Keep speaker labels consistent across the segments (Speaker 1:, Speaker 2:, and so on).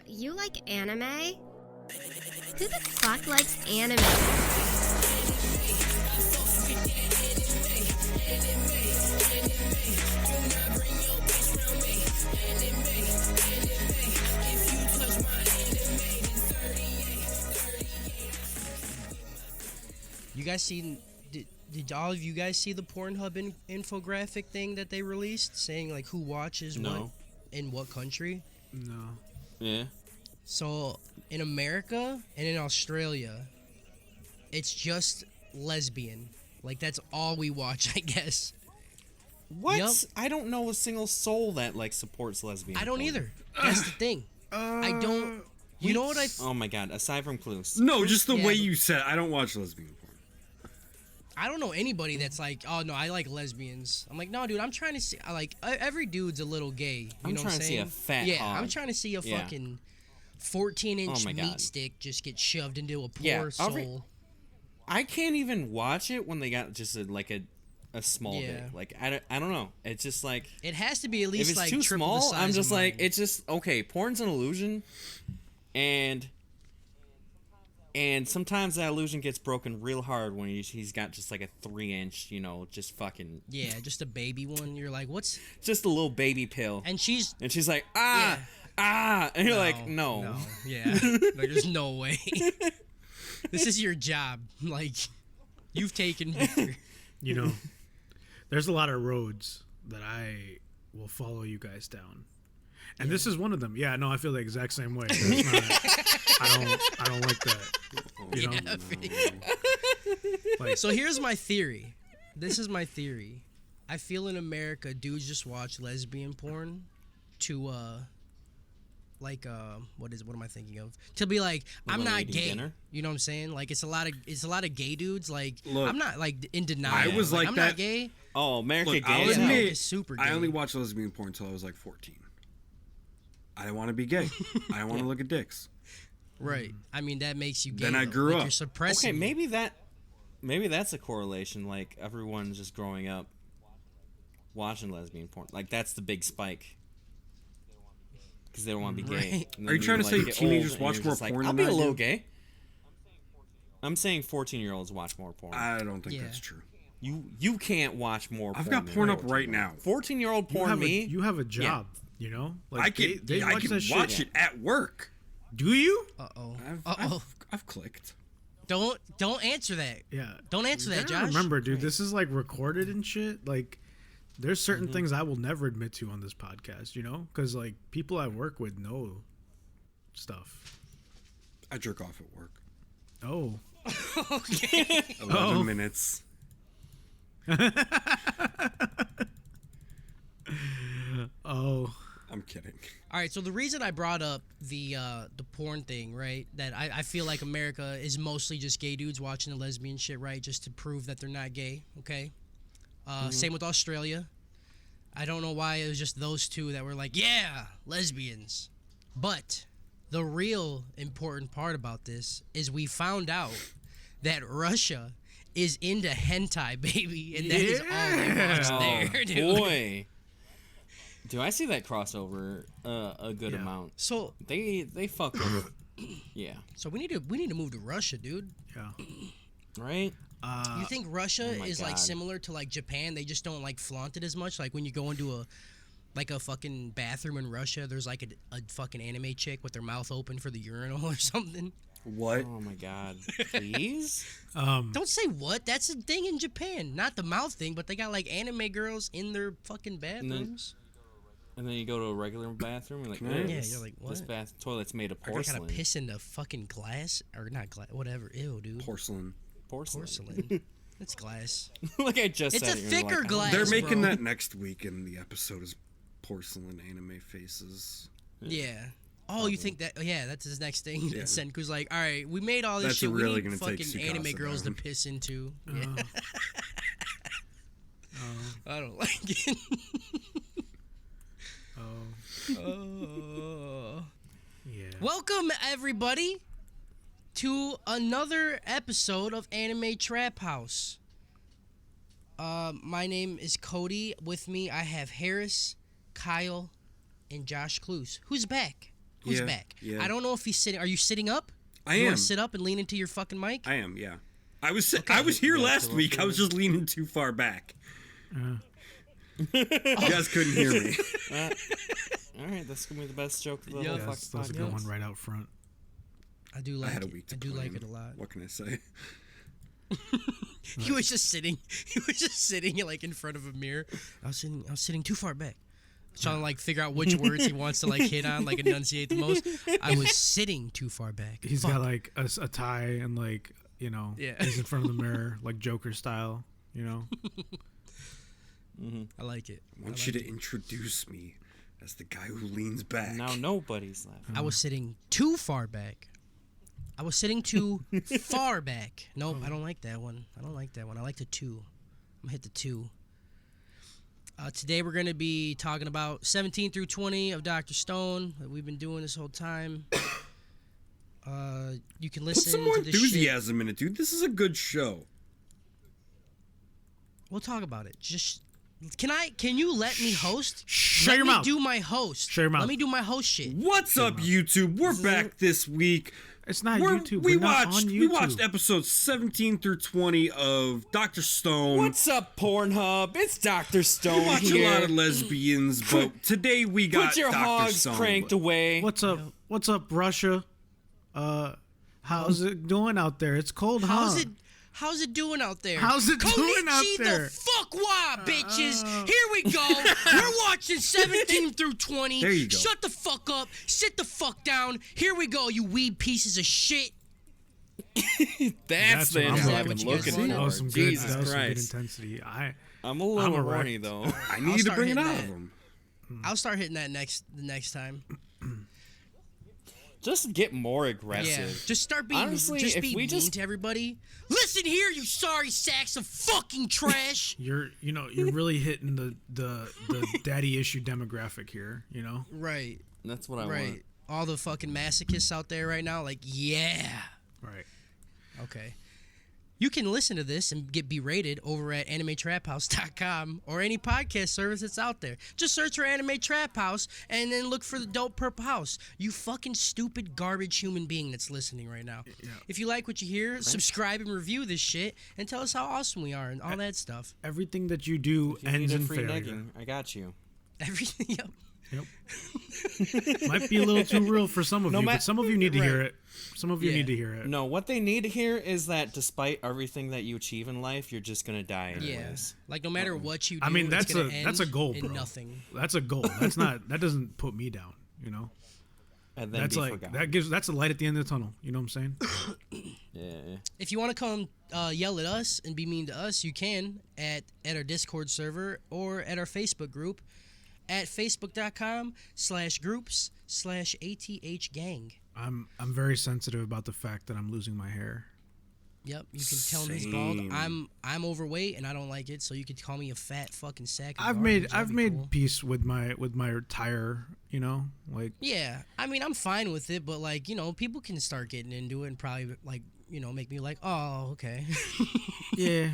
Speaker 1: You like anime? Who the fuck likes anime?
Speaker 2: You guys seen? Did all of you guys see the Pornhub infographic thing that they released, saying like who watches what in what country?
Speaker 3: No.
Speaker 4: Yeah.
Speaker 2: So in America and in Australia, it's just lesbian. Like that's all we watch, I guess.
Speaker 4: What?
Speaker 2: Yup.
Speaker 4: I don't know a single soul that like supports lesbian.
Speaker 2: I don't
Speaker 4: porn.
Speaker 2: either. That's the thing. I don't. You know what I?
Speaker 4: Oh my god! Aside from Clues.
Speaker 3: No, just the
Speaker 2: Yeah,
Speaker 3: way
Speaker 2: but-
Speaker 3: you said it. I don't watch lesbian porn.
Speaker 2: I don't know anybody that's like, oh no, I like lesbians. I'm like, no, dude, I'm trying to see. I like every dude's a little gay. You
Speaker 4: I'm
Speaker 2: know what
Speaker 4: trying
Speaker 2: I'm
Speaker 4: to see
Speaker 2: saying?
Speaker 4: a fat
Speaker 2: Yeah,
Speaker 4: hog.
Speaker 2: I'm trying to see a
Speaker 4: Yeah.
Speaker 2: fucking 14-inch
Speaker 4: Oh my
Speaker 2: meat
Speaker 4: God.
Speaker 2: stick just get shoved into a poor
Speaker 4: Yeah,
Speaker 2: soul.
Speaker 4: I can't even watch it when they got just a small
Speaker 2: Yeah.
Speaker 4: dick. Like I don't know. It's just like
Speaker 2: It has to be at
Speaker 4: if
Speaker 2: least
Speaker 4: it's
Speaker 2: like
Speaker 4: too
Speaker 2: triple
Speaker 4: small,
Speaker 2: the size
Speaker 4: I'm just
Speaker 2: of
Speaker 4: like
Speaker 2: mine.
Speaker 4: it's just okay. Porn's an illusion, and sometimes that illusion gets broken real hard when he's got just like a 3-inch, just fucking
Speaker 2: Yeah, just a baby one. You're like, what's?
Speaker 4: just a little baby pill,
Speaker 2: And she's
Speaker 4: and she's like
Speaker 2: Yeah.
Speaker 4: and you're like no.
Speaker 2: yeah, like there's no way. This is your job. Like, you've taken.
Speaker 5: You know, there's a lot of roads that I will follow you guys down. And this is one of them. Yeah, no, I feel the exact same way. It's not, I don't like that. You know? Like,
Speaker 2: So here's my theory. This is my theory. I feel in America, dudes just watch lesbian porn to what am I thinking of? To be like, I'm
Speaker 4: When
Speaker 2: not
Speaker 4: eating
Speaker 2: gay.
Speaker 4: dinner?
Speaker 2: You know what I'm saying? Like it's a lot of gay dudes. Like
Speaker 3: Look,
Speaker 2: I'm not like in denial.
Speaker 3: I was like
Speaker 2: I'm
Speaker 3: that-
Speaker 2: not gay.
Speaker 4: Oh, America
Speaker 3: Look,
Speaker 4: gay.
Speaker 3: I'll
Speaker 4: as
Speaker 2: Yeah,
Speaker 4: hell.
Speaker 3: admit,
Speaker 2: it's super
Speaker 3: I
Speaker 2: gay.
Speaker 3: only watched lesbian porn until I was like 14. I didn't want to be gay. I didn't want to look at dicks.
Speaker 2: Right. I mean that makes you gay.
Speaker 3: Then I
Speaker 2: though.
Speaker 3: grew
Speaker 2: Like,
Speaker 3: up.
Speaker 2: You're suppressing.
Speaker 4: Okay,
Speaker 2: it.
Speaker 4: maybe that's a correlation. Like everyone's just growing up watching lesbian porn. Like that's the big spike. Because they don't want to be gay.
Speaker 2: Right.
Speaker 4: And
Speaker 3: Are you
Speaker 4: then
Speaker 3: trying to say
Speaker 4: get
Speaker 3: teenagers
Speaker 4: old and
Speaker 3: watch
Speaker 4: you're
Speaker 3: more
Speaker 4: just like,
Speaker 3: porn
Speaker 4: I'll
Speaker 3: than
Speaker 4: be
Speaker 3: I
Speaker 4: a little
Speaker 3: do?
Speaker 4: gay. I'm saying 14-year-olds watch more porn.
Speaker 3: I don't think
Speaker 2: Yeah.
Speaker 3: that's true.
Speaker 4: You can't watch more porn.
Speaker 3: I've got
Speaker 4: than
Speaker 3: porn
Speaker 4: a
Speaker 3: up right
Speaker 4: 14-year-old.
Speaker 3: now.
Speaker 4: 14-year-old
Speaker 5: you
Speaker 4: porn
Speaker 5: have
Speaker 4: me?
Speaker 5: you have a job, you know? Like
Speaker 3: I can
Speaker 5: they
Speaker 3: I
Speaker 5: watch
Speaker 3: can
Speaker 5: that
Speaker 3: watch
Speaker 5: shit.
Speaker 3: it at work.
Speaker 5: Do you?
Speaker 2: Uh-oh.
Speaker 3: I've, I've clicked.
Speaker 2: Don't answer that.
Speaker 5: Yeah.
Speaker 2: Don't answer that,
Speaker 5: I
Speaker 2: Josh.
Speaker 5: remember, dude, this is like recorded and shit. Like, there's certain things I will never admit to on this podcast, you know? Because, like, people I work with know stuff.
Speaker 3: I jerk off at work.
Speaker 5: Oh.
Speaker 3: 11 minutes.
Speaker 5: Oh.
Speaker 3: I'm kidding.
Speaker 2: All right, so the reason I brought up the porn thing, right? That I feel like America is mostly just gay dudes watching the lesbian shit, right? Just to prove that they're not gay, okay? Same with Australia. I don't know why it was just those two that were like, yeah, lesbians. But the real important part about this is we found out that Russia is into hentai, baby, and that is all they watch there, dude.
Speaker 4: Oh, boy. Do I see that crossover a good
Speaker 5: Yeah.
Speaker 4: amount?
Speaker 2: So
Speaker 4: They fuck with yeah,
Speaker 2: so we need to move to Russia, dude.
Speaker 5: Yeah.
Speaker 4: right?
Speaker 2: You think Russia
Speaker 4: oh my
Speaker 2: is like
Speaker 4: God.
Speaker 2: similar to like Japan? They just don't like flaunt it as much. Like when you go into a fucking bathroom in Russia, there's like a fucking anime chick with their mouth open for the urinal or something.
Speaker 3: What?
Speaker 4: Oh my god. Please?
Speaker 2: Don't say what. That's a thing in Japan, not the mouth thing, but they got like anime girls in their fucking bathrooms.
Speaker 4: And then you go to a regular bathroom and like,
Speaker 3: Can I-
Speaker 4: "Oh,
Speaker 2: Yeah,
Speaker 4: this-
Speaker 2: you're like,
Speaker 4: This
Speaker 2: what?
Speaker 4: toilet's made of
Speaker 2: Or they gotta
Speaker 4: porcelain.
Speaker 2: piss in the fucking glass or not glass, whatever. Ew, dude.
Speaker 3: Porcelain.
Speaker 2: Porcelain. It's glass.
Speaker 4: Like I just
Speaker 2: It's
Speaker 4: said
Speaker 2: a
Speaker 4: it, and you're
Speaker 2: thicker
Speaker 4: like, oh,
Speaker 2: glass.
Speaker 3: They're
Speaker 2: bro.
Speaker 3: making that next week, and the episode is porcelain anime faces.
Speaker 2: Yeah. Oh, you think that? Yeah, that's his next thing.
Speaker 3: Yeah.
Speaker 2: And Senku's like, all right, we made all this
Speaker 3: That's
Speaker 2: shit.
Speaker 3: really
Speaker 2: we
Speaker 3: gonna
Speaker 2: need
Speaker 3: take
Speaker 2: fucking anime
Speaker 3: Tsukasa
Speaker 2: girls
Speaker 3: down.
Speaker 2: to piss into. Yeah. I don't like it. Oh.
Speaker 5: Yeah.
Speaker 2: Welcome everybody to another episode of Anime Trap House. My name is Cody. With me, I have Harris, Kyle, and Josh Cluse. Who's back? Who's
Speaker 3: Yeah,
Speaker 2: back?
Speaker 3: yeah.
Speaker 2: I don't know if he's sitting. Are you sitting up?
Speaker 3: I
Speaker 2: You
Speaker 3: am.
Speaker 2: want to sit up and lean into your fucking mic?
Speaker 3: I am. Yeah. I was here
Speaker 4: Yeah,
Speaker 3: last
Speaker 4: so
Speaker 3: week. I was just leaning too far back. You guys couldn't hear me.
Speaker 4: All right, that's gonna be the best joke of the
Speaker 2: Yeah,
Speaker 4: whole
Speaker 5: That's,
Speaker 4: fucking
Speaker 5: that's a good
Speaker 4: podcast.
Speaker 5: one right out front.
Speaker 2: I do
Speaker 3: I
Speaker 2: like
Speaker 3: had a
Speaker 2: it.
Speaker 3: week to
Speaker 2: I do like
Speaker 3: plan.
Speaker 2: it a lot.
Speaker 3: What can I say?
Speaker 2: He was just sitting. He was just sitting like in front of a mirror. I was sitting too far back, trying to like figure out which words he wants to like hit on, like enunciate the most. I was sitting too far back.
Speaker 5: He's
Speaker 2: Fuck.
Speaker 5: got like a tie and like, you know,
Speaker 2: Yeah.
Speaker 5: he's in front of the mirror, like Joker style, you know?
Speaker 2: I like it.
Speaker 3: I want you to introduce me as the guy who leans back.
Speaker 4: Now nobody's laughing.
Speaker 2: I was sitting too far back. I was sitting too far back. Nope, I don't like that one. I don't like that one. I like the 2. I'm gonna hit the 2. Today we're gonna be talking about 17 through 20 of Dr. Stone that we've been doing this whole time. You can
Speaker 3: Put
Speaker 2: listen
Speaker 3: some more
Speaker 2: to this shit.
Speaker 3: enthusiasm in it, dude. This is a good show.
Speaker 2: We'll talk about it. Just can you let me host?
Speaker 5: Shut
Speaker 2: let
Speaker 5: your
Speaker 2: me
Speaker 5: mouth.
Speaker 2: do my host.
Speaker 5: Shut your mouth.
Speaker 2: Let me do my host shit.
Speaker 3: What's up, YouTube? We're back this week.
Speaker 5: It's not
Speaker 3: We're-
Speaker 5: YouTube.
Speaker 3: We
Speaker 5: We're not
Speaker 3: watched
Speaker 5: on YouTube.
Speaker 3: we watched episodes 17 through 20 of Dr. Stone.
Speaker 4: What's up, Pornhub? It's Dr. Stone
Speaker 3: We watch
Speaker 4: here.
Speaker 3: a lot of lesbians, but today we got
Speaker 4: Put your
Speaker 3: Dr.
Speaker 4: hogs
Speaker 3: Stone.
Speaker 4: cranked away.
Speaker 5: What's up? What's up, Russia? How's it doing out there? It's cold, huh?
Speaker 2: How's it doing out there?
Speaker 5: How's it doing out
Speaker 2: Konnichi
Speaker 5: there?
Speaker 2: the fuck wah, bitches. Here we go. We're watching 17 through 20.
Speaker 3: There you go.
Speaker 2: Shut the fuck up. Sit the fuck down. Here we go, you weeb pieces of shit.
Speaker 4: That's the
Speaker 5: what I'm
Speaker 4: intro
Speaker 2: looking
Speaker 4: I've been
Speaker 2: for.
Speaker 4: looking
Speaker 2: See,
Speaker 5: That
Speaker 4: for.
Speaker 5: was some good,
Speaker 4: Jesus
Speaker 5: that was some good
Speaker 4: Christ.
Speaker 5: intensity.
Speaker 4: I'm a
Speaker 5: I'm
Speaker 4: little
Speaker 5: a
Speaker 4: horny,
Speaker 5: wreck.
Speaker 4: though.
Speaker 3: I need to
Speaker 2: start
Speaker 3: bring it
Speaker 2: hitting
Speaker 3: out
Speaker 2: that.
Speaker 3: of him.
Speaker 2: I'll start hitting that the next time.
Speaker 4: Just get more
Speaker 2: Yeah.
Speaker 4: aggressive.
Speaker 2: Just start being
Speaker 4: Honestly,
Speaker 2: just
Speaker 4: if
Speaker 2: be
Speaker 4: we
Speaker 2: mean
Speaker 4: just-
Speaker 2: to everybody. Listen here, you sorry sacks of fucking trash.
Speaker 5: You're really hitting the daddy issue demographic here, you know?
Speaker 2: Right.
Speaker 4: That's what I
Speaker 2: Right.
Speaker 4: want.
Speaker 2: All the fucking masochists out there right now, like, yeah.
Speaker 5: Right.
Speaker 2: Okay. You can listen to this and get berated over at animetraphouse.com or any podcast service that's out there. Just search for Anime Trap House and then look for the Dope Purple House. You fucking stupid garbage human being that's listening right now.
Speaker 5: Yeah.
Speaker 2: If you like what you hear, subscribe and review this shit and tell us how awesome we are and all that stuff.
Speaker 5: Everything that you do
Speaker 4: If you
Speaker 5: ends
Speaker 4: need a
Speaker 5: in
Speaker 4: free
Speaker 5: failure.
Speaker 4: negging, I got you.
Speaker 2: Everything. Yep.
Speaker 5: Yep. Might be a little too real for some of
Speaker 4: No
Speaker 5: you,
Speaker 4: ma-
Speaker 5: but some of you need to hear
Speaker 2: Right.
Speaker 5: it. Some of you
Speaker 2: Yeah.
Speaker 5: need to hear it.
Speaker 4: No, what they need to hear is that despite everything that you achieve in life, you're just gonna die
Speaker 2: Yeah.
Speaker 4: anyways.
Speaker 2: Like no matter what you do,
Speaker 5: I mean,
Speaker 2: it's
Speaker 5: that's
Speaker 2: gonna
Speaker 5: that's a
Speaker 2: end
Speaker 5: goal,
Speaker 2: in
Speaker 5: bro.
Speaker 2: nothing.
Speaker 5: That's a goal. That's not. That doesn't put me down. You know.
Speaker 4: And then
Speaker 5: That's
Speaker 4: be
Speaker 5: like
Speaker 4: forgotten.
Speaker 5: that's a light at the end of the tunnel. You know what I'm saying?
Speaker 4: Yeah.
Speaker 2: If you want to come yell at us and be mean to us, you can at our Discord server or at our Facebook group at facebook.com/groups/ATH gang.
Speaker 5: I'm very sensitive about the fact that I'm losing my hair.
Speaker 2: Yep, you can tell me he's bald.
Speaker 3: Same.
Speaker 2: I'm overweight and I don't like it, so you could call me a fat fucking sack. Of
Speaker 5: I've
Speaker 2: garbage.
Speaker 5: made
Speaker 2: That'd
Speaker 5: I've
Speaker 2: be
Speaker 5: made
Speaker 2: cool.
Speaker 5: peace with my tire. You know, like
Speaker 2: Yeah, I mean I'm fine with it, but like people can start getting into it and probably like make me like, oh okay.
Speaker 5: yeah.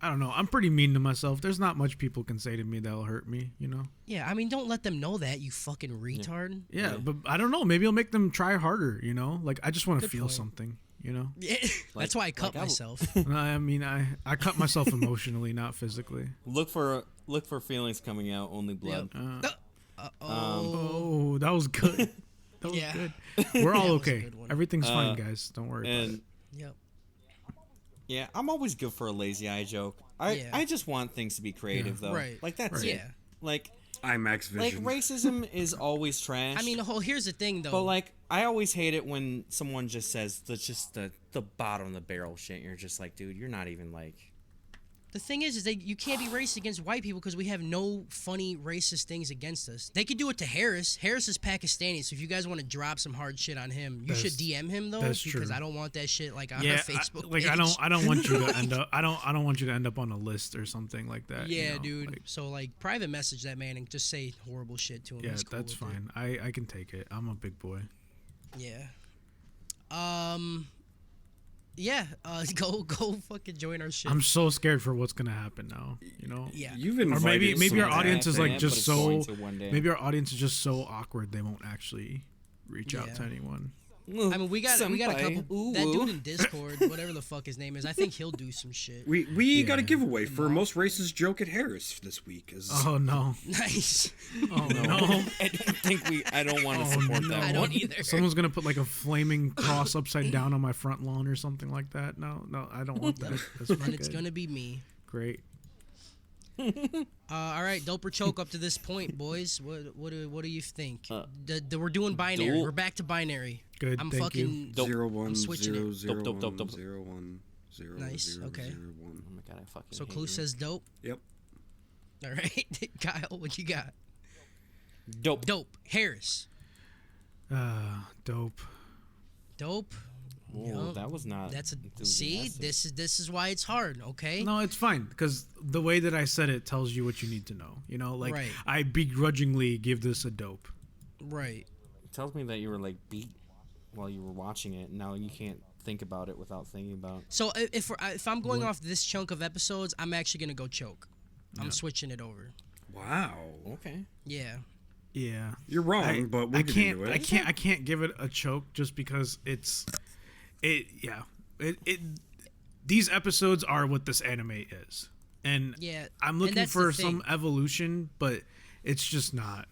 Speaker 5: I don't know. I'm pretty mean to myself. There's not much people can say to me that'll hurt me. You know.
Speaker 2: Yeah, I mean don't let them know that, you fucking retard.
Speaker 5: Yeah, but I don't know. Maybe I'll make them try harder. You know, like I just want to
Speaker 2: Good
Speaker 5: feel
Speaker 2: point.
Speaker 5: something. You know.
Speaker 2: Yeah, that's why I cut
Speaker 4: like I-
Speaker 2: myself.
Speaker 5: I mean, I cut myself emotionally, not physically.
Speaker 4: Look for feelings coming out, only blood.
Speaker 5: Oh, that was good. That was
Speaker 2: Yeah.
Speaker 5: good. We're all
Speaker 2: That was a
Speaker 5: okay.
Speaker 2: good one.
Speaker 5: Everything's fine, guys. Don't worry about
Speaker 4: And
Speaker 5: it.
Speaker 2: Yep.
Speaker 4: yeah, I'm always good for a lazy eye joke.
Speaker 2: Yeah.
Speaker 4: I just want things to be creative though.
Speaker 2: Right.
Speaker 4: Like that's
Speaker 2: Right.
Speaker 4: it.
Speaker 2: Yeah.
Speaker 4: Like
Speaker 3: IMAX
Speaker 4: like
Speaker 3: Vision.
Speaker 4: racism is always trash.
Speaker 2: I mean, here's the thing though.
Speaker 4: but like I always hate it when someone just says that's just the bottom of the barrel shit. You're just like, dude, you're not even like.
Speaker 2: the thing is that you can't be racist against white people because we have no funny racist things against us. They could do it to Harris. Harris is Pakistani, so if you guys want to drop some hard shit on him, you should DM him though,
Speaker 5: that's
Speaker 2: because
Speaker 5: true.
Speaker 2: I don't want that shit like on
Speaker 5: Yeah,
Speaker 2: our Facebook.
Speaker 5: like
Speaker 2: page.
Speaker 5: I don't want you to end up. I don't want you to end up on a list or something like that. you
Speaker 2: Yeah,
Speaker 5: know,
Speaker 2: dude.
Speaker 5: like-
Speaker 2: So like, private message that man and just say horrible shit to him.
Speaker 5: yeah,
Speaker 2: He's cool
Speaker 5: that's
Speaker 2: with it.
Speaker 5: fine. I can take it. I'm a big boy.
Speaker 2: Yeah. Yeah. Go fucking join our shit.
Speaker 5: I'm so scared for what's gonna happen now. You know.
Speaker 2: yeah.
Speaker 3: You've
Speaker 5: Or
Speaker 3: invited
Speaker 5: maybe our
Speaker 3: some
Speaker 5: audience is
Speaker 4: happen,
Speaker 5: like
Speaker 4: but
Speaker 5: just
Speaker 4: it's
Speaker 5: so
Speaker 4: going to one day.
Speaker 5: maybe our audience is just so awkward they won't actually reach out
Speaker 2: Yeah.
Speaker 5: to anyone.
Speaker 2: I mean, we got a
Speaker 4: Senpai.
Speaker 2: couple.
Speaker 4: Ooh,
Speaker 2: That
Speaker 4: ooh.
Speaker 2: dude in Discord, whatever the fuck his name is, I think he'll do some shit.
Speaker 3: We got a
Speaker 5: Yeah.
Speaker 3: giveaway for most racist joke at Harris this week.
Speaker 5: Oh no!
Speaker 2: Nice.
Speaker 5: Oh no!
Speaker 4: I don't want to
Speaker 5: Oh,
Speaker 4: support
Speaker 5: no.
Speaker 4: that
Speaker 2: I
Speaker 4: one.
Speaker 2: don't either.
Speaker 5: Someone's gonna put like a flaming cross upside down on my front lawn or something like that. No, I don't want that. That's not
Speaker 2: And it's
Speaker 5: good.
Speaker 2: gonna be me.
Speaker 5: Great.
Speaker 2: All right, dope or choke up to this point, boys. What do you think? We're doing binary.
Speaker 4: dope.
Speaker 2: We're back to binary.
Speaker 5: Good,
Speaker 2: I'm
Speaker 5: thank
Speaker 2: fucking
Speaker 5: you.
Speaker 4: Dope.
Speaker 3: 0-1,
Speaker 2: I'm switching it.
Speaker 3: 0-0,
Speaker 4: Dope, dope, dope, dope.
Speaker 3: 0-1, 0-1,
Speaker 2: Nice,
Speaker 3: 0-0,
Speaker 2: okay.
Speaker 3: 0-1.
Speaker 4: Oh my god, I fucking
Speaker 2: So
Speaker 4: hate
Speaker 2: Clue
Speaker 4: you.
Speaker 2: says dope.
Speaker 3: Yep.
Speaker 2: All right, Kyle, what you got?
Speaker 4: dope.
Speaker 2: Dope. Harris.
Speaker 5: Dope.
Speaker 2: Dope.
Speaker 4: Whoa,
Speaker 2: Yup.
Speaker 4: that was not.
Speaker 2: That's a see.
Speaker 4: enthusiastic.
Speaker 2: This is why it's hard. Okay.
Speaker 5: No, it's fine because the way that I said it tells you what you need to know. You know, like
Speaker 2: Right.
Speaker 5: I begrudgingly give this a dope.
Speaker 2: Right.
Speaker 4: It tells me that you were like beat while you were watching it. And now you can't think about it without thinking about.
Speaker 2: So if I'm going off this chunk of episodes, I'm actually gonna go choke. I'm switching it over.
Speaker 3: Wow.
Speaker 4: Okay.
Speaker 2: Yeah.
Speaker 5: Yeah.
Speaker 3: You're wrong, but we'll
Speaker 5: I
Speaker 3: get
Speaker 5: can't.
Speaker 3: into it.
Speaker 5: I can't give it a choke just because these episodes are what this anime is, and
Speaker 2: Yeah,
Speaker 5: I'm
Speaker 2: and
Speaker 5: looking
Speaker 2: that's
Speaker 5: for
Speaker 2: the
Speaker 5: some
Speaker 2: thing.
Speaker 5: evolution, but it's just not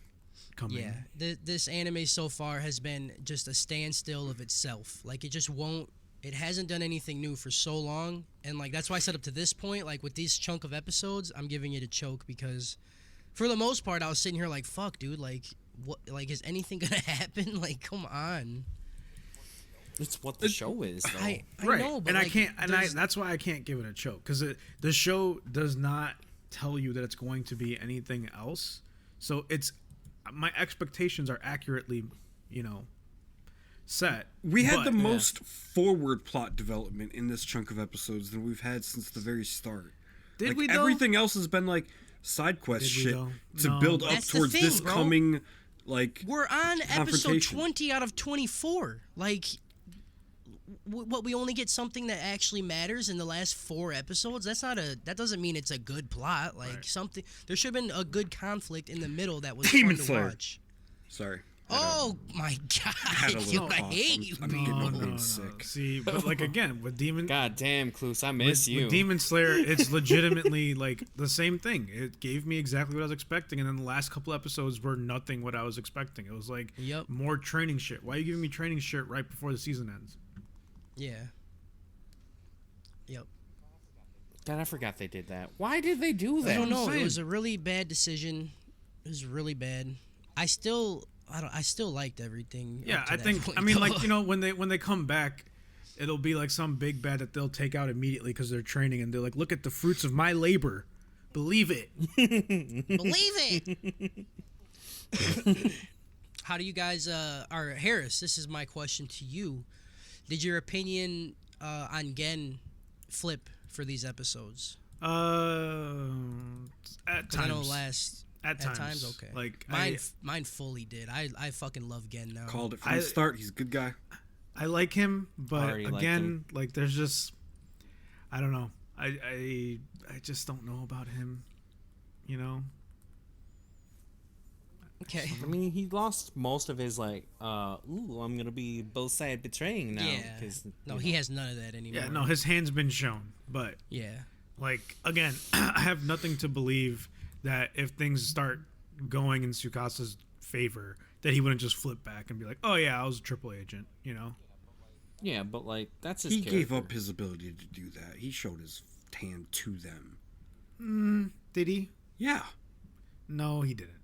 Speaker 5: coming.
Speaker 2: Yeah, this anime so far has been just a standstill of itself. Like, it just won't. It hasn't done anything new for so long, and like that's why I said up to this point, like with these chunk of episodes, I'm giving it a choke because, for the most part, I was sitting here like, "Fuck, dude! Like, what? Like, is anything gonna happen? Like, come on!"
Speaker 4: It's what the show is, though.
Speaker 2: I
Speaker 5: Right,
Speaker 2: know, but
Speaker 5: and I
Speaker 2: like,
Speaker 5: can't, and
Speaker 2: there's-
Speaker 5: that's why I can't give it a choke because the show does not tell you that it's going to be anything else. So it's my expectations are accurately, set.
Speaker 3: We had
Speaker 5: but-
Speaker 3: the most forward plot development in this chunk of episodes than we've had since the very start.
Speaker 5: Did
Speaker 3: like,
Speaker 5: we though?
Speaker 3: everything else has been like side quest
Speaker 5: Did we,
Speaker 3: shit
Speaker 5: though?
Speaker 3: to
Speaker 5: No.
Speaker 3: build up
Speaker 2: That's the
Speaker 3: towards
Speaker 2: thing,
Speaker 3: this
Speaker 2: bro.
Speaker 3: coming like
Speaker 2: We're on episode
Speaker 3: confrontation.
Speaker 2: 20 out of 24. Like, what we only get something that actually matters in the last 4 episodes. That doesn't mean it's a good plot. Like something, there should have been a good conflict in the middle that was
Speaker 3: Demon
Speaker 2: fun to
Speaker 3: Slayer.
Speaker 2: watch.
Speaker 3: Sorry.
Speaker 2: Oh my
Speaker 3: Had a
Speaker 2: god,
Speaker 3: little
Speaker 2: I
Speaker 3: cough.
Speaker 2: hate you.
Speaker 3: I'm
Speaker 2: dude.
Speaker 3: getting
Speaker 5: No,
Speaker 3: fucking
Speaker 5: no.
Speaker 3: sick.
Speaker 5: See, but like again with Demon.
Speaker 4: God damn, Clues, I miss you.
Speaker 5: With Demon Slayer, it's legitimately like the same thing. It gave me exactly what I was expecting, and then the last couple episodes were nothing what I was expecting. It was like
Speaker 2: Yep.
Speaker 5: more training shit. Why are you giving me training shit right before the season ends?
Speaker 2: Yeah. Yep.
Speaker 4: God, I forgot they did that. Why did they do that?
Speaker 2: I don't know.
Speaker 5: saying.
Speaker 2: It was a really bad decision. It was really bad. I still liked everything.
Speaker 5: Yeah,
Speaker 2: up to
Speaker 5: I
Speaker 2: that
Speaker 5: think.
Speaker 2: point,
Speaker 5: I mean,
Speaker 2: though.
Speaker 5: like when they come back, it'll be like some big bad that they'll take out immediately because they're training, and they're like, "Look at the fruits of my labor, believe it."
Speaker 2: Believe it. How do you guys, or Harris, this is my question to you. Did your opinion on Gen flip for these episodes?
Speaker 5: At
Speaker 2: 'Cause I know
Speaker 5: times.
Speaker 2: last
Speaker 5: At times.
Speaker 2: okay.
Speaker 5: Like,
Speaker 2: mine fully did. I fucking love Gen now.
Speaker 3: Called it from the start. He's a good guy.
Speaker 5: I like him, but
Speaker 4: Already liked
Speaker 5: again,
Speaker 4: him.
Speaker 5: like there's just, I don't know. I just don't know about him. You know.
Speaker 2: Okay.
Speaker 4: I mean, he lost most of his like, I'm gonna be both side betraying now.
Speaker 2: Yeah.
Speaker 4: 'cause,
Speaker 2: No,
Speaker 4: you
Speaker 2: he
Speaker 4: know.
Speaker 2: has none of that anymore.
Speaker 5: Yeah. No, his hand's been shown, but
Speaker 2: Yeah.
Speaker 5: like again, I have nothing to believe that if things start going in Tsukasa's favor, that he wouldn't just flip back and be like, "Oh yeah, I was a triple agent," you know.
Speaker 4: Yeah, but like that's his.
Speaker 3: He gave
Speaker 4: character.
Speaker 3: up his ability to do that. He showed his hand to them.
Speaker 5: Did he?
Speaker 3: Yeah.
Speaker 5: No, he didn't.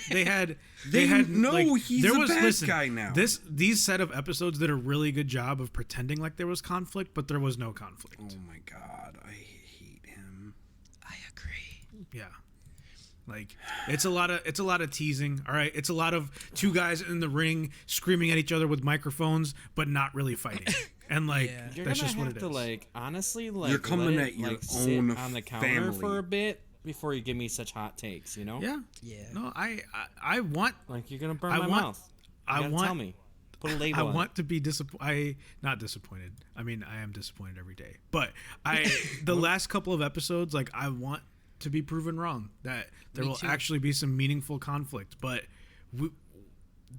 Speaker 5: They had.
Speaker 3: know
Speaker 5: like,
Speaker 3: he's
Speaker 5: there
Speaker 3: a
Speaker 5: was,
Speaker 3: bad
Speaker 5: listen,
Speaker 3: guy now.
Speaker 5: These set of episodes did a really good job of pretending like there was conflict, but there was no conflict.
Speaker 3: Oh my god, I hate him.
Speaker 2: I agree.
Speaker 5: Yeah. Like it's a lot of teasing, all right? It's a lot of two guys in the ring screaming at each other with microphones but not really fighting. And like
Speaker 2: Yeah.
Speaker 4: You're
Speaker 5: that's
Speaker 4: gonna
Speaker 5: just what
Speaker 4: have
Speaker 5: it
Speaker 4: to
Speaker 5: is.
Speaker 4: like honestly like
Speaker 3: You're coming
Speaker 4: let
Speaker 3: at
Speaker 4: it,
Speaker 3: your
Speaker 4: like, sit
Speaker 3: own
Speaker 4: on the counter
Speaker 3: family.
Speaker 4: for a bit before you give me such hot takes. You know?
Speaker 5: Yeah.
Speaker 2: Yeah.
Speaker 5: No, I want
Speaker 4: Like you're gonna burn
Speaker 5: I
Speaker 4: my
Speaker 5: want-
Speaker 4: mouth. You
Speaker 5: I
Speaker 4: gotta
Speaker 5: want
Speaker 4: tell me. Put a label.
Speaker 5: I
Speaker 4: on it.
Speaker 5: want to be not disappointed. I mean, I am disappointed every day. But the last couple of episodes, like I want to be proven wrong that there
Speaker 2: Me
Speaker 5: will
Speaker 2: too.
Speaker 5: actually be some meaningful conflict. But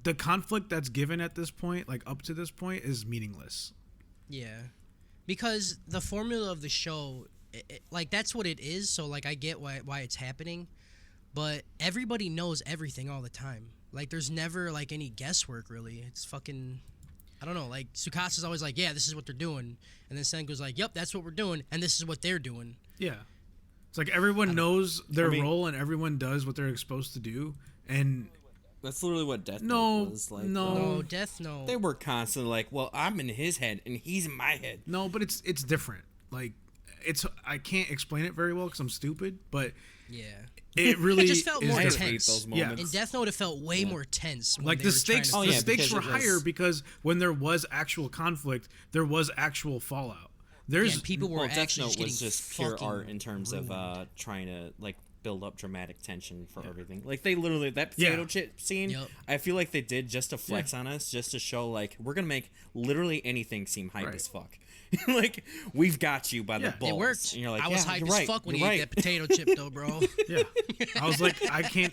Speaker 5: the conflict that's given at this point, like up to this point, is meaningless.
Speaker 2: Yeah, because the formula of the show, like that's what it is. So like I get why it's happening, but everybody knows everything all the time. Like there's never like any guesswork really. It's fucking, I don't know. Like Tsukasa's always like, yeah, this is what they're doing, and then Sengo's like, yep, that's what we're doing, and this is what they're doing.
Speaker 5: Yeah, it's like everyone knows their role and everyone does what they're supposed to do, and
Speaker 4: That's literally what Death Note was like.
Speaker 2: No, Death Note.
Speaker 4: They were constantly like, well, I'm in his head and he's in my head.
Speaker 5: No, but it's different. Like I can't explain it very well because I'm stupid, but
Speaker 2: Yeah.
Speaker 5: it really
Speaker 2: It just felt
Speaker 5: is
Speaker 2: more
Speaker 5: different.
Speaker 2: tense.
Speaker 4: those
Speaker 5: Yeah.
Speaker 4: moments.
Speaker 2: In Death Note, it felt way more tense. When
Speaker 5: Like
Speaker 2: they
Speaker 5: the
Speaker 2: were trying
Speaker 5: stakes,
Speaker 2: to-
Speaker 5: the stakes
Speaker 4: because
Speaker 5: were
Speaker 4: it was-
Speaker 5: higher because when there was actual conflict, there was actual fallout. There's
Speaker 2: Yeah, and people were
Speaker 4: Well, Death
Speaker 2: actually
Speaker 4: Note
Speaker 2: just getting
Speaker 4: was just pure
Speaker 2: fucking
Speaker 4: art in terms
Speaker 2: ruined.
Speaker 4: of trying to like build up dramatic tension for everything. Like they literally that potato chip scene.
Speaker 2: Yep.
Speaker 4: I feel like they did just to flex on us, just to show like we're gonna make literally anything seem hype
Speaker 5: Right.
Speaker 4: as fuck. Like we've got you by the
Speaker 5: Yeah.
Speaker 4: balls.
Speaker 2: It worked.
Speaker 4: And you're like,
Speaker 2: I was
Speaker 4: yeah,
Speaker 2: hyped
Speaker 4: you're
Speaker 2: as
Speaker 4: right,
Speaker 2: fuck when he
Speaker 4: you're
Speaker 2: ate
Speaker 4: right.
Speaker 2: that potato chip, though, bro.
Speaker 5: yeah. I was like, I can't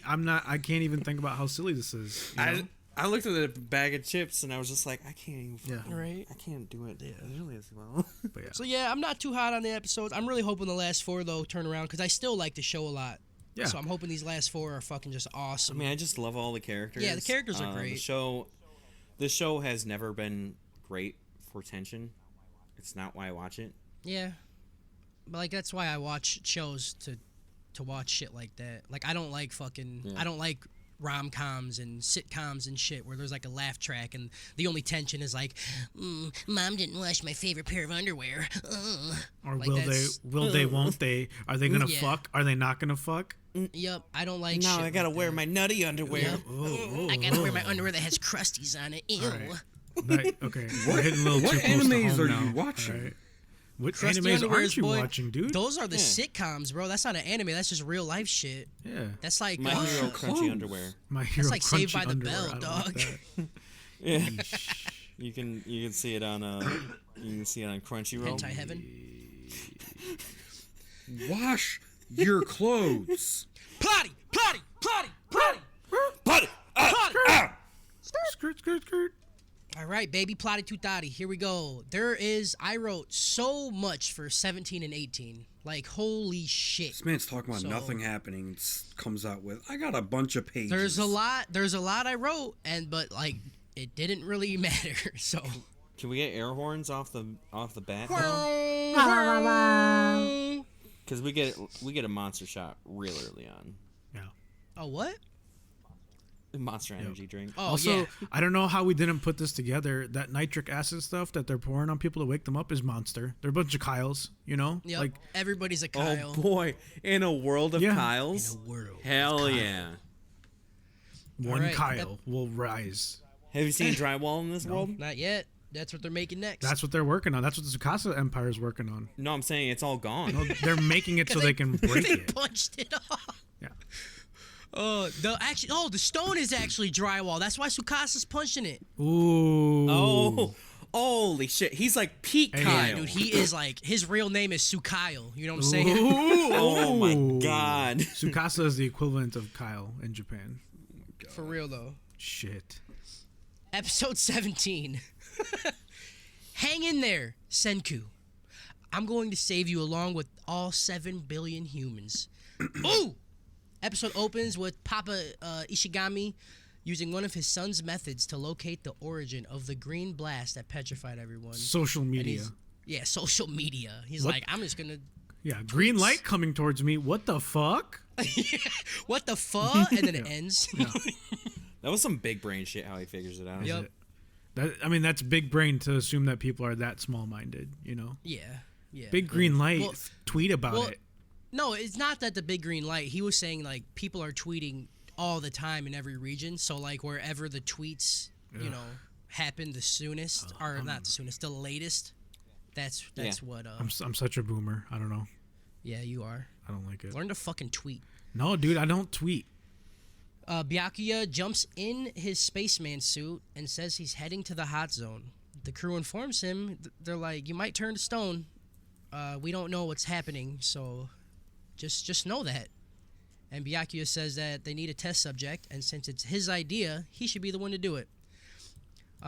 Speaker 5: even think about how silly this is. You know?
Speaker 4: I looked at the bag of chips and I was just like, I can't even.
Speaker 5: Yeah.
Speaker 4: fucking-
Speaker 2: Right.
Speaker 4: I can't do it nearly as well.
Speaker 5: But yeah.
Speaker 2: So yeah, I'm not too hot on the episodes. I'm really hoping the last 4 though turn around because I still like the show a lot.
Speaker 5: Yeah.
Speaker 2: So I'm hoping these last 4 are fucking just
Speaker 4: I
Speaker 2: awesome.
Speaker 4: mean, I just love all the characters.
Speaker 2: Yeah, the characters are great.
Speaker 4: The show has never been great for tension. It's not why I watch it.
Speaker 2: Yeah. But like that's why I watch shows to watch shit like that. Like I don't like fucking I don't like rom-coms and sitcoms and shit where there's like a laugh track and the only tension is like mom didn't wash my favorite pair of underwear.
Speaker 5: Or
Speaker 2: Like,
Speaker 5: will
Speaker 2: that's-
Speaker 5: they won't they? Are they gonna
Speaker 2: Yeah.
Speaker 5: fuck? Are they not gonna fuck?
Speaker 2: Yep, I don't like
Speaker 4: Now
Speaker 2: shit
Speaker 4: I gotta
Speaker 2: like
Speaker 4: wear
Speaker 2: that.
Speaker 4: my nutty underwear.
Speaker 2: Yep.
Speaker 5: Oh,
Speaker 2: I gotta wear my underwear that has crusties on it. Ew.
Speaker 5: Alright. Okay, we're hitting a little
Speaker 3: What
Speaker 5: too close to
Speaker 3: animes
Speaker 5: home
Speaker 3: are
Speaker 5: now.
Speaker 3: you watching?
Speaker 5: Alright. What
Speaker 2: Crusty
Speaker 5: animes
Speaker 2: underwears,
Speaker 5: aren't you
Speaker 2: boy.
Speaker 5: watching, dude?
Speaker 2: Those are the
Speaker 4: Yeah.
Speaker 2: sitcoms, bro. That's not an anime. That's just real life shit.
Speaker 5: Yeah,
Speaker 2: That's like
Speaker 4: My Hero
Speaker 3: clothes.
Speaker 4: Crunchy underwear.
Speaker 5: my hero.
Speaker 2: like Saved
Speaker 5: Crunchy
Speaker 2: by the
Speaker 5: underwear.
Speaker 2: Bell,
Speaker 5: I don't
Speaker 2: dog.
Speaker 5: like that.
Speaker 4: Yeah. You can see it on Crunchyroll.
Speaker 2: Hentai Heaven.
Speaker 3: Wash your clothes.
Speaker 2: Plotty, plotty, plotty, plotty.
Speaker 4: But
Speaker 5: Skirt, skirt, skirt.
Speaker 2: All right, baby, plotty tutati. Here we go. I wrote so much for 17 and 18. Like, holy shit.
Speaker 3: This man's talking about
Speaker 2: So-
Speaker 3: nothing happening. Comes out with, I got a bunch of pages.
Speaker 2: There's a lot I wrote, but like, it didn't really matter. So.
Speaker 4: can we get air horns off the bat? Because we get a monster shot real early on.
Speaker 5: Yeah.
Speaker 2: Oh, what?
Speaker 4: Monster energy drink.
Speaker 2: Oh,
Speaker 5: Also,
Speaker 2: yeah.
Speaker 5: I don't know how we didn't put this together. That nitric acid stuff that they're pouring on people to wake them up is monster. They're a bunch of Kyles, you know?
Speaker 2: Yep.
Speaker 5: Like,
Speaker 2: Everybody's a Kyle.
Speaker 4: Oh boy, in a world of
Speaker 5: Yeah.
Speaker 4: Kyles.
Speaker 2: In a world of
Speaker 4: Hell yeah.
Speaker 5: one
Speaker 2: Alright,
Speaker 5: Kyle will rise.
Speaker 4: Have you seen drywall in this world?
Speaker 2: Not yet. That's what they're making next.
Speaker 5: That's what they're working on. That's what the Tsukasa Empire is working on.
Speaker 4: No, I'm saying it's all gone.
Speaker 5: No, they're making it so they can break
Speaker 2: they
Speaker 5: it.
Speaker 2: punched it off.
Speaker 5: Yeah.
Speaker 2: The stone is actually drywall. That's why Tsukasa's punching it.
Speaker 5: Ooh.
Speaker 4: Oh, holy shit. He's like peak
Speaker 5: Hey,
Speaker 4: Kyle.
Speaker 2: Dude, he is like his real name is Tsukyle. You know what I'm saying?
Speaker 5: Ooh.
Speaker 4: Oh my god.
Speaker 5: Tsukasa is the equivalent of Kyle in Japan.
Speaker 2: For real though.
Speaker 5: Shit.
Speaker 2: Episode 17. Hang in there, Senku. I'm going to save you along with all 7 billion humans. Ooh! Episode opens with Papa Ishigami using one of his son's methods to locate the origin of the green blast that petrified everyone.
Speaker 5: Social
Speaker 2: And
Speaker 5: media.
Speaker 2: yeah, social media. He's
Speaker 5: What?
Speaker 2: like, I'm just gonna
Speaker 5: Yeah, green light coming towards me. What the fuck?
Speaker 2: what the fuck? And then it ends.
Speaker 4: That was some big brain shit how he figures it out.
Speaker 2: Yep.
Speaker 5: That's big brain to assume that people are that small-minded, you know?
Speaker 2: Yeah. Yeah.
Speaker 5: Big green light,
Speaker 2: Well-
Speaker 5: tweet about
Speaker 2: well,
Speaker 5: it.
Speaker 2: No, it's not that the big green light. He was saying like people are tweeting all the time in every region. So like wherever the tweets, you know, happen the soonest, or not the soonest, the latest. That's
Speaker 4: Yeah.
Speaker 2: what.
Speaker 5: I'm such a boomer. I don't know.
Speaker 2: Yeah, you are.
Speaker 5: I don't like it.
Speaker 2: Learn to fucking tweet.
Speaker 5: No, dude, I don't tweet.
Speaker 2: Byakuya jumps in his spaceman suit and says he's heading to the hot zone. The crew informs him. They're like, "You might turn to stone. We don't know what's happening, so just know that." And Byakuya says that they need a test subject, and since it's his idea, he should be the one to do it.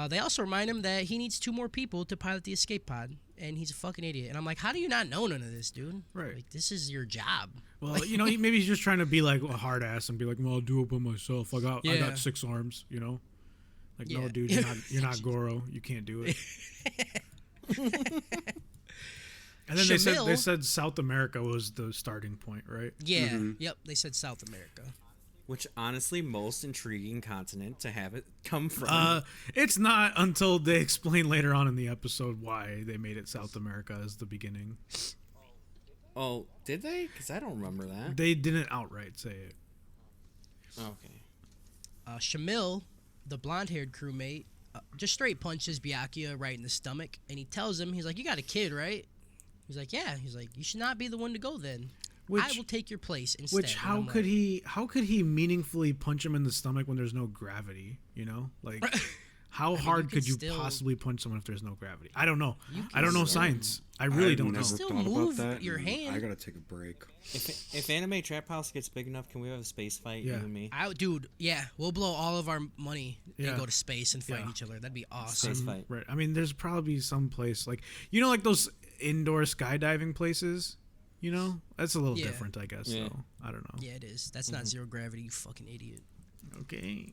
Speaker 2: They also remind him that he needs 2 more people to pilot the escape pod, and he's a fucking idiot. And I'm like, how do you not know none of this, dude?
Speaker 5: Right.
Speaker 2: Like, this is your job.
Speaker 5: Well, maybe he's just trying to be like a hard ass and be like, well, I'll do it by myself. I got
Speaker 2: Yeah.
Speaker 5: 6 arms, Like,
Speaker 2: Yeah.
Speaker 5: no, dude, you're not Goro. You can't do it. And then they
Speaker 2: Shamil-
Speaker 5: said South America was the starting point, right?
Speaker 2: Yeah. Yep. They said South America.
Speaker 4: Which honestly, most intriguing continent to have it come from.
Speaker 5: It's not until they explain later on in the episode why they made it South America as the beginning.
Speaker 4: Oh, did they? Because I don't remember that.
Speaker 5: They didn't outright say it.
Speaker 4: Okay.
Speaker 2: Shamil, the blonde-haired crewmate, just straight punches Byakuya right in the stomach, and he tells him, he's like, you got a kid, right? He's like, yeah. He's like, you should not be the one to go then. I will take your place instead.
Speaker 5: Which how could he meaningfully punch him in the stomach when there's no gravity? Like how hard could you possibly punch someone if there's no gravity? I don't know. I don't know science. I really don't know.
Speaker 3: Never
Speaker 2: Still
Speaker 3: thought
Speaker 2: move
Speaker 3: about that.
Speaker 2: your
Speaker 3: and
Speaker 2: hand.
Speaker 3: I gotta take a break.
Speaker 4: If Anime Trap House gets big enough, can we have a space fight, you
Speaker 5: Yeah.
Speaker 4: and me?
Speaker 2: Dude, yeah, we'll blow all of our money
Speaker 5: Yeah.
Speaker 2: and go to space and fight
Speaker 5: Yeah.
Speaker 2: each other. That'd be awesome.
Speaker 4: Space fight.
Speaker 5: Right. I mean, there's probably some place like like those indoor skydiving places. That's a little
Speaker 2: Yeah.
Speaker 5: different, I guess.
Speaker 4: Yeah.
Speaker 5: So I don't know.
Speaker 2: Yeah, it is. That's not zero gravity, you fucking idiot.
Speaker 5: Okay.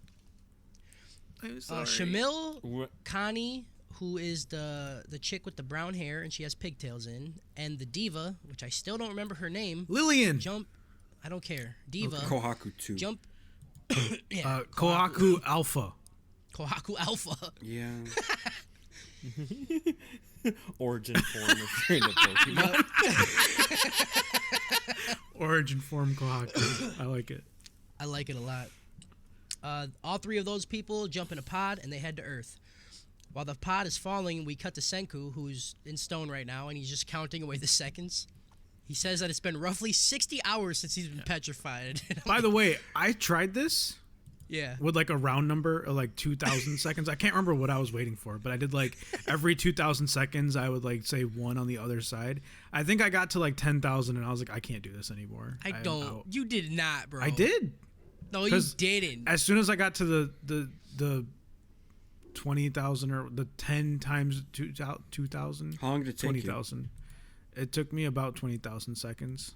Speaker 5: I'm sorry.
Speaker 2: Shamil,
Speaker 4: What?
Speaker 2: Connie, who is the chick with the brown hair and she has pigtails in, and the diva, which I still don't remember her name,
Speaker 5: Lillian.
Speaker 2: jump. I don't care. Diva,
Speaker 3: Kohaku 2.
Speaker 2: jump. Yeah,
Speaker 5: Kohaku Alpha.
Speaker 2: Kohaku Alpha.
Speaker 3: Yeah.
Speaker 4: Origin form if you're into Pokemon.
Speaker 5: Origin form Kohaku. I like it.
Speaker 2: I like it a lot. All 3 of those people jump in a pod and they head to Earth. While the pod is falling, we cut to Senku, who's in stone right now, and he's just counting away the seconds. He says that it's been roughly 60 hours since he's been petrified.
Speaker 5: By the way, I tried this
Speaker 2: Yeah.
Speaker 5: with like a round number of like 2,000 seconds. I can't remember what I was waiting for, but I did like every 2,000 seconds, I would like say 1 on the other side. I think I got to like 10,000 and I was like, I can't do this anymore.
Speaker 2: I
Speaker 5: I'm
Speaker 2: don't.
Speaker 5: out.
Speaker 2: You did not, bro.
Speaker 5: I did.
Speaker 2: No, you
Speaker 5: 'Cause
Speaker 2: didn't.
Speaker 5: As soon as I got to the 20,000 or the 10 times 2,000.
Speaker 3: How long did it take you?
Speaker 5: 20,000. It took me about 20,000 seconds.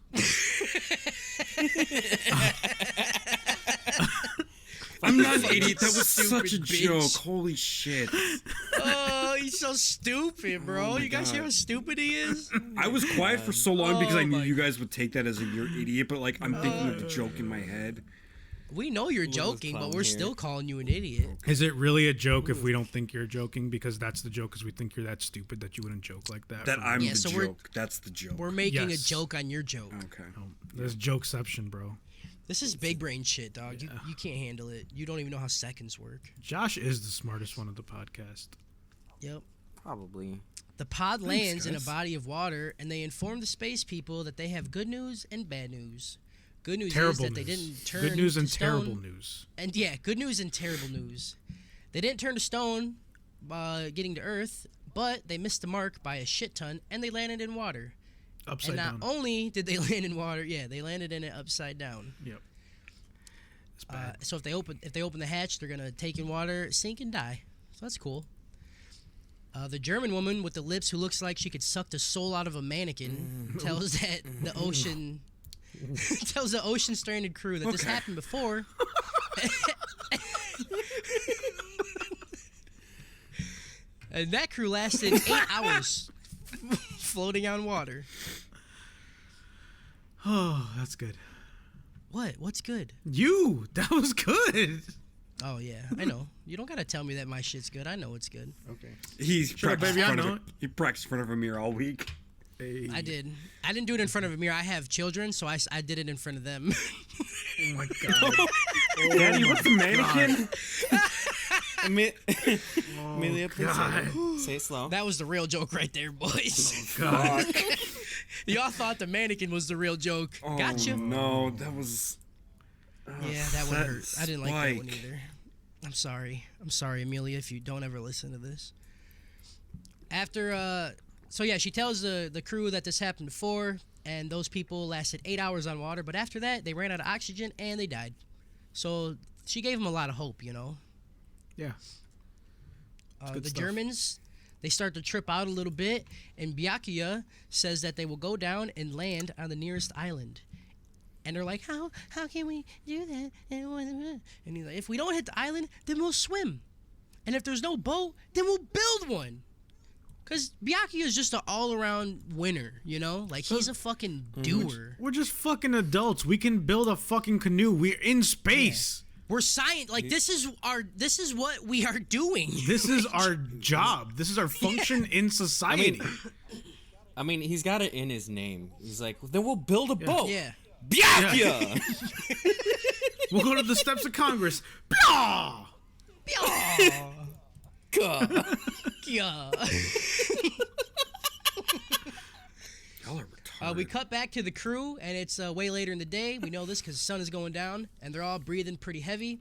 Speaker 3: I'm not an idiot. That was
Speaker 2: Stupid
Speaker 3: such a
Speaker 2: bitch.
Speaker 3: joke. Holy shit.
Speaker 2: Oh, he's so stupid, bro.
Speaker 3: Oh my
Speaker 2: You guys hear
Speaker 3: God.
Speaker 2: how stupid he is?
Speaker 3: I was quiet for so long because
Speaker 2: Oh
Speaker 3: I knew
Speaker 2: my
Speaker 3: you guys would take that as a you're idiot, but like I'm thinking of the joke in my head.
Speaker 2: We know you're
Speaker 4: Little
Speaker 2: joking, but
Speaker 4: clown
Speaker 2: we're
Speaker 4: here.
Speaker 2: still calling you an idiot.
Speaker 5: Is it really a joke if we don't think you're joking? Because that's the joke, because we think you're that stupid that you wouldn't joke like that.
Speaker 3: That I'm
Speaker 2: Yeah,
Speaker 3: the
Speaker 2: so we're-
Speaker 3: joke. That's the joke.
Speaker 2: We're making
Speaker 5: Yes.
Speaker 2: a joke on your joke.
Speaker 3: Okay.
Speaker 5: There's jokeception, bro.
Speaker 2: This is big brain shit, dog. You can't handle it. You don't even know how seconds work.
Speaker 5: Josh is the smartest one of the podcast.
Speaker 2: Yep.
Speaker 4: Probably.
Speaker 2: The pod lands in a
Speaker 3: guys.
Speaker 2: body of water, and they inform the space people that they have good news and bad news. Good news
Speaker 5: Terrible
Speaker 2: is that
Speaker 5: news.
Speaker 2: they didn't turn
Speaker 5: Good news
Speaker 2: to
Speaker 5: and
Speaker 2: stone.
Speaker 5: terrible news.
Speaker 2: And yeah, good news and terrible news. They didn't turn to stone getting to Earth, but they missed the mark by a shit ton, and they landed in water.
Speaker 5: Upside
Speaker 2: And not
Speaker 5: down.
Speaker 2: only did they land in water, yeah, they landed in it upside down.
Speaker 5: Yep. It's bad.
Speaker 2: So if they open the hatch, they're gonna take in water, sink, and die. So that's cool. The German woman with the lips, who looks like she could suck the soul out of a mannequin, tells that the ocean tells the ocean stranded crew that this
Speaker 3: Okay.
Speaker 2: happened before. And that crew lasted 8 hours floating on water.
Speaker 5: Oh, that's good.
Speaker 2: What? What's good?
Speaker 5: You! That was good!
Speaker 2: Oh yeah, I know. You don't gotta tell me that my shit's good. I know it's good.
Speaker 5: Okay.
Speaker 3: He's
Speaker 5: Shut up,
Speaker 3: practiced
Speaker 5: baby, I
Speaker 3: in front
Speaker 5: know
Speaker 3: of he practiced in front of a mirror all week.
Speaker 5: Hey.
Speaker 2: I did. I didn't do it in front of a mirror. I have children, so I did it in front of them.
Speaker 5: Oh my god.
Speaker 3: Daddy, what's the mannequin?
Speaker 4: Amelia, please
Speaker 5: God.
Speaker 4: say it slow.
Speaker 2: That was the real joke right there, boys.
Speaker 5: God.
Speaker 2: Y'all thought the mannequin was the real joke.
Speaker 3: Oh,
Speaker 2: Gotcha.
Speaker 3: no, that was.
Speaker 2: Yeah, that one
Speaker 3: that
Speaker 2: hurt. I didn't like that one
Speaker 3: spike.
Speaker 2: either. I'm sorry. I'm sorry, Amelia, if you don't ever listen to this. After, so yeah, she tells the crew that this happened before. and those people lasted 8 hours on water, but after that, they ran out of oxygen and they died. So she gave them a lot of hope, you know.
Speaker 5: Yeah.
Speaker 2: The
Speaker 5: stuff.
Speaker 2: Germans, they start to trip out a little bit, and Byakuya says that they will go down and land on the nearest island. And they're like, how can we do that? And he's like, if we don't hit the island, then we'll swim. And if there's no boat, then we'll build one. Because Byakuya is just an all-around winner, you know? Like, he's a fucking doer.
Speaker 5: We're just fucking adults. We can build a fucking canoe. We're in space.
Speaker 2: We're science. Like, this is what we are doing.
Speaker 5: This is our job. This is our function in society.
Speaker 4: I mean, he's got it in his name. He's like, then we'll build a boat.
Speaker 2: Yeah.
Speaker 4: Byakuya!
Speaker 5: We'll go to the steps of Congress. Blah!
Speaker 4: God.
Speaker 2: Yeah.
Speaker 3: Y'all are retarded.
Speaker 2: We cut back to the crew, and it's way later in the day. We know this because the sun is going down, and they're all breathing pretty heavy,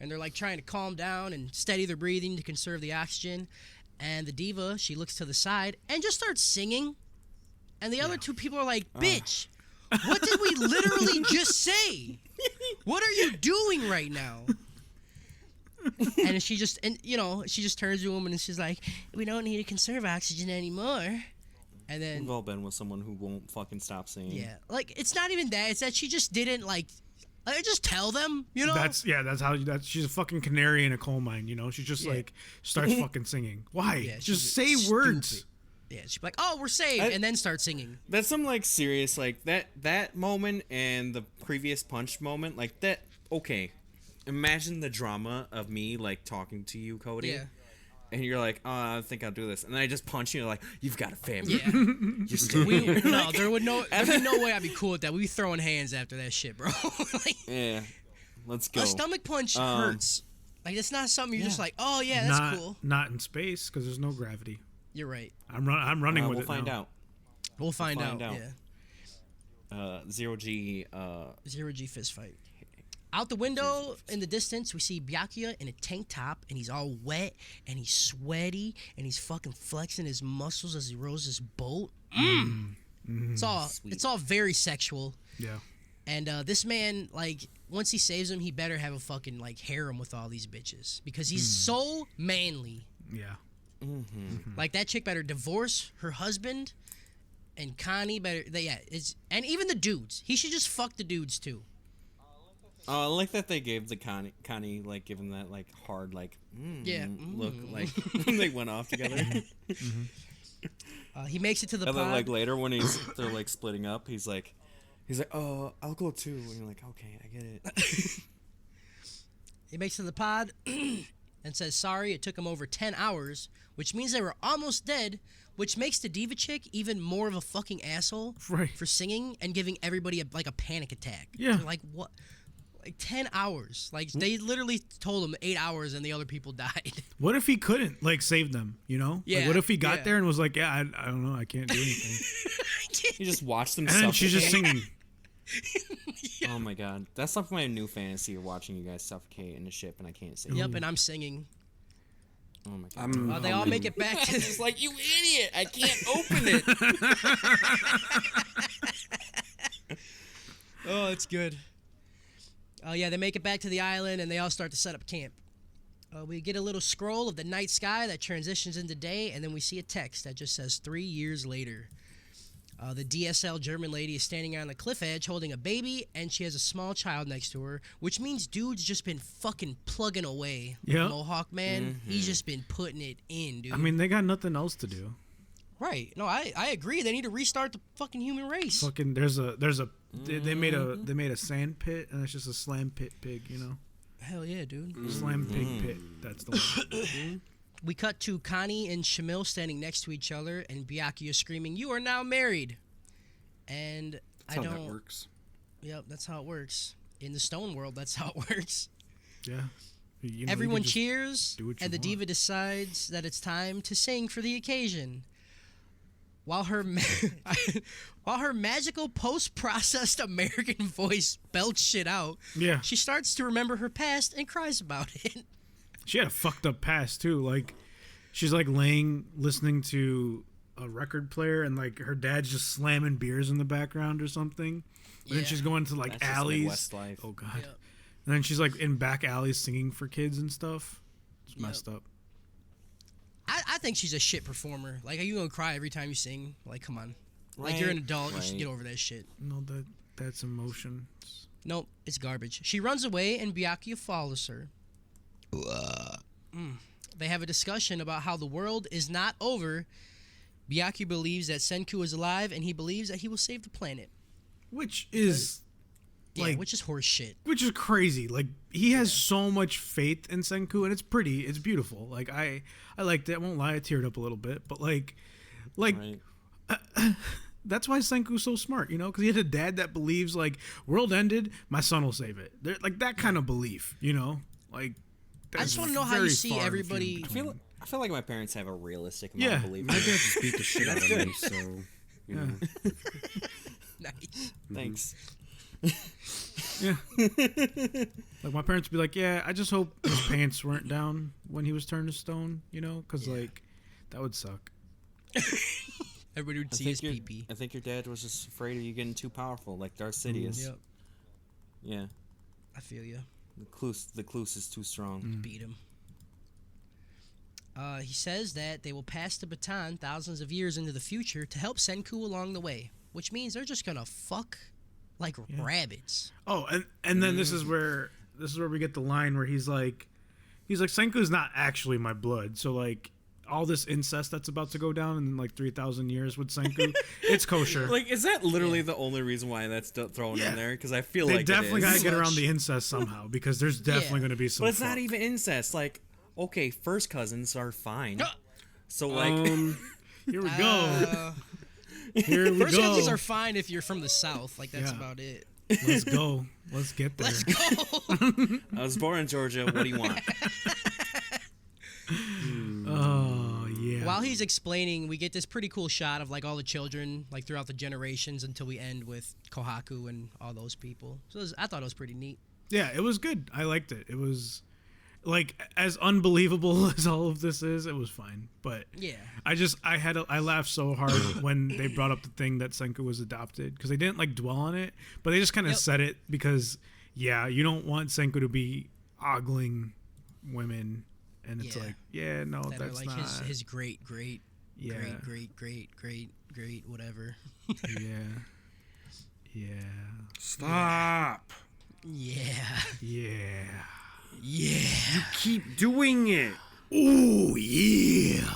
Speaker 2: and they're like trying to calm down and steady their breathing to conserve the oxygen. And the diva, she looks to the side and just starts singing, and the other two people are like, "Bitch, what did we literally just say? What are you doing right now?" And she just turns to him and she's like, "We don't need to conserve oxygen anymore." And then
Speaker 4: We've all been with someone who won't fucking stop singing.
Speaker 2: yeah, like it's not even that. It's that she just didn't like just tell them, you know.
Speaker 5: That's how she's a fucking canary in a coal mine, you know. She just like starts fucking singing. Why?
Speaker 2: Yeah,
Speaker 5: just
Speaker 2: she's
Speaker 5: say
Speaker 2: stupid.
Speaker 5: words.
Speaker 2: Yeah, she's like, "Oh, we're saved," and then start singing.
Speaker 4: That's some like serious like that moment and the previous punch moment like that. Okay, imagine the drama of me like talking to you, Cody.
Speaker 2: Yeah.
Speaker 4: And you're like, oh, I think I'll do this, and then I just punch you. Like, you've got a family.
Speaker 2: Yeah.
Speaker 4: You're still here.
Speaker 2: No, there'd be no way I'd be cool with that. We'd be throwing hands after that shit, bro. Like,
Speaker 4: Yeah, let's go.
Speaker 2: a stomach punch hurts. Like, it's not something you're just like, "Oh yeah, that's cool."
Speaker 5: Not in space because there's no gravity.
Speaker 2: You're right.
Speaker 5: I'm running with
Speaker 4: We'll
Speaker 5: it
Speaker 4: find
Speaker 5: now.
Speaker 4: out.
Speaker 2: We'll find out.
Speaker 4: out.
Speaker 2: Yeah.
Speaker 4: Zero G.
Speaker 2: Zero G fist fight. Out the window in the distance, we see Byakuya in a tank top, and he's all wet, and he's sweaty, and he's fucking flexing his muscles as he rows his boat. It's all very sexual.
Speaker 5: Yeah.
Speaker 2: And this man, like, once he saves him, he better have a fucking like harem with all these bitches because he's so manly.
Speaker 5: Yeah.
Speaker 2: Like that chick better divorce her husband, and Connie better. And even the dudes. He should just fuck the dudes too.
Speaker 4: I like that they gave the Connie like giving that like hard like look like when they went off together.
Speaker 2: He makes it to the
Speaker 4: And
Speaker 2: pod.
Speaker 4: then like later when they're like splitting up, he's like, oh, I'll go too. And you're like, okay, I get it.
Speaker 2: He makes it to the pod and says sorry. It took him over 10 hours, which means they were almost dead. Which makes the diva chick even more of a fucking asshole
Speaker 5: Right.
Speaker 2: for singing and giving everybody a panic attack.
Speaker 5: Yeah.
Speaker 2: They're like, what? Like 10 hours. Like they literally told him 8 hours and the other people died.
Speaker 5: What if he couldn't like save them? You know?
Speaker 2: Yeah,
Speaker 5: Like, what if he got
Speaker 2: yeah.
Speaker 5: there and was like, yeah, I don't know, I can't do anything.
Speaker 4: You just watch them
Speaker 5: And then she's just
Speaker 4: suffocate.
Speaker 5: singing.
Speaker 4: Oh my god, that's like my new fantasy of watching you guys suffocate in a ship and I can't sing.
Speaker 2: Yep, and I'm singing.
Speaker 4: Oh my god.
Speaker 2: They all make it back to
Speaker 4: It's like, you idiot! I can't open it.
Speaker 2: Oh, it's good. Yeah, they make it back to the island and they all start to set up camp. We get a little scroll of the night sky that transitions into day, and then we see a text that just says 3 years later. The DSL German lady is standing on the cliff edge holding a baby, and she has a small child next to her, which means dude's just been fucking plugging away.
Speaker 5: Yeah.
Speaker 2: Mohawk man, he's just been putting it in, dude.
Speaker 5: I mean, they got nothing else to do.
Speaker 2: right. No, I agree. They need to restart the fucking human race.
Speaker 5: Fucking they made a sand pit and it's just a slam pit pig, you know?
Speaker 2: Hell yeah, dude.
Speaker 5: Slam pig pit. That's the one.
Speaker 2: We cut to Connie and Shamil standing next to each other, and Byakuya screaming, "You are now married!" And
Speaker 3: That's how that works.
Speaker 2: Yep, that's how it works. In the stone world, that's how it works.
Speaker 5: Yeah. You know,
Speaker 2: Everyone
Speaker 5: you can just
Speaker 2: cheers,
Speaker 5: do what you
Speaker 2: and the
Speaker 5: want.
Speaker 2: diva decides that it's time to sing for the occasion. While her magical post-processed American voice belts shit out,
Speaker 5: Yeah.
Speaker 2: she starts to remember her past and cries about it.
Speaker 5: She had a fucked up past too. Like, she's like listening to a record player, and like her dad's just slamming beers in the background or something. And then she's going to like
Speaker 4: That's just
Speaker 5: alleys.
Speaker 4: Midwest life.
Speaker 5: Oh god.
Speaker 2: Yep.
Speaker 5: And then she's like in back alleys singing for kids and stuff. It's messed up.
Speaker 2: I think she's a shit performer. Like, are you gonna cry every time you sing? Like, come on. Like, you're an adult. You should get over that shit.
Speaker 5: No, that's emotion.
Speaker 2: Nope, it's garbage. She runs away, and Byakuya follows her. They have a discussion about how the world is not over. Byakuya believes that Senku is alive, and he believes that he will save the planet.
Speaker 5: Which is
Speaker 2: Yeah, which is horse shit.
Speaker 5: which is crazy. Like he has so much faith in Senku, and it's pretty. It's beautiful. Like I liked it. I won't lie, I teared up a little bit. But like
Speaker 4: Right.
Speaker 5: that's why Senku's so smart, you know, because he had a dad that believes like world ended, my son will save it. Like that kind of belief, you know, like.
Speaker 2: I just want to know how you see everybody.
Speaker 4: I feel like my parents have a realistic amount of belief.
Speaker 3: My dad just beat the shit out of me, so you know.
Speaker 2: Nice.
Speaker 4: Thanks.
Speaker 5: Yeah. Like my parents would be like, yeah, I just hope his pants weren't down when he was turned to stone, you know, because like that would suck.
Speaker 2: Everybody would see his pee-pee.
Speaker 4: I think your dad was just afraid of you getting too powerful, like Darth Sidious.
Speaker 2: Yep,
Speaker 4: Yeah.
Speaker 2: I feel you.
Speaker 4: The Cluse is too strong.
Speaker 2: Beat him. He says that they will pass the baton thousands of years into the future to help Senku along the way, which means they're just gonna fuck like rabbits.
Speaker 5: Oh, and then this is where we get the line where he's like Senku's not actually my blood, so like all this incest that's about to go down in like 3,000 years with Senku, it's kosher.
Speaker 4: Like, is that literally the only reason why that's thrown in there? Because I feel
Speaker 5: They
Speaker 4: like
Speaker 5: definitely
Speaker 4: it is.
Speaker 5: gotta get around the incest somehow because there's definitely gonna be some.
Speaker 4: But it's not
Speaker 5: fuck.
Speaker 4: even incest. Like, okay, first cousins are fine. So like,
Speaker 5: Here we go. Here we
Speaker 2: First
Speaker 5: go.
Speaker 2: cousins are fine if you're from the South. Like that's
Speaker 5: Yeah.
Speaker 2: about it.
Speaker 5: Let's go. Let's get there.
Speaker 2: Let's go.
Speaker 4: I was born in Georgia. What do you want?
Speaker 5: Oh yeah.
Speaker 2: While he's explaining, we get this pretty cool shot of like all the children like throughout the generations until we end with Kohaku and all those people. So I thought it was pretty neat.
Speaker 5: Yeah, it was good. I liked it. It was like as unbelievable as all of this is. It was fine, but
Speaker 2: Yeah.
Speaker 5: I laughed so hard when they brought up the thing that Senku was adopted because they didn't like dwell on it, but they just kind of said it because you don't want Senku to be ogling women, and it's
Speaker 2: Yeah.
Speaker 5: like no,
Speaker 2: That are
Speaker 5: that's
Speaker 2: like
Speaker 5: not
Speaker 2: his great
Speaker 5: yeah
Speaker 2: whatever.
Speaker 5: yeah
Speaker 3: Stop.
Speaker 2: Yeah.
Speaker 5: yeah.
Speaker 3: Keep doing it.
Speaker 5: Oh yeah.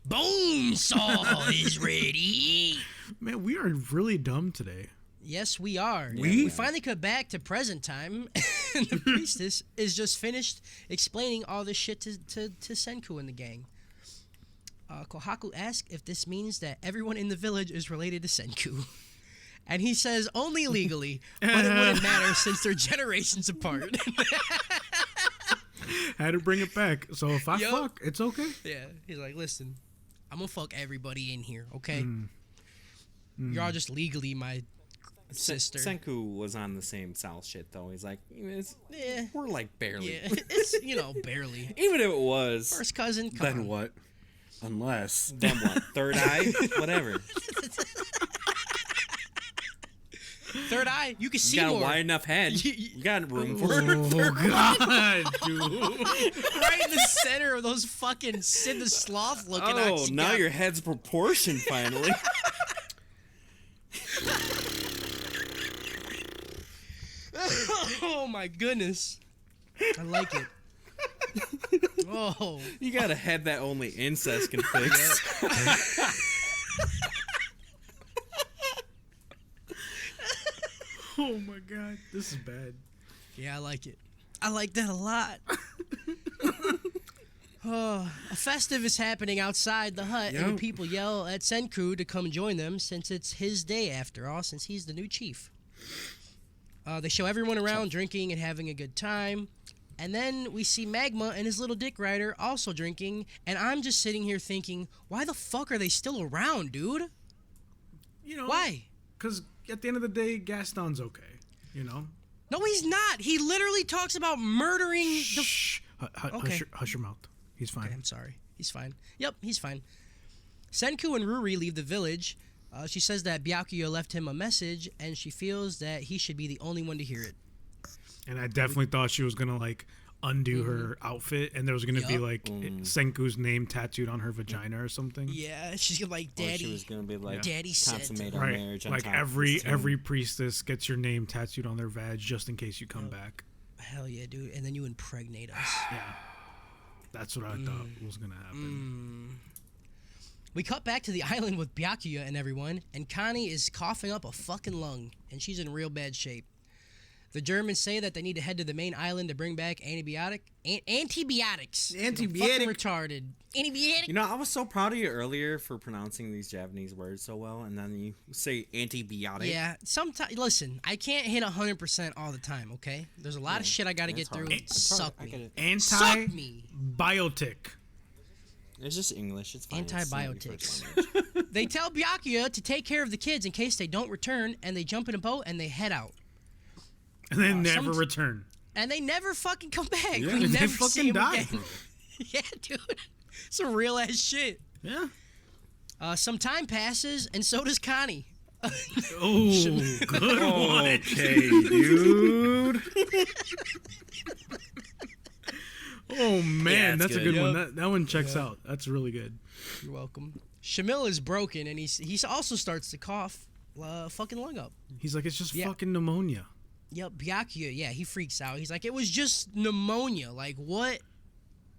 Speaker 2: Bone saw is ready.
Speaker 5: Man, we are really dumb today.
Speaker 2: Yes, we are.
Speaker 3: We?
Speaker 2: We finally cut back to present time, and the priestess is just finished explaining all this shit to Senku and the gang. Kohaku asks if this means that everyone in the village is related to Senku. And he says only legally, but it wouldn't matter since they're generations apart.
Speaker 5: Had to bring it back. So if I
Speaker 2: Yup.
Speaker 5: fuck, it's okay.
Speaker 2: Yeah, he's like, listen, I'm gonna fuck everybody in here, okay? You're all just legally my sister.
Speaker 4: Senku was on the same South shit though. He's like,
Speaker 2: Yeah.
Speaker 4: we're like barely.
Speaker 2: Yeah, it's, barely.
Speaker 4: Even if it was,
Speaker 2: First cousin, come
Speaker 3: Then
Speaker 2: on.
Speaker 3: what? Unless
Speaker 4: then what? Third eye, whatever.
Speaker 2: Third eye, you can
Speaker 4: You
Speaker 2: see
Speaker 4: got a
Speaker 2: more.
Speaker 4: wide enough head. You got room for it.
Speaker 5: Oh god, dude.
Speaker 2: Right in the center of those fucking Sid the Sloth looking
Speaker 4: Oh, now your head's proportioned finally.
Speaker 2: Oh my goodness. I like it. Oh.
Speaker 4: You got a head that only incest can fix.
Speaker 5: Oh my god, this is bad.
Speaker 2: Yeah, I like it. I like that a lot. Oh, a festive is happening outside the hut, and
Speaker 3: Yep.
Speaker 2: the people yell at Senku to come join them since it's his day after all, since he's the new chief. They show everyone around drinking and having a good time. And then we see Magma and his little dick rider also drinking, and I'm just sitting here thinking, why the fuck are they still around, dude?
Speaker 5: You know
Speaker 2: Why?
Speaker 5: Because at the end of the day, Gaston's okay. You know.
Speaker 2: No, he's not. He literally talks about murdering the...
Speaker 5: Shh.
Speaker 2: Okay.
Speaker 5: Hush your mouth. He's fine.
Speaker 2: Okay, I'm sorry. He's fine. Yep, he's fine. Senku and Ruri leave the village. She says that Byakuya left him a message, and she feels that he should be the only one to hear it.
Speaker 5: And I definitely thought she was gonna like undo her outfit, and there was gonna be
Speaker 2: Yup.
Speaker 5: like Senku's name tattooed on her vagina or something.
Speaker 2: Yeah, she's like,
Speaker 4: Or
Speaker 2: Daddy.
Speaker 4: she was gonna be like,
Speaker 2: Daddy said.
Speaker 4: consummate our
Speaker 5: Right,
Speaker 4: marriage. On
Speaker 5: like
Speaker 4: top of
Speaker 5: every
Speaker 4: this thing.
Speaker 5: every priestess gets your name tattooed on their vag just in case you come back.
Speaker 2: Hell yeah, dude. And then you impregnate us.
Speaker 5: Yeah, that's what I thought was gonna happen.
Speaker 2: We cut back to the island with Byakuya and everyone, and Connie is coughing up a fucking lung, and she's in real bad shape. The Germans say that they need to head to the main island to bring back antibiotics. I'm fucking retarded. Antibiotic.
Speaker 4: You know, I was so proud of you earlier for pronouncing these Japanese words so well, and then you say antibiotic.
Speaker 2: Yeah, sometimes, listen, I can't hit 100% all the time, okay? There's a lot of shit I gotta get
Speaker 4: It's hard.
Speaker 2: through.
Speaker 4: It's hard.
Speaker 2: Suck
Speaker 4: I get
Speaker 2: me.
Speaker 4: it.
Speaker 2: Suck me.
Speaker 5: Antibiotic.
Speaker 4: It's just English. It's fine. It's not your
Speaker 2: Antibiotics.
Speaker 4: first language.
Speaker 2: They tell Byakuya to take care of the kids in case they don't return, and they jump in a boat and they head out.
Speaker 5: And they never
Speaker 2: some-
Speaker 5: return.
Speaker 2: And they never fucking come back.
Speaker 3: Yeah,
Speaker 2: we
Speaker 3: they
Speaker 2: never see
Speaker 5: fucking
Speaker 2: them
Speaker 5: die,
Speaker 2: again.
Speaker 5: bro.
Speaker 2: Yeah, dude. Some real ass shit.
Speaker 5: Yeah.
Speaker 2: Some time passes, and so does Connie.
Speaker 5: Oh, good one.
Speaker 3: Okay, dude.
Speaker 5: Oh man,
Speaker 4: it's
Speaker 5: that's a
Speaker 4: good.
Speaker 5: good one.
Speaker 2: Yep.
Speaker 5: That one checks out. That's really good.
Speaker 2: You're welcome. Shamil is broken, and he also starts to cough, fucking lung up.
Speaker 5: He's like, it's just
Speaker 2: Yeah.
Speaker 5: fucking pneumonia.
Speaker 2: Yep, Byakuya, yeah, he freaks out. He's like, it was just pneumonia. Like, what?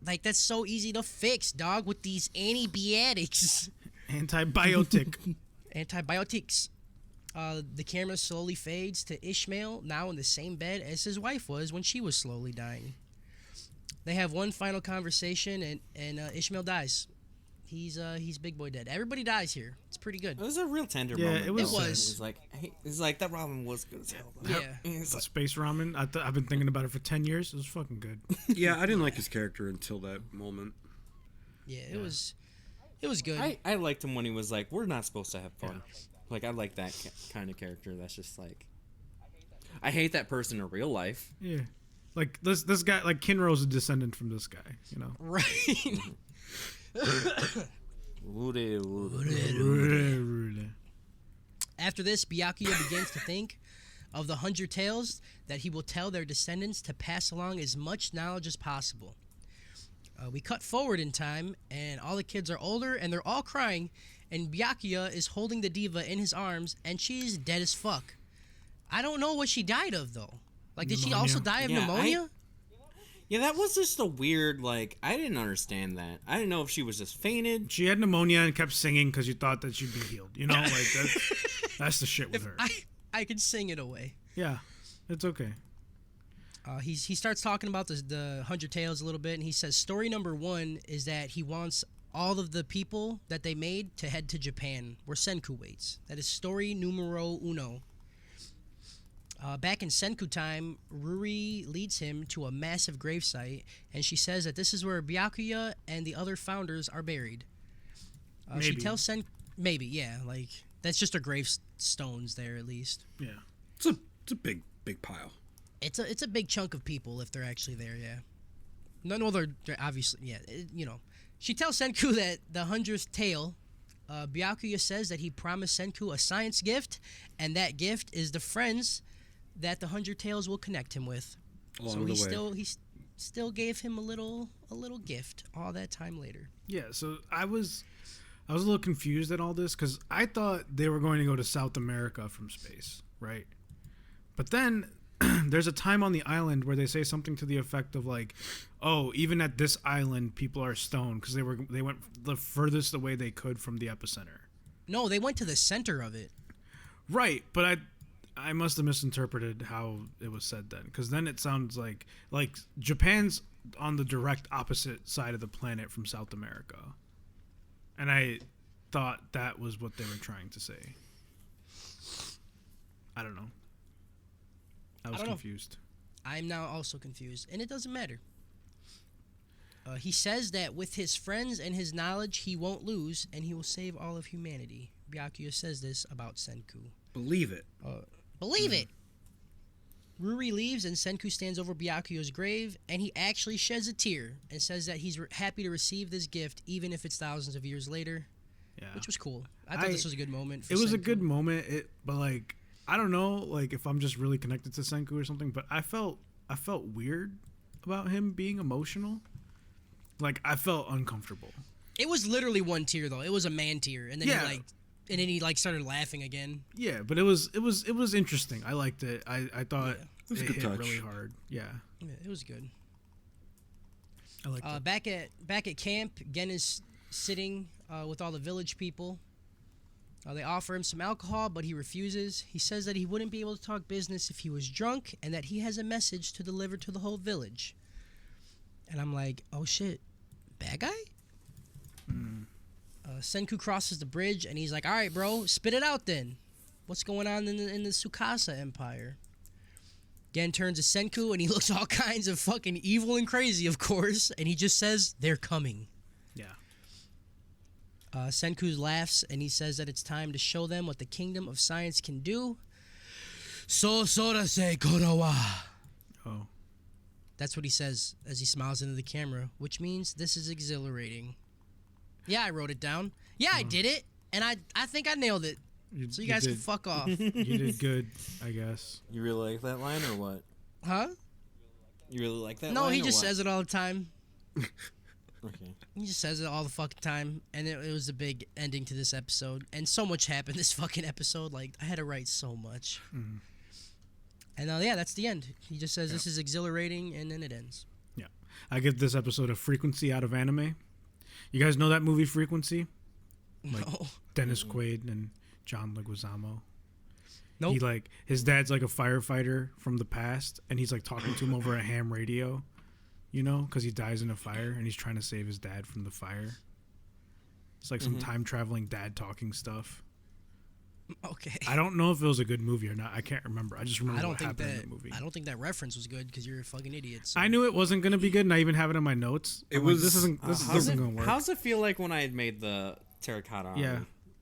Speaker 2: Like, that's so easy to fix, dog, with these antibiotics.
Speaker 5: Antibiotic.
Speaker 2: Antibiotics. The camera slowly fades to Ishmael, now in the same bed as his wife was when she was slowly dying. They have one final conversation, and Ishmael dies. He's big boy dead. Everybody dies here. It's pretty good.
Speaker 4: It was a real tender
Speaker 5: Yeah,
Speaker 4: moment.
Speaker 5: it was
Speaker 4: though.
Speaker 2: sad.
Speaker 4: It was like, hey, it's like that ramen was good as hell. though.
Speaker 2: Yeah.
Speaker 4: It's
Speaker 5: The
Speaker 4: like,
Speaker 5: space ramen. I've been thinking about it for 10 years. It was fucking good.
Speaker 3: Yeah, I didn't like his character until that moment.
Speaker 2: Yeah, it was good.
Speaker 4: I liked him when he was like, we're not supposed to have fun. Like, I like that kind of character. That's just like, I hate that person in real life.
Speaker 5: Yeah. Like this guy, like Kinro's a descendant from this guy, you know.
Speaker 2: Right. After this, Byakuya begins to think of the 100 tales that he will tell their descendants to pass along as much knowledge as possible. We cut forward in time, and all the kids are older, and they're all crying, and Byakuya is holding the diva in his arms, and she's dead as fuck. I don't know what she died of, though. Like, did she also die of
Speaker 4: Yeah,
Speaker 2: pneumonia?
Speaker 4: Yeah, that was just a weird, like, I didn't understand that. I didn't know if she was just fainted.
Speaker 5: She had pneumonia and kept singing because you thought that she'd be healed. You know, like that's the shit with her.
Speaker 2: I could sing it away.
Speaker 5: Yeah, it's okay.
Speaker 2: He starts talking about the 100 tales a little bit, and he says story number 1 is that he wants all of the people that they made to head to Japan, where Senku waits. That is story numero uno. Back in Senku time, Ruri leads him to a massive gravesite, and she says that this is where Byakuya and the other founders are buried. She
Speaker 5: Maybe.
Speaker 2: tells maybe, yeah, like that's just her gravestones there at least.
Speaker 5: Yeah.
Speaker 3: It's a big pile.
Speaker 2: It's a big chunk of people if they're actually there, yeah. No, they're obviously, yeah, you know. She tells Senku that the 100th tale, Byakuya says that he promised Senku a science gift, and that gift is the friends that the 100 tales will connect him with.
Speaker 3: Along the way.
Speaker 2: He still gave him a little gift all that time later.
Speaker 5: Yeah. So I was a little confused at all this because I thought they were going to go to South America from space, right? But then there's a time on the island where they say something to the effect of like, "Oh, even at this island, people are stoned because they went the furthest away they could from the epicenter."
Speaker 2: No, they went to the center of it.
Speaker 5: Right, but I must have misinterpreted how it was said then, because then it sounds like Japan's on the direct opposite side of the planet from South America, and I thought that was what they were trying to say. I don't know. I was
Speaker 2: don't know.
Speaker 5: confused.
Speaker 2: I'm now also confused, and it doesn't matter. He says that with his friends and his knowledge, he won't lose, and he will save all of humanity. Byakuya says this about Senku.
Speaker 3: Believe it.
Speaker 2: Believe it! Ruri leaves, and Senku stands over Byakuya's grave, and he actually sheds a tear and says that he's happy to receive this gift, even if it's thousands of years later.
Speaker 5: Yeah.
Speaker 2: which was cool. I thought this was a good moment. For
Speaker 5: It was a
Speaker 2: Senku.
Speaker 5: good moment. But like, I don't know, like if I'm just really connected to Senku or something. But I felt weird about him being emotional. Like I felt uncomfortable.
Speaker 2: It was literally one tear though. It was a man tear, and then
Speaker 5: Yeah.
Speaker 2: he started laughing again.
Speaker 5: Yeah, but it was interesting. I liked it. I thought
Speaker 3: was a
Speaker 5: it
Speaker 3: good
Speaker 5: hit
Speaker 3: touch.
Speaker 5: really hard. Yeah,
Speaker 2: Yeah, it was good.
Speaker 5: I liked it.
Speaker 2: Back at camp, Gen is sitting with all the village people. They offer him some alcohol, but he refuses. He says that he wouldn't be able to talk business if he was drunk, and that he has a message to deliver to the whole village. And I'm like, oh shit, bad guy? Senku crosses the bridge, and he's like, all right, bro, spit it out then. What's going on in the Tsukasa Empire? Gen turns to Senku, and he looks all kinds of fucking evil and crazy, of course, and he just says, they're coming.
Speaker 5: Yeah,
Speaker 2: Senku laughs, and he says that it's time to show them what the kingdom of science can do. So sorase korowa.
Speaker 5: oh,
Speaker 2: That's what he says as he smiles into the camera, which means this is exhilarating. Yeah, I wrote it down. Yeah, I did it, and I think I nailed it. So you guys can
Speaker 5: did.
Speaker 2: fuck off.
Speaker 5: You did good, I guess.
Speaker 4: You really like that line or what?
Speaker 2: Huh?
Speaker 4: You really like that
Speaker 2: No,
Speaker 4: line
Speaker 2: he
Speaker 4: or
Speaker 2: just
Speaker 4: what?
Speaker 2: says it all the time.
Speaker 4: Okay.
Speaker 2: He just says it all the fucking time, and it was a big ending to this episode. And so much happened this fucking episode. Like, I had to write so much. And yeah, that's the end. He just says this is exhilarating, and then it ends.
Speaker 5: Yeah, I give this episode a frequency out of anime. You guys know that movie Frequency? Like
Speaker 2: No.
Speaker 5: Dennis Quaid and John Leguizamo.
Speaker 2: Nope.
Speaker 5: He like his dad's like a firefighter from the past, and he's like talking to him over a ham radio, you know, because he dies in a fire, and he's trying to save his dad from the fire. It's like some time traveling dad talking stuff.
Speaker 2: Okay.
Speaker 5: I don't know if it was a good movie or not. I can't remember. I just remember
Speaker 2: I don't
Speaker 5: what
Speaker 2: think
Speaker 5: happened
Speaker 2: that
Speaker 5: in the movie.
Speaker 2: I don't think that reference was good because you're a fucking idiot. So.
Speaker 5: I knew it wasn't gonna be good, and I even have it in my notes.
Speaker 3: It
Speaker 5: I'm like,
Speaker 3: was-
Speaker 5: this isn't gonna work.
Speaker 4: How's it feel like when I had made the terracotta army?
Speaker 5: Yeah,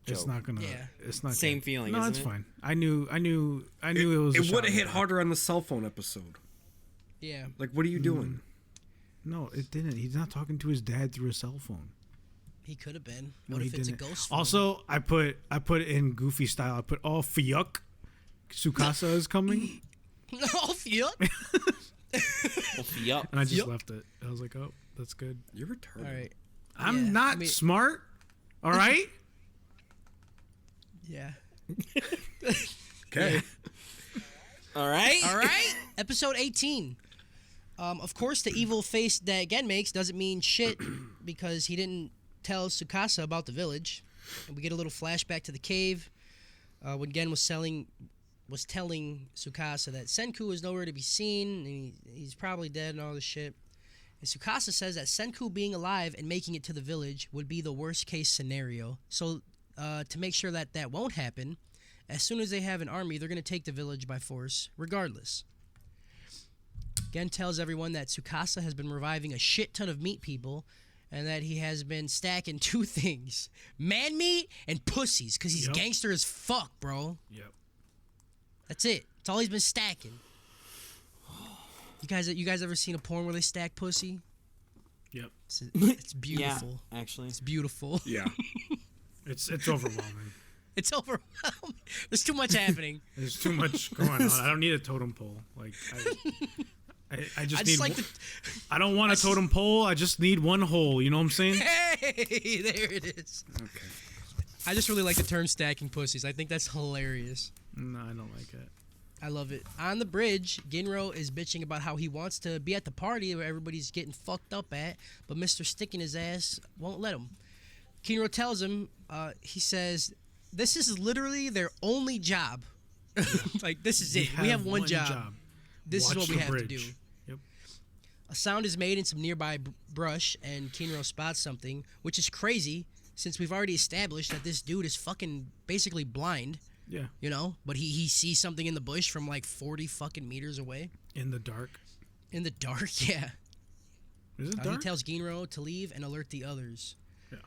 Speaker 5: it's
Speaker 4: joke?
Speaker 5: not gonna.
Speaker 2: Yeah.
Speaker 5: It's not
Speaker 4: Same
Speaker 5: good.
Speaker 4: feeling,
Speaker 5: No,
Speaker 4: isn't
Speaker 5: it's
Speaker 4: it?
Speaker 5: fine. I knew it was. a
Speaker 3: It
Speaker 5: shot
Speaker 3: would have
Speaker 5: in
Speaker 3: hit
Speaker 5: the
Speaker 3: harder on the cell phone episode.
Speaker 2: Yeah.
Speaker 3: Like, what are you doing?
Speaker 5: No, it didn't. He's not talking to his dad through a cell phone.
Speaker 2: He could have been.
Speaker 5: No,
Speaker 2: What
Speaker 5: he
Speaker 2: if it's
Speaker 5: didn't.
Speaker 2: a ghost phone?
Speaker 5: Also, I put it in goofy style. I put all fiyuk. Tsukasa is coming,
Speaker 2: Oh, yeah.
Speaker 4: Yup.
Speaker 5: and I just
Speaker 2: Yup.
Speaker 5: left it. I was like, oh, that's good.
Speaker 3: You're retarded.
Speaker 2: All right.
Speaker 5: I'm
Speaker 2: Yeah,
Speaker 5: not
Speaker 2: I mean-
Speaker 5: smart. All right.
Speaker 2: Yeah.
Speaker 3: Okay.
Speaker 4: All right.
Speaker 2: All right. Episode 18. Of course, the evil face that Gen makes doesn't mean shit because he didn't tell Tsukasa about the village. And we get a little flashback to the cave when Gen was telling Tsukasa that Senku is nowhere to be seen and he's probably dead and all this shit. And Tsukasa says that Senku being alive and making it to the village would be the worst case scenario. So to make sure that that won't happen, as soon as they have an army, they're going to take the village by force, regardless. Gen tells everyone that Tsukasa has been reviving a shit ton of meat people and that he has been stacking two things, man meat and pussies, because he's
Speaker 5: Yep.
Speaker 2: gangster as fuck, bro.
Speaker 5: Yep.
Speaker 2: That's it. That's all he's been stacking. You guys ever seen a porn where they stack pussy?
Speaker 5: Yep.
Speaker 2: It's beautiful.
Speaker 4: Yeah, actually.
Speaker 2: It's beautiful.
Speaker 3: Yeah.
Speaker 5: It's overwhelming.
Speaker 2: It's overwhelming. There's too much happening.
Speaker 5: There's too much going on. I don't need a totem pole. Like I just
Speaker 2: I
Speaker 5: need.
Speaker 2: just like
Speaker 5: one-
Speaker 2: the.
Speaker 5: I don't want a totem pole. I just need one hole. You know what I'm saying?
Speaker 2: Hey, there it is.
Speaker 3: Okay.
Speaker 2: I just really like the term stacking pussies. I think that's hilarious.
Speaker 5: No, I don't like it.
Speaker 2: I love it. On the bridge, Ginro is bitching about how he wants to be at the party where everybody's getting fucked up at, but Mr. Stick in his ass won't let him. Kinro tells him, he says, this is literally their only job. Like, this is it. We have one job. This is
Speaker 5: Watch
Speaker 2: what we
Speaker 5: the
Speaker 2: have to do.
Speaker 5: bridge. Yep.
Speaker 2: A sound is made in some nearby brush, and Kinro spots something, which is crazy, since we've already established that this dude is fucking basically blind,
Speaker 5: Yeah.
Speaker 2: you know? But he sees something in the bush from like 40 fucking meters away.
Speaker 5: In the dark.
Speaker 2: In the dark, yeah.
Speaker 5: Is it
Speaker 2: He
Speaker 5: dark?
Speaker 2: tells Ginro to leave and alert the others.
Speaker 5: Yeah.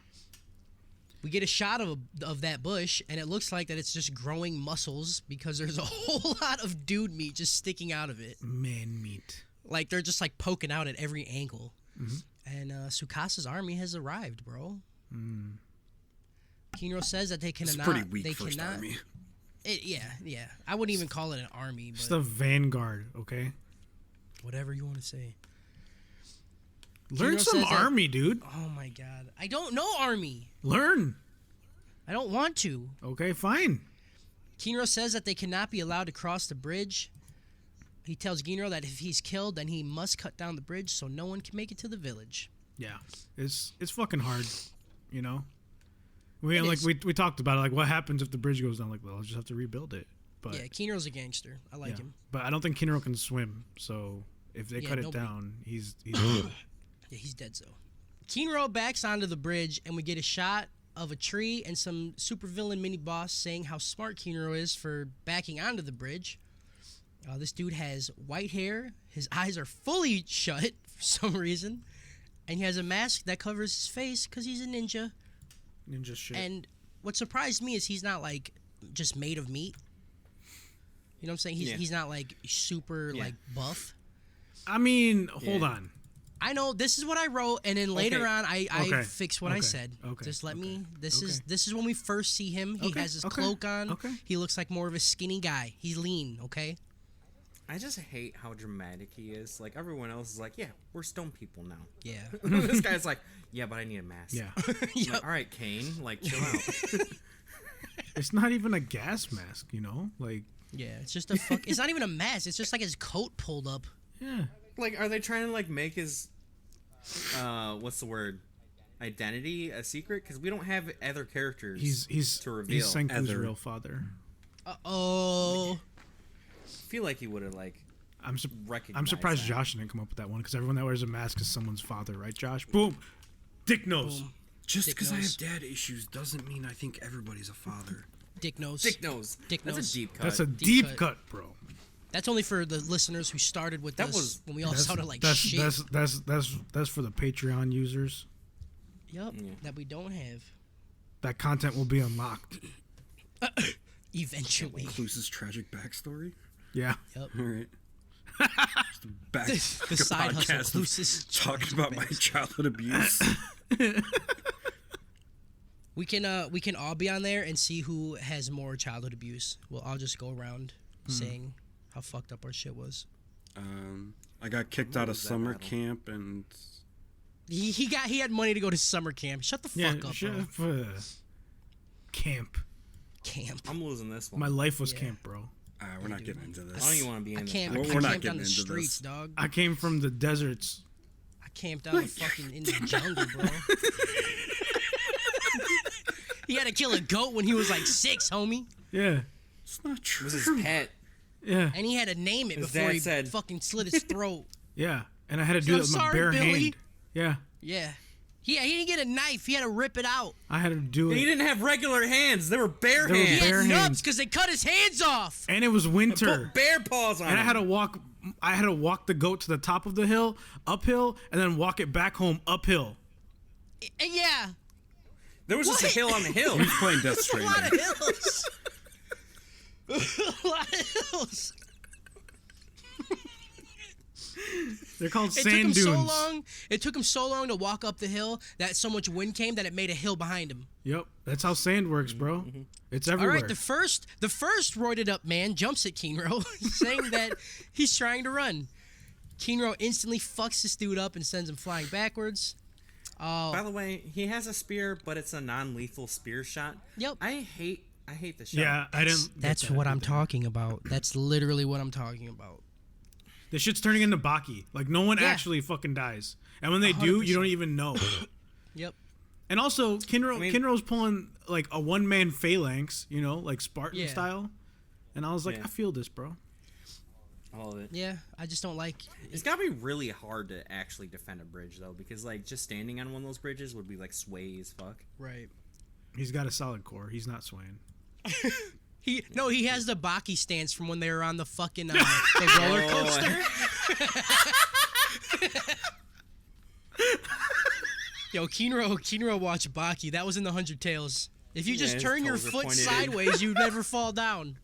Speaker 2: We get a shot of that bush, and it looks like that it's just growing muscles because there's a whole lot of dude meat just sticking out of it.
Speaker 5: Man meat.
Speaker 2: Like, they're just, like, poking out at every angle.
Speaker 5: Mm-hmm.
Speaker 2: And Tsukasa's army has arrived, bro. Kinro says that they
Speaker 3: It's
Speaker 2: cannot.
Speaker 3: pretty weak
Speaker 2: they
Speaker 3: first
Speaker 2: cannot.
Speaker 3: army.
Speaker 2: Yeah. I wouldn't even call it an army,
Speaker 5: It's
Speaker 2: but
Speaker 5: the vanguard, okay?
Speaker 2: whatever you want to say.
Speaker 5: Learn
Speaker 2: Kinro
Speaker 5: some
Speaker 2: says that-
Speaker 5: army, dude.
Speaker 2: Oh my god, I don't know army.
Speaker 5: Learn.
Speaker 2: I don't want to.
Speaker 5: Okay, fine.
Speaker 2: Kinro says that they cannot be allowed to cross the bridge. He tells Ginro that if he's killed, then he must cut down the bridge so no one can make it to the village.
Speaker 5: Yeah, it's fucking hard, you know. We
Speaker 2: It
Speaker 5: like
Speaker 2: is.
Speaker 5: we talked about it, like what happens if the bridge goes down? Like, well, I'll just have to rebuild it. But
Speaker 2: Yeah, Kinro's a gangster. I like
Speaker 5: yeah.
Speaker 2: him.
Speaker 5: But I don't think Kinro can swim, so if they
Speaker 2: Yeah,
Speaker 5: cut it
Speaker 2: nobody-
Speaker 5: down, he's
Speaker 2: Yeah, he's dead so. Kinro backs onto the bridge and we get a shot of a tree and some supervillain mini boss saying how smart Kinro is for backing onto the bridge. This dude has white hair, his eyes are fully shut for some reason, and he has a mask that covers his face because he's a ninja.
Speaker 5: ninja shit.
Speaker 2: And what surprised me is he's not like just made of meat. You know what I'm saying?
Speaker 4: Yeah.
Speaker 2: He's not like super
Speaker 4: Yeah.
Speaker 2: like buff.
Speaker 5: I mean, hold
Speaker 4: Yeah.
Speaker 5: on.
Speaker 2: I know this is what I wrote, and then later
Speaker 4: Okay.
Speaker 2: on I
Speaker 5: Okay.
Speaker 2: fixed what I
Speaker 5: Okay.
Speaker 2: said.
Speaker 5: Okay.
Speaker 2: Just let me. This
Speaker 5: Okay.
Speaker 2: is when we first see him. He
Speaker 5: Okay.
Speaker 2: has his
Speaker 5: Okay.
Speaker 2: cloak on.
Speaker 5: Okay.
Speaker 2: He looks like more of a skinny guy. He's lean. Okay.
Speaker 4: I just hate how dramatic he is. Like everyone else is like, yeah, we're stone people now.
Speaker 2: Yeah.
Speaker 4: This guy's like, yeah, but I need a mask.
Speaker 5: Yeah,
Speaker 4: I'm
Speaker 2: Yup.
Speaker 4: like, all right, Kane, like chill out.
Speaker 5: it's not even a gas mask, you know. Like,
Speaker 2: Yeah. It's just a fuck. It's not even a mask. It's just like his coat pulled up.
Speaker 5: yeah,
Speaker 4: Like, are they trying to like make his, what's the word, identity a secret? Because we don't have other characters.
Speaker 5: he's
Speaker 4: to reveal.
Speaker 5: he's Senku's
Speaker 3: Ether.
Speaker 5: real father.
Speaker 2: Oh.
Speaker 4: I feel like he would have like
Speaker 5: I'm
Speaker 4: recognized.
Speaker 5: surprised
Speaker 4: that.
Speaker 5: Josh didn't come up with that one because everyone that wears a mask is someone's father, right? Josh, boom, dick nose.
Speaker 2: Boom.
Speaker 3: Just
Speaker 2: Dick
Speaker 3: because I
Speaker 2: nose.
Speaker 3: have dad issues doesn't mean I think everybody's a father.
Speaker 2: Dick nose.
Speaker 4: Dick nose.
Speaker 2: Dick
Speaker 4: That's
Speaker 2: nose.
Speaker 4: a deep cut.
Speaker 5: That's a
Speaker 2: Deep
Speaker 5: deep
Speaker 2: cut.
Speaker 5: cut, bro.
Speaker 2: That's only for the listeners who started with
Speaker 4: That
Speaker 2: us
Speaker 4: was-
Speaker 2: when we all sounded like
Speaker 5: that's,
Speaker 2: shit.
Speaker 5: That's for the Patreon users.
Speaker 2: Yup.
Speaker 4: Yeah.
Speaker 2: That we don't have.
Speaker 5: That content will be unlocked.
Speaker 2: Eventually.
Speaker 3: Cluse's tragic backstory.
Speaker 5: Yeah.
Speaker 2: Yup.
Speaker 3: All right. Just a back
Speaker 2: The side hustle.
Speaker 3: podcast of
Speaker 2: Cluse's
Speaker 3: talking about my childhood abuse.
Speaker 2: We can all be on there and see who has more childhood abuse. We'll all just go around saying how fucked up our shit was.
Speaker 3: I got kicked out of
Speaker 4: was that
Speaker 3: summer
Speaker 4: battle?
Speaker 3: camp, and
Speaker 2: He had money to go to summer camp. Shut the
Speaker 5: Yeah.
Speaker 2: fuck up,
Speaker 5: shut
Speaker 2: bro.
Speaker 5: up, camp.
Speaker 2: Camp.
Speaker 4: I'm losing this one.
Speaker 5: My life was
Speaker 2: Yeah.
Speaker 5: camp, bro.
Speaker 3: we're not getting into
Speaker 4: I don't
Speaker 3: this.
Speaker 4: even want to be
Speaker 2: I
Speaker 4: in
Speaker 2: camped.
Speaker 3: We're
Speaker 2: I
Speaker 3: not
Speaker 2: camped
Speaker 3: getting
Speaker 2: on the
Speaker 3: into
Speaker 2: streets,
Speaker 3: this.
Speaker 2: dog.
Speaker 5: I came from the deserts.
Speaker 2: I camped out fucking in the jungle, bro. He had to kill a goat when he was like 6, homie.
Speaker 5: Yeah.
Speaker 3: It's not true.
Speaker 4: This is pet.
Speaker 5: Yeah.
Speaker 2: And he had to name it
Speaker 4: His
Speaker 2: before
Speaker 4: dad
Speaker 2: he
Speaker 4: said-
Speaker 2: fucking slit his throat.
Speaker 5: Yeah. And I had to do
Speaker 2: I'm
Speaker 5: that with my
Speaker 2: sorry,
Speaker 5: bare
Speaker 2: Billy.
Speaker 5: hand. Yeah.
Speaker 2: Yeah. He didn't get a knife. He had to rip it out.
Speaker 5: I had to do
Speaker 4: He
Speaker 5: it.
Speaker 4: didn't have regular hands. They were bare
Speaker 5: They were
Speaker 2: He
Speaker 4: hands.
Speaker 5: bare
Speaker 2: had
Speaker 5: hands.
Speaker 2: nubs because they cut his hands off.
Speaker 5: And it was winter.
Speaker 4: Put bear paws on
Speaker 5: And I
Speaker 4: him.
Speaker 5: had to walk the goat to the top of the hill, uphill, and then walk it back home uphill.
Speaker 2: And yeah.
Speaker 4: There was just a
Speaker 2: What?
Speaker 4: hill on the hill.
Speaker 3: He's playing Death
Speaker 2: A lot
Speaker 3: Stranding.
Speaker 2: of hills. A lot of hills.
Speaker 5: They're called
Speaker 2: It took
Speaker 5: sand
Speaker 2: him
Speaker 5: dunes.
Speaker 2: so long. It took him so long to walk up the hill that so much wind came that it made a hill behind him.
Speaker 5: Yep, that's how sand works, bro. It's
Speaker 2: All
Speaker 5: everywhere.
Speaker 2: right, the first roided up man jumps at Kinro, saying that he's trying to run. Kinro instantly fucks this dude up and sends him flying backwards.
Speaker 4: By the way, he has a spear, but it's a non-lethal spear shot.
Speaker 2: Yep.
Speaker 4: I hate the shot.
Speaker 5: Yeah, I didn't. get
Speaker 2: That's
Speaker 5: that
Speaker 2: what I'm
Speaker 5: either.
Speaker 2: talking about. That's literally what I'm talking about.
Speaker 5: This shit's turning into Baki. Like no one
Speaker 2: Yeah.
Speaker 5: actually fucking dies, and when they do, you don't
Speaker 2: 100%.
Speaker 5: even know.
Speaker 2: Yep.
Speaker 5: And also,
Speaker 4: mean-
Speaker 5: Kinro's pulling like a one-man phalanx, you know, like Spartan
Speaker 2: Yeah.
Speaker 5: style. And I was like,
Speaker 4: Yeah.
Speaker 5: I feel this, bro.
Speaker 4: All of it.
Speaker 2: Yeah, I just don't like.
Speaker 4: It's gotta be really hard to actually defend a bridge though, because like just standing on one of those bridges would be like sway as fuck.
Speaker 2: Right.
Speaker 5: He's got a solid core. He's not swaying.
Speaker 2: He has the Baki stance from when they were on the fucking the roller coaster. Yo, Kinro watched Baki. That was in the 100 Tales. If you
Speaker 4: Yeah,
Speaker 2: just
Speaker 4: his
Speaker 2: turn your
Speaker 4: toes are
Speaker 2: foot
Speaker 4: pointed in.
Speaker 2: sideways, you never fall down.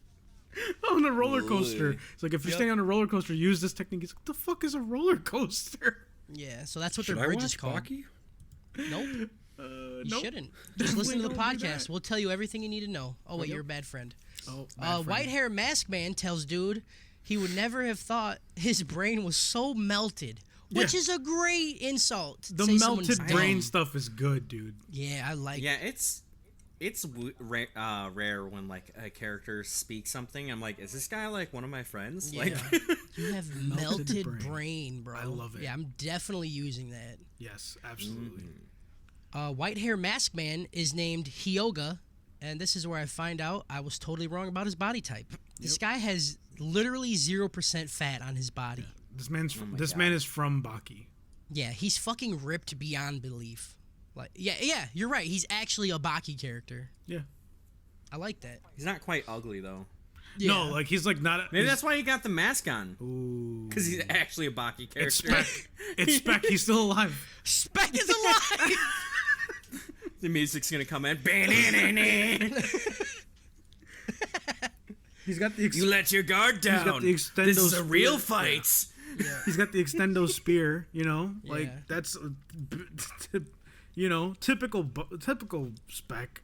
Speaker 5: On a roller coaster.
Speaker 4: Ooh.
Speaker 5: It's like if you're
Speaker 2: Yep.
Speaker 5: staying on a roller coaster, use this technique. It's like, what the fuck is a roller coaster?
Speaker 2: Yeah, so that's what
Speaker 3: Should
Speaker 2: their
Speaker 3: I
Speaker 2: bridge is
Speaker 3: watch
Speaker 2: called.
Speaker 3: Baki?
Speaker 2: Nope. You
Speaker 5: Nope.
Speaker 2: shouldn't. Just listen to the
Speaker 5: Definitely don't do
Speaker 2: podcast.
Speaker 5: that.
Speaker 2: We'll tell you everything you need to know. Oh, wait,
Speaker 5: Yep.
Speaker 2: you're a bad friend.
Speaker 5: Oh, bad friend.
Speaker 2: White hair mask man tells dude he would never have thought his brain was so melted, which
Speaker 5: Yeah.
Speaker 2: is a great insult. to
Speaker 5: The
Speaker 2: say
Speaker 5: melted
Speaker 2: someone's
Speaker 5: brain
Speaker 2: dumb.
Speaker 5: stuff is good, dude.
Speaker 2: Yeah, I like
Speaker 4: Yeah, it's rare when like a character speaks something. I'm like, is this guy like one of my friends?
Speaker 2: Yeah.
Speaker 4: Like,
Speaker 2: You have
Speaker 5: Melted
Speaker 2: melted
Speaker 5: brain.
Speaker 2: brain, bro.
Speaker 5: I love it.
Speaker 2: Yeah, I'm definitely using that.
Speaker 5: Yes, absolutely.
Speaker 2: White hair mask man is named Hyoga, and this is where I find out I was totally wrong about his body type. This guy has literally 0% fat on his body.
Speaker 5: This man's
Speaker 4: my
Speaker 5: this
Speaker 4: God.
Speaker 5: man is from Baki.
Speaker 2: Yeah, he's fucking ripped beyond belief. Like, yeah, you're right. He's actually a Baki character.
Speaker 5: Yeah.
Speaker 2: I like that.
Speaker 4: he's not quite ugly though.
Speaker 2: Yeah.
Speaker 5: No, like he's like not.
Speaker 4: Maybe that's why he got the mask on,
Speaker 5: Ooh.
Speaker 4: because he's actually a Baki character.
Speaker 5: It's Spec. It's Spec. He's still alive.
Speaker 2: Spec is alive.
Speaker 4: The music's gonna come in.
Speaker 5: He's got the.
Speaker 4: You let your guard down.
Speaker 5: got the extendo
Speaker 4: this is a real
Speaker 5: spear.
Speaker 4: fight.
Speaker 5: He's got the extendo spear. You know, like
Speaker 2: Yeah.
Speaker 5: that's, typical Spec.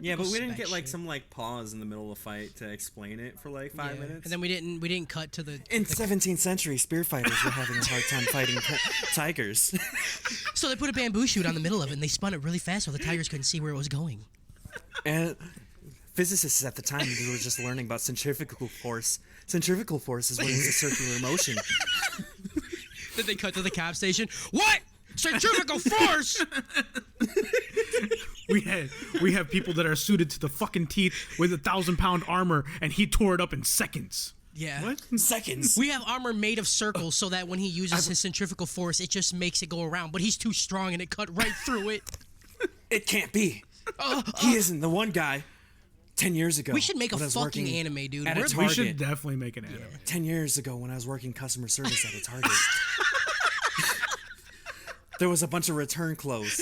Speaker 4: Yeah, but we didn't
Speaker 2: Spec
Speaker 4: get like
Speaker 2: shit.
Speaker 4: some like pause in the middle of the fight to explain it for like 5
Speaker 2: Yeah.
Speaker 4: minutes.
Speaker 2: And then we didn't cut to the.
Speaker 4: in 17th century, spear fighters were having a hard time fighting tigers.
Speaker 2: So they put a bamboo shoot on the middle of it, and they spun it really fast, so the tigers couldn't see where it was going.
Speaker 4: And physicists at the time, they were just learning about centrifugal force. Centrifugal force is what is a circular motion.
Speaker 2: Then they cut to the cop station. What? Centrifugal force?
Speaker 5: We have people that are suited to the fucking teeth with 1,000-pound armor, and he tore it up in seconds.
Speaker 2: Yeah.
Speaker 5: What?
Speaker 4: Seconds.
Speaker 2: We have armor made of circles so that when he uses his centrifugal force, it just makes it go around. But he's too strong and it cut right through it.
Speaker 4: It can't be. He isn't the one guy. 10 years ago.
Speaker 2: We should make a
Speaker 4: when I was
Speaker 2: fucking
Speaker 4: working
Speaker 2: anime, dude.
Speaker 4: At a
Speaker 2: We're-
Speaker 5: We
Speaker 4: Target.
Speaker 5: should definitely make an anime.
Speaker 4: 10 years ago when I was working customer service at a Target. There was a bunch of return clothes.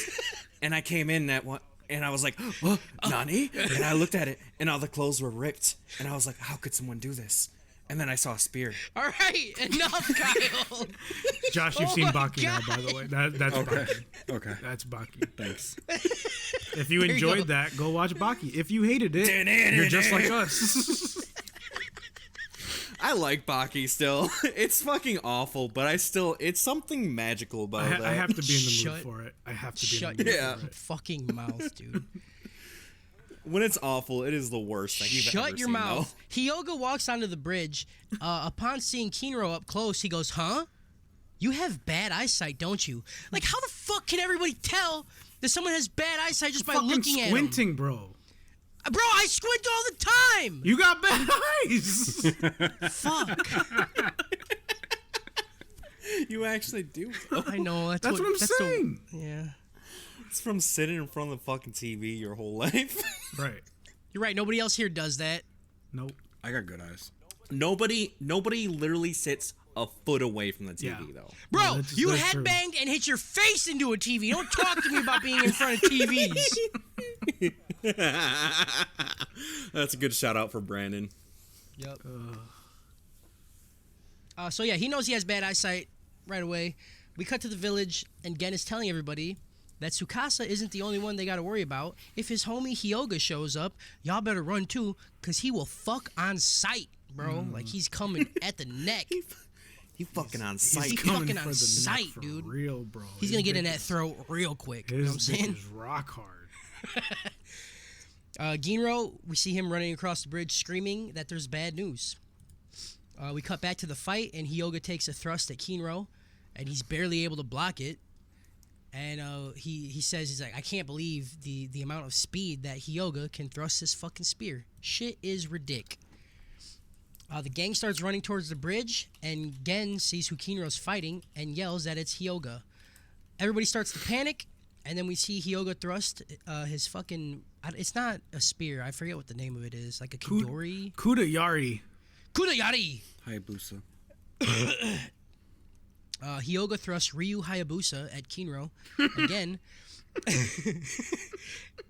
Speaker 4: And I came in at one and I was like, oh, Nani? And I looked at it and all the clothes were ripped. And I was like, how could someone do this? And then I saw a spear.
Speaker 2: All right, enough, Kyle.
Speaker 5: Josh, you've
Speaker 2: Oh
Speaker 5: seen
Speaker 2: my
Speaker 5: Baki now, by the way. That's
Speaker 3: Okay.
Speaker 5: Baki.
Speaker 3: Okay.
Speaker 5: That's Baki.
Speaker 3: Thanks.
Speaker 5: If you
Speaker 2: you
Speaker 5: enjoyed
Speaker 2: go.
Speaker 5: that, go watch Baki. If you hated it, you're just like us.
Speaker 4: I like Baki still. It's fucking awful, but it's something magical about that.
Speaker 5: I have to be in the mood
Speaker 2: Shut-
Speaker 5: for it. I have to be
Speaker 2: Shut
Speaker 5: in the mood
Speaker 2: your
Speaker 4: Yeah.
Speaker 5: for it.
Speaker 2: fucking mouth, dude.
Speaker 4: When it's awful, it is the worst thing you've ever
Speaker 2: Shut your
Speaker 4: seen,
Speaker 2: mouth. Hyoga walks onto the bridge. Upon seeing Kinro up close, he goes, "Huh? You have bad eyesight, don't you? Like, how the fuck can everybody tell that someone has bad eyesight just by
Speaker 5: Fucking
Speaker 2: looking at him?
Speaker 5: squinting, bro.
Speaker 2: Bro, I squint all the time.
Speaker 5: You got bad eyes.
Speaker 2: Fuck.
Speaker 4: though. You actually do.
Speaker 2: I know. That's
Speaker 5: That's what I'm saying.
Speaker 2: Yeah.
Speaker 4: It's from sitting in front of the fucking TV your whole life.
Speaker 5: Right.
Speaker 2: You're right. Nobody else here does that.
Speaker 5: Nope.
Speaker 3: I got good eyes.
Speaker 4: Nobody literally sits a foot away from the TV
Speaker 5: Yeah.
Speaker 4: though.
Speaker 2: Bro,
Speaker 5: that's-
Speaker 2: you
Speaker 5: that's true.
Speaker 2: headbanged and hit your face into a TV. Don't talk to me about being in front of TVs.
Speaker 4: That's a good shout out for Brandon.
Speaker 2: Yep. So yeah, he knows he has bad eyesight right away. We cut to the village, and Gen is telling everybody that Tsukasa isn't the only one they got to worry about. If his homie Hyoga shows up, y'all better run too, cause he will fuck on sight, bro. Like he's coming at the neck.
Speaker 4: He fucking on
Speaker 2: He's
Speaker 4: sight.
Speaker 2: fucking
Speaker 5: Coming
Speaker 2: on
Speaker 5: for the
Speaker 2: sight,
Speaker 5: neck for
Speaker 2: dude.
Speaker 5: Real, bro.
Speaker 2: He's
Speaker 5: His
Speaker 2: gonna get in
Speaker 5: dick
Speaker 2: that
Speaker 5: is-
Speaker 2: throat real quick. You know what I'm
Speaker 5: His dick
Speaker 2: saying?
Speaker 5: is rock hard.
Speaker 2: Ginro, we see him running across the bridge screaming that there's bad news. We cut back to the fight, and Hyoga takes a thrust at Kinro, and he's barely able to block it. And he says, he's like, I can't believe the amount of speed that Hyoga can thrust this fucking spear. Shit is ridic. The gang starts running towards the bridge, and Gen sees who Kinro's fighting and yells that it's Hyoga. Everybody starts to panic, and then we see Hyoga thrust his fucking... It's not a spear. I forget what the name of it is. Like a Kidori?
Speaker 5: Kuda Yari.
Speaker 2: Kudayari!
Speaker 3: Hayabusa.
Speaker 2: Hyoga thrusts Ryu Hayabusa at Kinro again.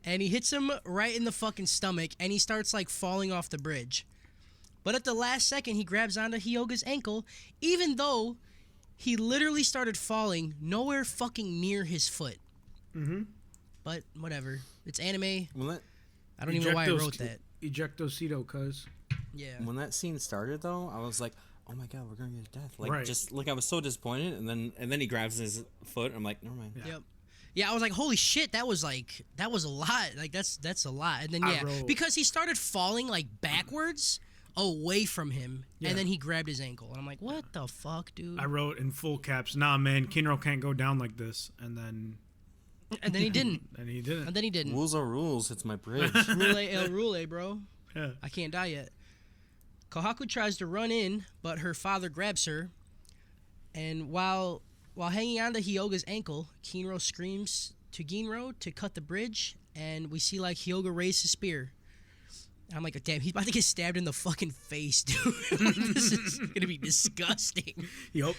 Speaker 2: And he hits him right in the fucking stomach, and he starts like falling off the bridge. But at the last second, he grabs onto Hyoga's ankle, even though he literally started falling nowhere fucking near his foot. but whatever. It's anime.
Speaker 4: When that
Speaker 2: I don't even know why I wrote that.
Speaker 5: Ejectocito, cuz.
Speaker 2: Yeah.
Speaker 4: when that scene started though, I was like, oh my god, we're gonna get death. Like
Speaker 5: Right.
Speaker 4: just like I was so disappointed, and then he grabs his foot. And I'm like, never mind.
Speaker 2: Yep. Yeah, I was like, holy shit, that was a lot. Like that's a lot. And then
Speaker 5: I
Speaker 2: yeah,
Speaker 5: wrote-
Speaker 2: because he started falling like backwards away from him,
Speaker 5: Yeah.
Speaker 2: and then he grabbed his ankle, and I'm like, what the fuck, dude?
Speaker 5: I wrote in full caps, nah, man, Kinro can't go down like this. And then
Speaker 2: And then he didn't.
Speaker 5: he didn't.
Speaker 2: And then he didn't.
Speaker 4: Rules are rules. It's my bridge.
Speaker 2: Rule el rule, bro.
Speaker 5: Yeah.
Speaker 2: I can't die yet. Kohaku tries to run in, but her father grabs her. And while hanging on to Hyoga's ankle, Kinro screams to Ginro to cut the bridge, and we see like Hyoga raise his spear. I'm like, damn, he's about to get stabbed in the fucking face, dude. This is gonna be disgusting.
Speaker 5: Yup.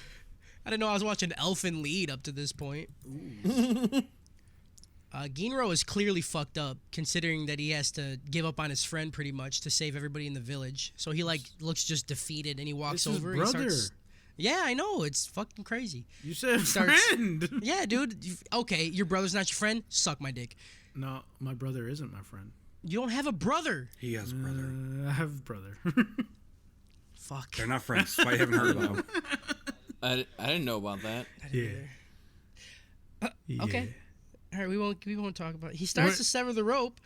Speaker 2: I didn't know I was watching Elfen Lied up to this point. Ginro is clearly fucked up, considering that he has to give up on his friend pretty much to save everybody in the village. So he like looks just defeated, and he walks
Speaker 5: This is
Speaker 2: over.
Speaker 5: brother.
Speaker 2: And he starts, yeah, I know, it's fucking crazy.
Speaker 5: You said
Speaker 2: starts-
Speaker 5: friend.
Speaker 2: Yeah, dude. Okay, your brother's not your friend. Suck my dick.
Speaker 5: No, my brother isn't my friend.
Speaker 2: You don't have a brother.
Speaker 3: He has a brother.
Speaker 5: I have a brother.
Speaker 2: Fuck.
Speaker 3: They're not friends. That's why you haven't heard about them.
Speaker 4: I didn't know about that.
Speaker 5: yeah.
Speaker 2: Okay. All right, we won't talk about it. He starts
Speaker 5: What?
Speaker 2: to sever the rope.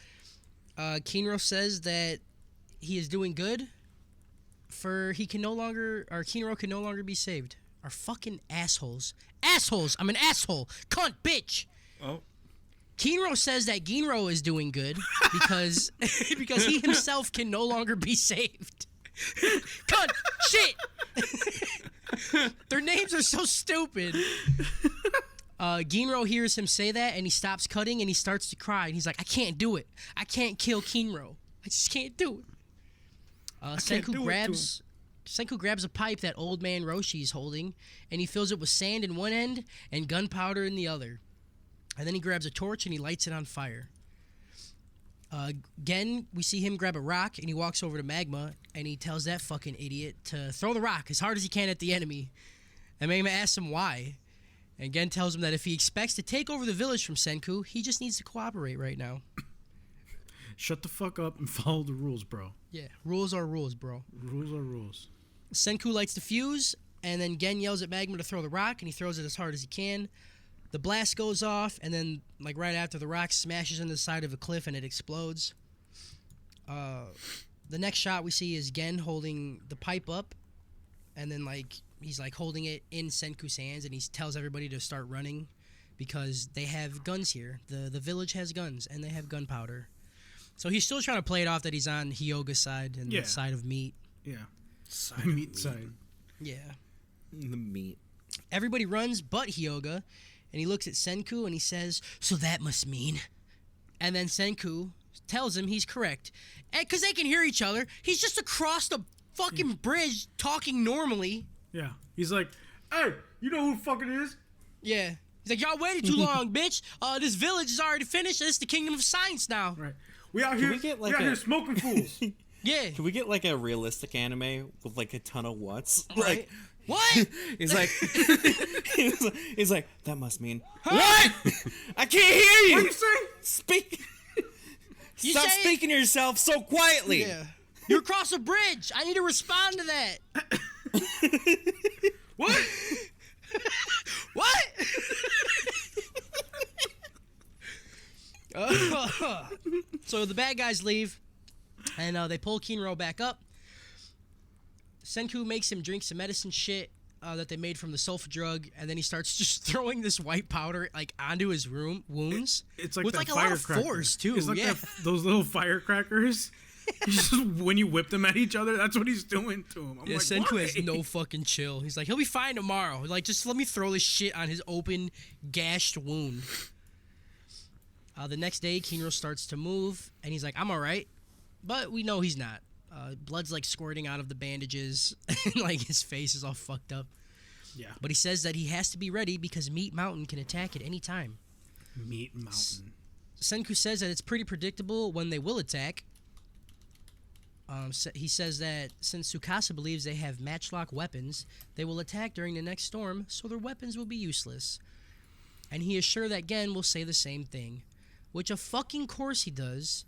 Speaker 2: Kinro says that he is doing good. Kinro can no longer be saved. Are fucking assholes. Assholes! I'm an asshole! Cunt bitch!
Speaker 3: Oh,
Speaker 2: Kinro says that Ginro is doing good because because he himself can no longer be saved. Cunt! Shit! Their names are so stupid. Ginro hears him say that, and he stops cutting, and he starts to cry. And he's like, I can't do it. I can't kill Kinro. I just can't do it.
Speaker 5: can't do it to
Speaker 2: Senku grabs a pipe that old man Roshi is holding, and he fills it with sand in one end and gunpowder in the other. And then he grabs a torch and he lights it on fire. Again, we see him grab a rock, and he walks over to Magma, and he tells that fucking idiot to throw the rock as hard as he can at the enemy. And Magma asks him why. And Gen tells him that if he expects to take over the village from Senku, he just needs to cooperate right now.
Speaker 5: Shut the fuck up and follow the rules, bro.
Speaker 2: Yeah, rules are rules, bro.
Speaker 5: Rules are rules.
Speaker 2: Senku lights the fuse, and then Gen yells at Magma to throw the rock, and he throws it as hard as he can. The blast goes off, and then, like, right after, the rock smashes into the side of a cliff, and it explodes. The next shot we see is Gen holding the pipe up, and then, like, he's, like, holding it in Senku's hands, and he tells everybody to start running because they have guns here. The village has guns, and they have gunpowder. So he's still trying to play it off that he's on Hyoga's side and
Speaker 5: Yeah.
Speaker 2: the side of meat.
Speaker 5: Yeah.
Speaker 3: side
Speaker 5: Meat side.
Speaker 2: Yeah.
Speaker 4: The meat.
Speaker 2: Everybody runs but Hyoga, and he looks at Senku and he says, so that must mean. And then Senku tells him he's correct. And because they can hear each other, he's just across the fucking bridge talking normally.
Speaker 5: Yeah. He's like, hey, you know who the fuck it is?
Speaker 2: Yeah. He's like, y'all waited too long, bitch. This village is already finished. It's the kingdom of science now.
Speaker 5: Right. We out here.
Speaker 4: we get,
Speaker 5: we
Speaker 4: like,
Speaker 5: out
Speaker 4: a-
Speaker 5: here smoking fools.
Speaker 2: Yeah.
Speaker 4: Can we get like a realistic anime with like a ton of what's?
Speaker 2: Right. What?
Speaker 4: He's like, he's like, that must mean what? I can't hear you.
Speaker 5: What you say?
Speaker 4: Speak.
Speaker 2: You
Speaker 4: Stop
Speaker 2: say it-
Speaker 4: speaking to yourself so quietly.
Speaker 2: Yeah. You're across a bridge. I need to respond to that.
Speaker 5: What?
Speaker 2: What? So the bad guys leave, and they pull Kinro back up. Senku makes him drink some medicine shit that they made from the sulfa drug, and then he starts just throwing this white powder like onto his wounds.
Speaker 5: It's like
Speaker 2: with
Speaker 5: that
Speaker 2: like a lot of
Speaker 5: firecracker.
Speaker 2: force too.
Speaker 5: It's like
Speaker 2: yeah.
Speaker 5: those little firecrackers. Just when you whip them at each other, that's what he's doing to him. I'm
Speaker 2: Yeah,
Speaker 5: like,
Speaker 2: Senku
Speaker 5: why?
Speaker 2: has no fucking chill. He's like, he'll be fine tomorrow. Like, just let me throw this shit on his open, gashed wound. The next day, Kinro starts to move, and he's like, I'm alright. But we know he's not. Blood's, like, squirting out of the bandages, and, like, his face is all fucked up.
Speaker 5: Yeah.
Speaker 2: But he says that he has to be ready because Meat Mountain can attack at any time.
Speaker 5: Meat Mountain.
Speaker 2: Senku says that it's pretty predictable when they will attack. He says that since Tsukasa believes they have matchlock weapons, they will attack during the next storm, so their weapons will be useless. And he is sure that Gen will say the same thing. which of fucking course he does.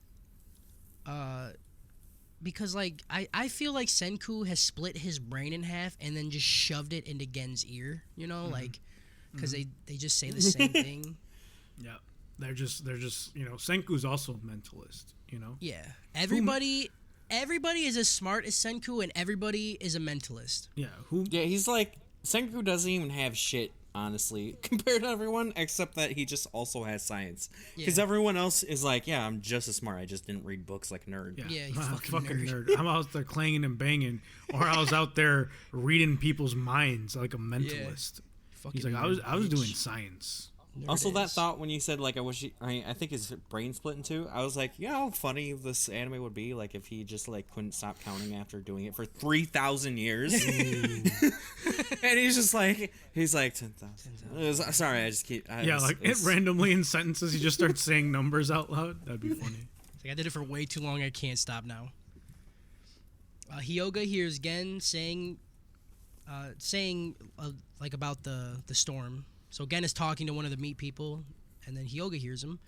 Speaker 2: Because like I feel like Senku has split his brain in half and then just shoved it into Gen's ear, you know, like because they just say the same thing.
Speaker 5: Yeah, they're just Senku's also a mentalist.
Speaker 2: Yeah, everybody is as smart as Senku, and everybody is a mentalist.
Speaker 5: Yeah,
Speaker 4: Yeah, he's like Senku doesn't even have shit, honestly, compared to everyone, except that he just also has science. Because
Speaker 2: Yeah.
Speaker 4: everyone else is like, yeah, I'm just as smart. I just didn't read books like a nerd.
Speaker 2: Yeah, you
Speaker 5: I'm a
Speaker 2: fucking nerd.
Speaker 5: nerd. I'm out there clanging and banging, or I was out there reading people's minds like a mentalist.
Speaker 2: Fucking
Speaker 5: He's like,
Speaker 2: nerd,
Speaker 5: I was
Speaker 2: bitch.
Speaker 5: doing science.
Speaker 4: Also, that
Speaker 2: is.
Speaker 4: thought when you said like I think his brain split in two. I was like, you know how funny this anime would be, like if he just like couldn't stop counting after doing it for 3,000 years, and he's like 10,000. Sorry, I just keep.
Speaker 5: Randomly in sentences, he just starts saying numbers out loud. That'd be funny.
Speaker 2: It's like I did it for way too long. I can't stop now. Hyoga hears Gen saying like about the storm. So Gen is talking to one of the meat people, and then Hyoga hears him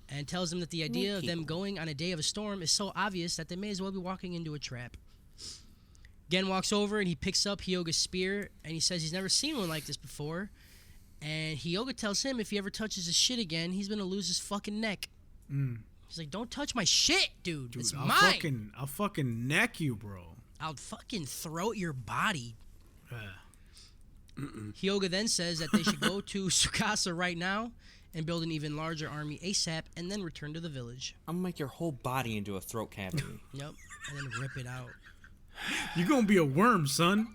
Speaker 2: and tells him that the idea of them going on a day of a storm is so obvious that they may as well be walking into a trap. Gen walks over and he picks up Hyoga's spear, and he says he's never seen one like this before. And Hyoga tells him if he ever touches his shit again, he's gonna lose his fucking neck. He's like, "Don't touch my shit, dude. It's mine.
Speaker 5: I'll fucking neck you, bro."
Speaker 2: I'll fucking throat your body."
Speaker 5: Yeah.
Speaker 2: Hyoga then says that they should go to Tsukasa right now and build an even larger army ASAP and then return to the village.
Speaker 4: I'm gonna make your whole body into a throat cavity.
Speaker 2: Yep. And then rip it out.
Speaker 5: You're gonna be a worm, son.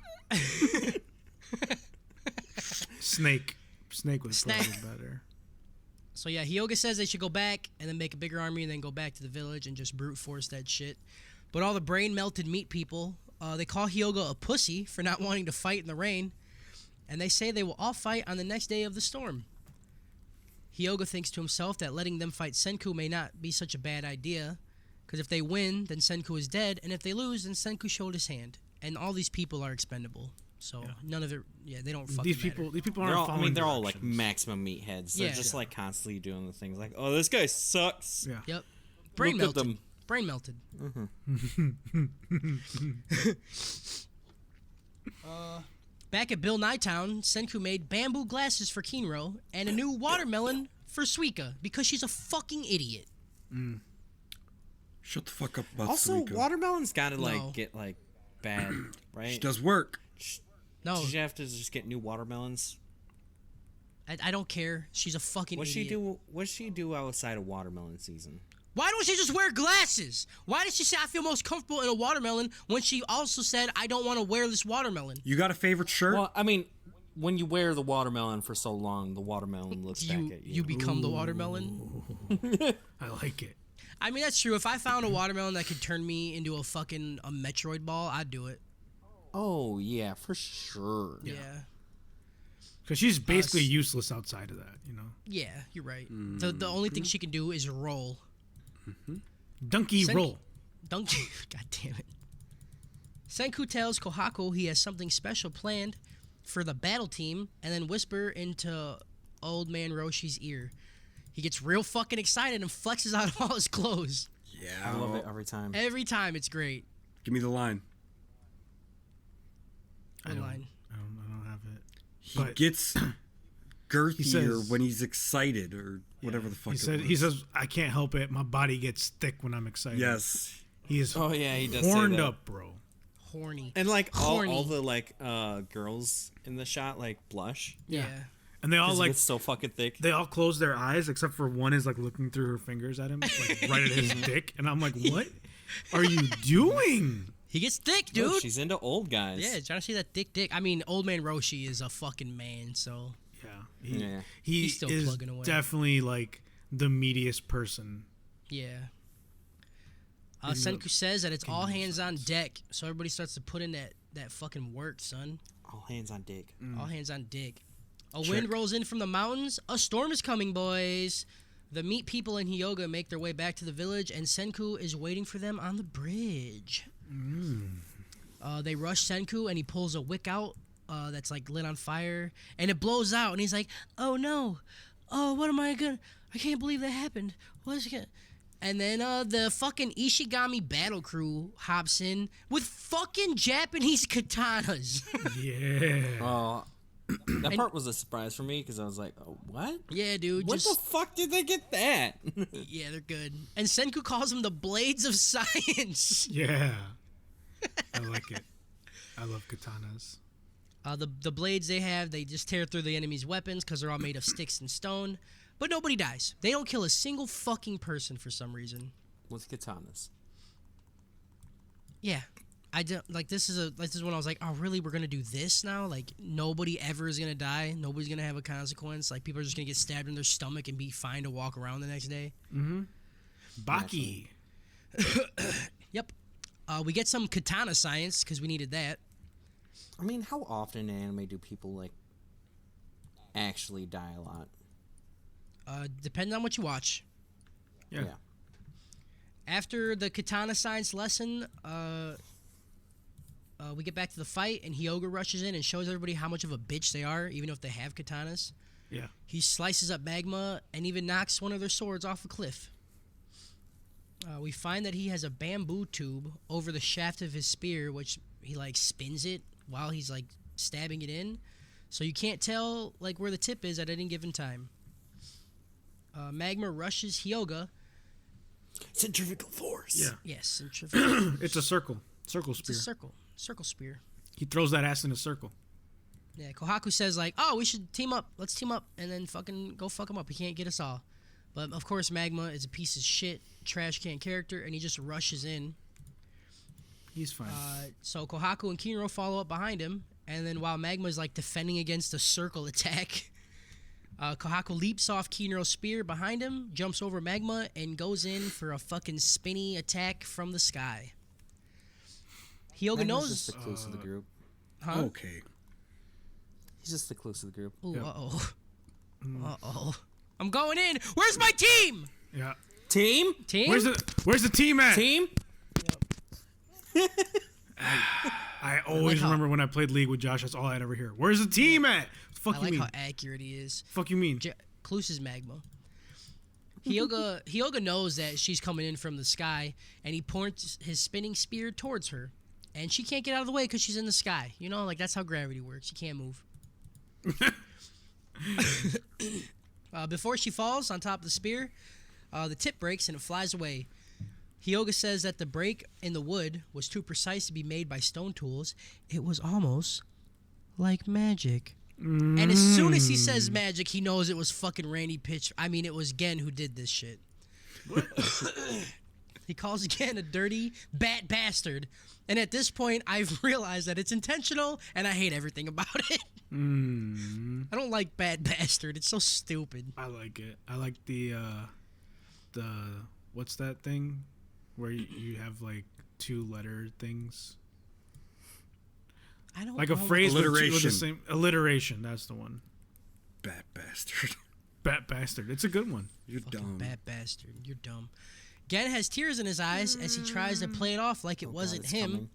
Speaker 5: Snake was probably better.
Speaker 2: So yeah, Hyoga says they should go back and then make a bigger army and then go back to the village and just brute force that shit. But all the brain melted meat people, they call Hyoga a pussy for not wanting to fight in the rain. And they say they will all fight on the next day of the storm. Hyoga thinks to himself that letting them fight Senku may not be such a bad idea, because if they win, then Senku is dead, and if they lose, then Senku showed his hand. And all these people are expendable, so none of it. Yeah, they don't fucking
Speaker 5: These people
Speaker 4: They're
Speaker 5: aren't
Speaker 4: all,
Speaker 5: following.
Speaker 4: they're all like
Speaker 5: directions.
Speaker 4: maximum meatheads. They're
Speaker 2: Yeah.
Speaker 4: just like constantly doing the things like, oh, this guy sucks.
Speaker 5: Yeah.
Speaker 2: Yep. Brain
Speaker 4: Look at
Speaker 2: melted.
Speaker 4: them.
Speaker 2: Brain melted. Back at Bill Nytown, Senku made bamboo glasses for Kinro and a new watermelon for Suika because she's a fucking idiot.
Speaker 3: Shut the fuck up about
Speaker 4: Also,
Speaker 3: Suika.
Speaker 4: watermelon's gotta like
Speaker 2: No.
Speaker 4: get like bad, right?
Speaker 3: She does work.
Speaker 2: No,
Speaker 4: Did you have to just get new watermelons?
Speaker 2: I don't care. She's a fucking
Speaker 4: What's
Speaker 2: idiot.
Speaker 4: she do? What's she do outside of watermelon season?
Speaker 2: Why don't she just wear glasses? Why did she say I feel most comfortable in a watermelon when she also said I don't want to wear this watermelon?
Speaker 3: You got a favorite shirt?
Speaker 4: Well, I mean, when you wear the watermelon for so long, the watermelon looks back at you.
Speaker 2: You become the watermelon?
Speaker 5: I like it.
Speaker 2: I mean, that's true. If I found a watermelon that could turn me into a fucking Metroid ball, I'd do it.
Speaker 4: Oh yeah, for sure.
Speaker 2: Yeah.
Speaker 5: Because she's basically useless outside of that,
Speaker 2: Yeah, you're right. The only thing she can do is roll.
Speaker 5: Donkey roll.
Speaker 2: Dunk. God damn it. Senku tells Kohaku he has something special planned for the battle team and then whisper into old man Roshi's ear. He gets real fucking excited and flexes out all his clothes.
Speaker 3: Yeah.
Speaker 4: I love it every time.
Speaker 2: Every time, it's great.
Speaker 3: Give me the line.
Speaker 2: Good line.
Speaker 5: I don't have it.
Speaker 3: He
Speaker 5: But-
Speaker 3: gets girthier
Speaker 5: says-
Speaker 3: when he's excited or whatever the fuck
Speaker 5: He says, I can't help it. My body gets thick when I'm excited.
Speaker 3: Yes.
Speaker 5: He is
Speaker 4: Oh yeah, he does say
Speaker 5: horned
Speaker 4: that.
Speaker 5: up, bro.
Speaker 2: Horny.
Speaker 4: And like all
Speaker 2: Horny.
Speaker 4: the like girls in the shot like blush.
Speaker 2: Yeah.
Speaker 5: And they all
Speaker 4: 'Cause it
Speaker 5: like
Speaker 4: gets so fucking thick.
Speaker 5: they all close their eyes except for one is like looking through her fingers at him, like right at his dick, and I'm like, what are you doing?
Speaker 2: He gets thick,
Speaker 4: Look,
Speaker 2: dude.
Speaker 4: she's into old guys.
Speaker 2: Yeah, trying to see that thick dick. I mean, old man Roshi is a fucking man, so
Speaker 5: Yeah,
Speaker 4: Yeah.
Speaker 5: he
Speaker 2: He's still
Speaker 5: is
Speaker 2: plugging away.
Speaker 5: definitely like the meatiest person.
Speaker 2: yeah. Senku says that it's all hands on deck, so everybody starts to put in that fucking work, son.
Speaker 4: All hands on dick.
Speaker 2: All hands on dick. A wind rolls in from the mountains. A storm is coming, boys. The meat people in Hyoga make their way back to the village, and Senku is waiting for them on the bridge. They rush Senku, and he pulls a wick out that's like lit on fire, and it blows out. And he's like, "Oh no, oh, what am I gonna? I can't believe that happened. What's gonna? And then the fucking Ishigami battle crew hops in with fucking Japanese katanas.
Speaker 5: Yeah.
Speaker 4: Oh, that part was a surprise for me because I was like, oh, what?
Speaker 2: Yeah, dude.
Speaker 4: What the fuck did they get that?
Speaker 2: Yeah, they're good. And Senku calls them the blades of science.
Speaker 5: Yeah. I like it. I love katanas.
Speaker 2: The blades they have, they just tear through the enemy's weapons because they're all made of sticks and stone. But nobody dies. They don't kill a single fucking person for some reason.
Speaker 4: With katanas.
Speaker 2: Yeah. I don't like this is when I was like, oh really, we're gonna do this now? Like nobody ever is gonna die, nobody's gonna have a consequence, like people are just gonna get stabbed in their stomach and be fine to walk around the next day.
Speaker 5: Baki.
Speaker 2: Yep. We get some katana science because we needed that.
Speaker 4: I mean, how often in anime do people like actually die a lot?
Speaker 2: Depending on what you watch.
Speaker 5: Yeah.
Speaker 2: After the katana science lesson, we get back to the fight, and Hyoga rushes in and shows everybody how much of a bitch they are, even if they have katanas.
Speaker 5: Yeah.
Speaker 2: He slices up Magma and even knocks one of their swords off a cliff. We find that he has a bamboo tube over the shaft of his spear, which he like spins it while he's like stabbing it in, so you can't tell like where the tip is at any given time. Magma rushes Hyoga.
Speaker 4: Centrifugal force.
Speaker 5: Yeah.
Speaker 2: Yes,
Speaker 5: It's a circle. Circle spear.
Speaker 2: it's a circle spear.
Speaker 5: He throws that ass in a circle.
Speaker 2: Yeah, Kohaku says like, oh, we should team up. Let's team up and then fucking go fuck him up. He can't get us all. But of course, Magma is a piece of shit, trash can character, and he just rushes in.
Speaker 5: He's fine.
Speaker 2: So Kohaku and Kinro follow up behind him, and then while Magma is like defending against a circle attack, Kohaku leaps off Kinro's spear behind him, jumps over Magma, and goes in for a fucking spinny attack from the sky. Hyoga
Speaker 4: Magma's
Speaker 2: knows.
Speaker 4: just the close of the group.
Speaker 2: Huh?
Speaker 3: Okay.
Speaker 4: He's just the close of the group.
Speaker 2: Ooh,
Speaker 5: Yep.
Speaker 2: Uh-oh. I'm going in. Where's my team?
Speaker 5: Yeah.
Speaker 4: Team?
Speaker 2: Team?
Speaker 5: Where's the team at?
Speaker 4: Team?
Speaker 5: I always
Speaker 2: how-
Speaker 5: remember when I played League with Josh, that's all I'd ever hear. Where's the team at? Fuck
Speaker 2: I
Speaker 5: you
Speaker 2: like
Speaker 5: mean?
Speaker 2: how accurate he is.
Speaker 5: Fuck you mean?
Speaker 2: Cluse is Magma. Hyoga knows that she's coming in from the sky, and he points his spinning spear towards her. And she can't get out of the way because she's in the sky. You know, like that's how gravity works. You can't move. Before she falls on top of the spear, the tip breaks and it flies away. Hyoga says that the break in the wood was too precise to be made by stone tools. It was almost like magic. And as soon as he says magic, he knows it was fucking Randy Pitch. I mean, it was Gen who did this shit. He calls Gen a dirty bat bastard. And at this point, I've realized that it's intentional, and I hate everything about it. I don't like bat bastard. It's so stupid.
Speaker 5: I like it. I like the what's that thing where you have like 2-letter things?
Speaker 2: I don't
Speaker 5: Like a
Speaker 2: know.
Speaker 5: phrase with the
Speaker 3: Alliteration.
Speaker 5: same alliteration. That's the one.
Speaker 3: Bat bastard.
Speaker 5: Bat bastard. It's a good one.
Speaker 3: You're
Speaker 2: Fucking
Speaker 3: dumb.
Speaker 2: bat bastard. You're dumb. Gen has tears in his eyes as he tries to play it off like it wasn't
Speaker 4: it's
Speaker 2: him.
Speaker 4: coming.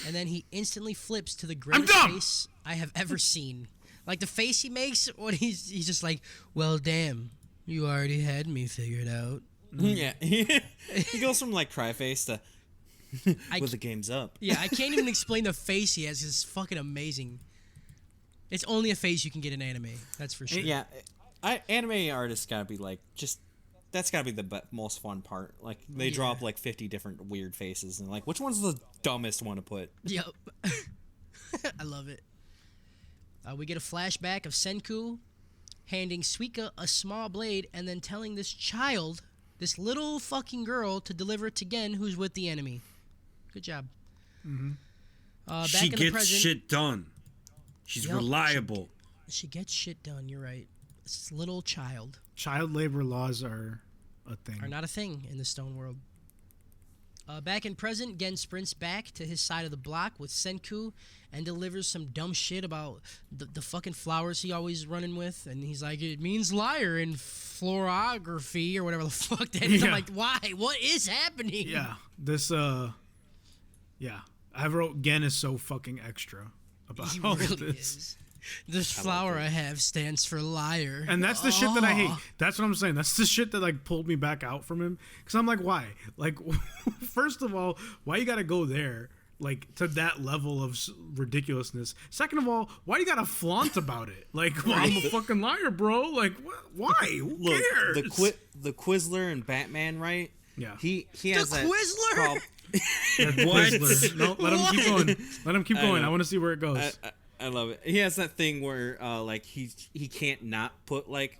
Speaker 2: And then he instantly flips to the greatest
Speaker 5: dumb!
Speaker 2: face I have ever seen. Like the face he makes when he's just like, well, damn, you already had me figured out.
Speaker 4: Yeah. He goes from like cry face to
Speaker 2: I-
Speaker 4: well, the game's up.
Speaker 2: Yeah, I can't even explain the face he has. It's fucking amazing. It's only a face you can get in anime. That's for sure.
Speaker 4: Yeah. Anime artists gotta be like, just, that's gotta be the most fun part. Like, they draw up like 50 different weird faces and like, which one's the dumbest one to put?
Speaker 2: Yep. I love it. We get a flashback of Senku handing Suika a small blade and then telling this child, this little fucking girl, to deliver it to Gen, who's with the enemy. Good job. Back
Speaker 3: She
Speaker 2: in the
Speaker 3: gets
Speaker 2: present,
Speaker 3: shit done. She's
Speaker 2: Yep.
Speaker 3: reliable.
Speaker 2: she gets shit done. You're right. This little child
Speaker 5: Child labor laws are a thing.
Speaker 2: are not a thing in the stone world. Back in present, Gen sprints back to his side of the block with Senku and delivers some dumb shit about the fucking flowers he always running with. And he's like, it means liar in florography or whatever the fuck that is. I'm
Speaker 5: Yeah.
Speaker 2: like, why? What is happening?
Speaker 5: Yeah. This yeah. I wrote Gen is so fucking extra about
Speaker 2: He
Speaker 5: all
Speaker 2: really
Speaker 5: this.
Speaker 2: is. This flower I have stands for liar.
Speaker 5: And that's the shit that I hate. That's what I'm saying. That's the shit that like pulled me back out from him. Because I'm like, why? Like, first of all, why you gotta go there? Like to that level of ridiculousness. Second of all, why you gotta flaunt about it? Like, well, I'm a fucking liar, bro. Like, why? Who
Speaker 4: Look,
Speaker 5: cares?
Speaker 4: the Quizzler and Batman, right?
Speaker 5: Yeah.
Speaker 4: He has that
Speaker 2: Quizzler?
Speaker 3: What?
Speaker 5: No, let him keep going. Let him keep going. I want to see where it goes.
Speaker 4: I love it. He has that thing where like he can't not put like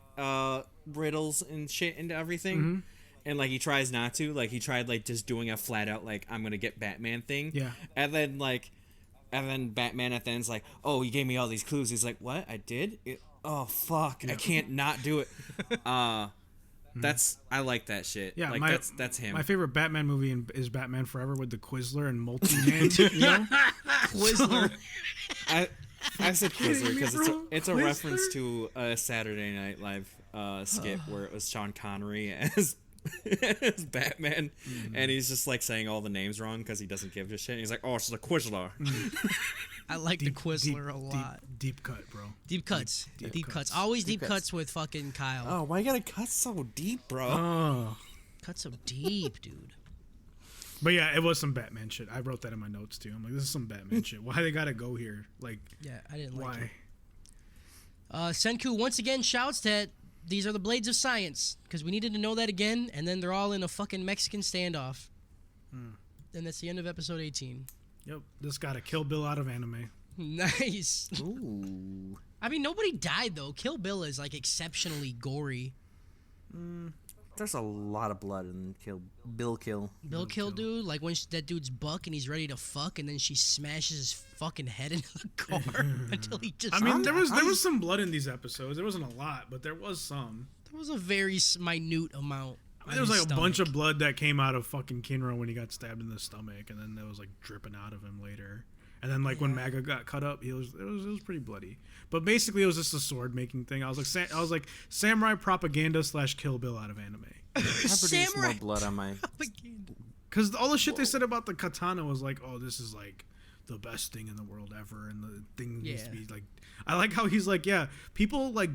Speaker 4: riddles and shit into everything. And like he tries not to. Like he tried like just doing a flat out like I'm gonna get Batman thing.
Speaker 5: Yeah.
Speaker 4: And then Batman at the end's like, oh, you gave me all these clues. He's like, what? I did? Oh fuck! I can't not do it. I like that shit.
Speaker 5: Yeah,
Speaker 4: like that's him.
Speaker 5: My favorite Batman movie is Batman Forever with the Quizzler and Multi-Man. You know?
Speaker 2: Quizzler.
Speaker 4: I said Quizzler because it's a
Speaker 5: Quizzler?
Speaker 4: reference to a Saturday Night Live skit where it was Sean Connery as Batman, and he's just like saying all the names wrong because he doesn't give a shit. And he's like, "Oh, it's the Quizzler."
Speaker 2: I like the Quizzler a lot.
Speaker 5: Deep cut, bro.
Speaker 2: Deep cuts. Deep cuts.
Speaker 5: cuts.
Speaker 2: Always deep cuts with fucking Kyle.
Speaker 4: Oh, why you gotta cut so deep, bro?
Speaker 5: Oh.
Speaker 2: Cut so deep, dude.
Speaker 5: But yeah, it was some Batman shit. I wrote that in my notes too. I'm like, this is some Batman shit. Why they gotta go here? Like,
Speaker 2: Yeah, I didn't like
Speaker 5: why?
Speaker 2: it. Senku once again shouts that these are the blades of science because we needed to know that again, and then they're all in a fucking Mexican standoff. And that's the end of episode 18.
Speaker 5: Yep, this got a Kill Bill out of anime.
Speaker 2: Nice.
Speaker 4: Ooh.
Speaker 2: I mean, nobody died though. Kill Bill is like exceptionally gory.
Speaker 4: There's a lot of blood in Bill Kill.
Speaker 2: Bill Kill dude, like when that dude's buck and he's ready to fuck, and then she smashes his fucking head into the car until he just.
Speaker 5: I mean, there was some blood in these episodes. There wasn't a lot, but there was some.
Speaker 2: There was a very minute amount.
Speaker 5: There was like a bunch of blood that came out of fucking Kinro when he got stabbed in the stomach, and then there was like dripping out of him later. And then like when Maga got cut up, it was pretty bloody. But basically, it was just a sword making thing. I was like samurai propaganda / Kill Bill out of anime.
Speaker 4: I produced
Speaker 2: Samurai
Speaker 4: more blood on my.
Speaker 5: Because all the shit they said about the katana was like, oh, this is like the best thing in the world ever, and the thing needs to be like. I like how he's like, yeah, people like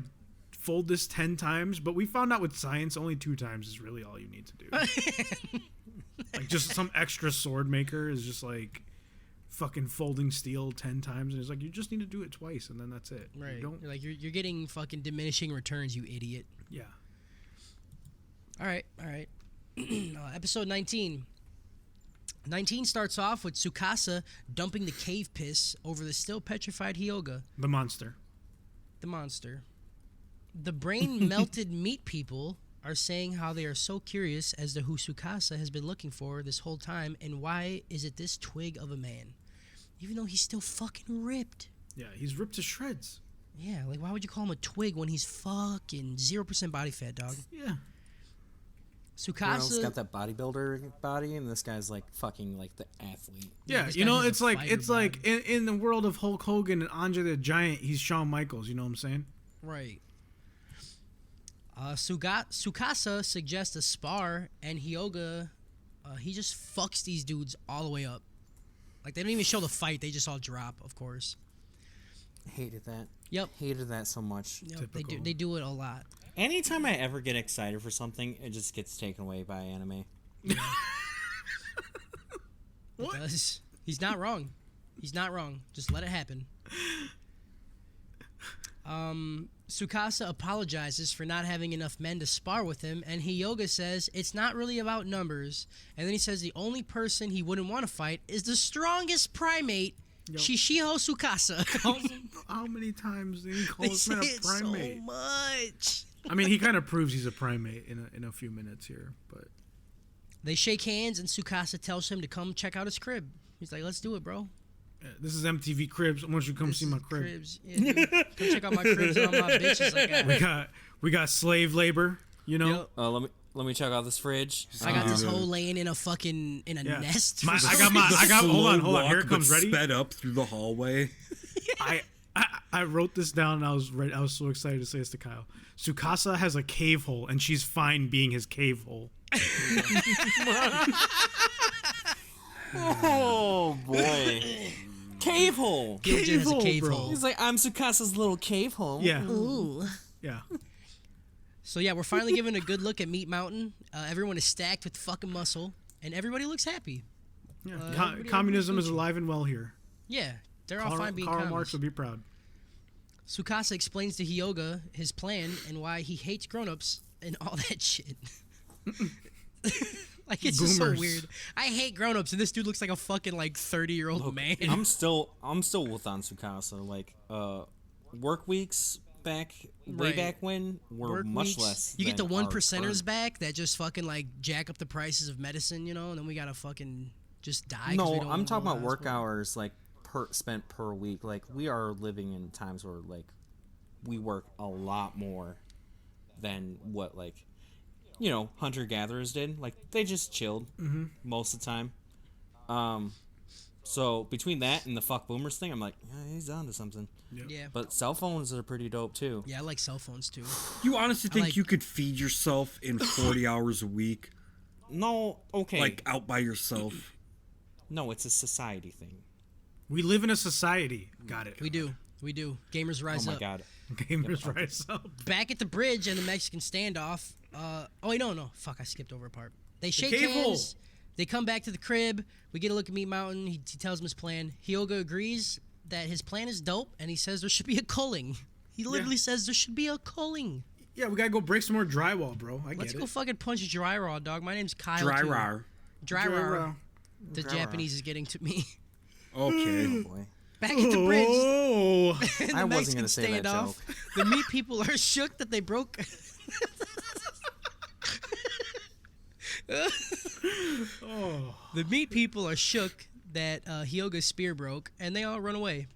Speaker 5: fold this 10 times, but we found out with science only 2 times is really all you need to do. Like just some extra sword maker is just like fucking folding steel 10 times, and it's like you just need to do it twice, and then that's it.
Speaker 2: Right.
Speaker 5: You don't.
Speaker 2: You're like you're getting fucking diminishing returns, you idiot.
Speaker 5: Yeah.
Speaker 2: All right. Episode 19. 19 starts off with Tsukasa dumping the cave piss over the still petrified Hyoga,
Speaker 5: The monster.
Speaker 2: the monster. The brain melted meat people are saying how they are so curious as to who Tsukasa has been looking for this whole time, and why is it this twig of a man, even though he's still fucking ripped.
Speaker 5: Yeah, he's ripped to shreds.
Speaker 2: Yeah, like why would you call him a twig when he's fucking 0% body fat, dog?
Speaker 5: Yeah.
Speaker 4: Ronald's
Speaker 2: Tsukasa.
Speaker 4: got that bodybuilder body, and this guy's like fucking like the athlete.
Speaker 5: Yeah,
Speaker 2: this
Speaker 5: you
Speaker 2: guy
Speaker 5: know,
Speaker 2: has a
Speaker 5: it's like
Speaker 2: fighter
Speaker 5: in the world of Hulk Hogan and Andre the Giant, he's Shawn Michaels. You know what I'm saying?
Speaker 2: Right. Tsukasa suggests a spar, and Hyoga, he just fucks these dudes all the way up. Like, they don't even show the fight. They just all drop, of course.
Speaker 4: Hated that.
Speaker 2: Yep.
Speaker 4: Hated that so much.
Speaker 2: Yep,
Speaker 5: Typical.
Speaker 2: they do it a lot.
Speaker 4: Anytime I ever get excited for something, it just gets taken away by anime.
Speaker 2: It does. He's not wrong. He's not wrong. Just let it happen. Tsukasa apologizes for not having enough men to spar with him, and Hyoga says it's not really about numbers. And then he says the only person he wouldn't want to fight is the strongest primate, Shishiho Tsukasa.
Speaker 5: How many times did he call
Speaker 2: They
Speaker 5: this
Speaker 2: say
Speaker 5: man a
Speaker 2: it
Speaker 5: primate?
Speaker 2: so much.
Speaker 5: I mean, he kind of proves he's a primate in a few minutes here, but
Speaker 2: They shake hands, and Tsukasa tells him to come check out his crib. He's like, let's do it, bro.
Speaker 5: yeah, this is MTV Cribs. I want you to come
Speaker 2: This
Speaker 5: see
Speaker 2: is
Speaker 5: my crib.
Speaker 2: Cribs. Yeah, dude. Come check out my cribs and all my bitches I got.
Speaker 5: We got slave labor. You know.
Speaker 2: Yep.
Speaker 4: Let me check out this fridge.
Speaker 2: I got this hoe laying in a fucking
Speaker 5: Yeah.
Speaker 2: nest.
Speaker 5: I
Speaker 2: for
Speaker 5: got. Hold on.
Speaker 3: Slow
Speaker 5: Here it
Speaker 3: walk,
Speaker 5: comes.
Speaker 3: but
Speaker 5: Ready?
Speaker 3: Sped up through the hallway.
Speaker 5: I wrote this down and I was ready. I was so excited to say this to Kyle. Tsukasa has a cave hole and she's fine being his cave hole.
Speaker 4: Oh boy. cave hole.
Speaker 2: Giljan has a
Speaker 5: hole,
Speaker 2: cave
Speaker 5: bro.
Speaker 2: hole.
Speaker 4: He's like, I'm Sukasa's little cave hole.
Speaker 5: Yeah.
Speaker 1: Ooh.
Speaker 5: Yeah.
Speaker 2: So yeah, we're finally given a good look at Meat Mountain. Everyone is stacked with fucking muscle, and everybody looks happy.
Speaker 5: Yeah.
Speaker 2: everybody-
Speaker 5: Communism is
Speaker 2: everybody's
Speaker 5: alive and well here.
Speaker 2: Yeah, they're all fine being
Speaker 5: Karl
Speaker 2: commies.
Speaker 5: Marx would be proud.
Speaker 2: Tsukasa explains to Hyoga his plan and why he hates grown-ups and all that shit. Like, it's just so
Speaker 5: Boomers.
Speaker 2: weird. I hate grown-ups, and this dude looks like a fucking, like, 30-year-old man.
Speaker 4: I'm still with on Tsukasa. Like, work weeks way
Speaker 2: Right.
Speaker 4: back when were
Speaker 2: Work
Speaker 4: much
Speaker 2: weeks.
Speaker 4: less.
Speaker 2: You get the
Speaker 4: than
Speaker 2: one
Speaker 4: our
Speaker 2: percenters
Speaker 4: current-
Speaker 2: back that just fucking, like, jack up the prices of medicine, you know, and then we gotta fucking just die. 'cause we
Speaker 4: No,
Speaker 2: don't
Speaker 4: I'm
Speaker 2: wanna
Speaker 4: talking
Speaker 2: go to
Speaker 4: about
Speaker 2: the
Speaker 4: work
Speaker 2: hospital.
Speaker 4: hours like spent per week. Like we are living in times where like we work a lot more than what like hunter gatherers did. Like they just chilled most of the time. So between that and the fuck boomers thing, I'm like, yeah, he's onto something.
Speaker 2: Yeah.
Speaker 4: But cell phones are pretty dope too.
Speaker 2: Yeah, I like cell phones, too.
Speaker 3: You honestly think
Speaker 2: like-
Speaker 3: you could feed yourself in 40 hours a week,
Speaker 4: No, okay.
Speaker 3: like out by yourself?
Speaker 4: no, it's a society thing.
Speaker 5: We live in a society. Got it.
Speaker 2: We do. We do. Gamers
Speaker 4: Oh
Speaker 2: rise
Speaker 4: my
Speaker 2: up.
Speaker 4: god.
Speaker 5: Gamers rise up.
Speaker 2: Back at the bridge and the Mexican standoff. Oh wait, no. Fuck, I skipped over a part. They shake
Speaker 5: cave hole.
Speaker 2: hands. They come back to the crib. We get a look at Meat Mountain. He tells him his plan. Hyoga agrees that his plan is dope, and he says there should be a culling. He literally says there should be a culling.
Speaker 5: Yeah, we gotta go break some more drywall, bro. I
Speaker 2: Let's
Speaker 5: get
Speaker 2: go
Speaker 5: it.
Speaker 2: fucking punch Dry Raw, dog. My name's Kyle.
Speaker 3: Dry
Speaker 2: too.
Speaker 3: rar.
Speaker 2: Dry Raw.
Speaker 5: Raw.
Speaker 2: The Japanese is getting to me.
Speaker 3: Okay.
Speaker 4: Boy.
Speaker 2: Back at the bridge.
Speaker 5: Oh,
Speaker 2: in the
Speaker 4: I wasn't
Speaker 2: Mexican
Speaker 4: gonna say that
Speaker 2: standoff,
Speaker 4: joke.
Speaker 2: The meat people are shook that they broke. The meat people are shook that Hyoga's spear broke, and they all run away.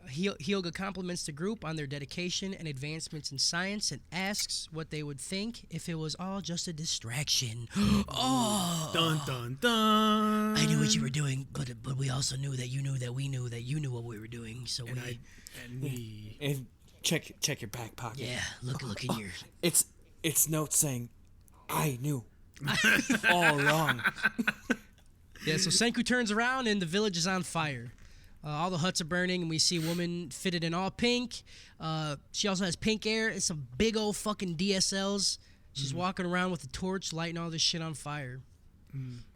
Speaker 2: Hyoga compliments the group on their dedication and advancements in science and asks what they would think if it was all just a distraction. Oh,
Speaker 5: dun dun dun.
Speaker 2: I knew what you were doing, but we also knew that you knew that we knew that you knew what we were doing. So
Speaker 5: And we.
Speaker 4: And check your back pocket.
Speaker 2: yeah, look in your.
Speaker 4: It's notes saying, I knew all along.
Speaker 2: Yeah, so Senku turns around and the village is on fire. All the huts are burning, and we see a woman fitted in all pink. She also has pink hair and some big old fucking DSLs. She's walking around with a torch, lighting all this shit on fire.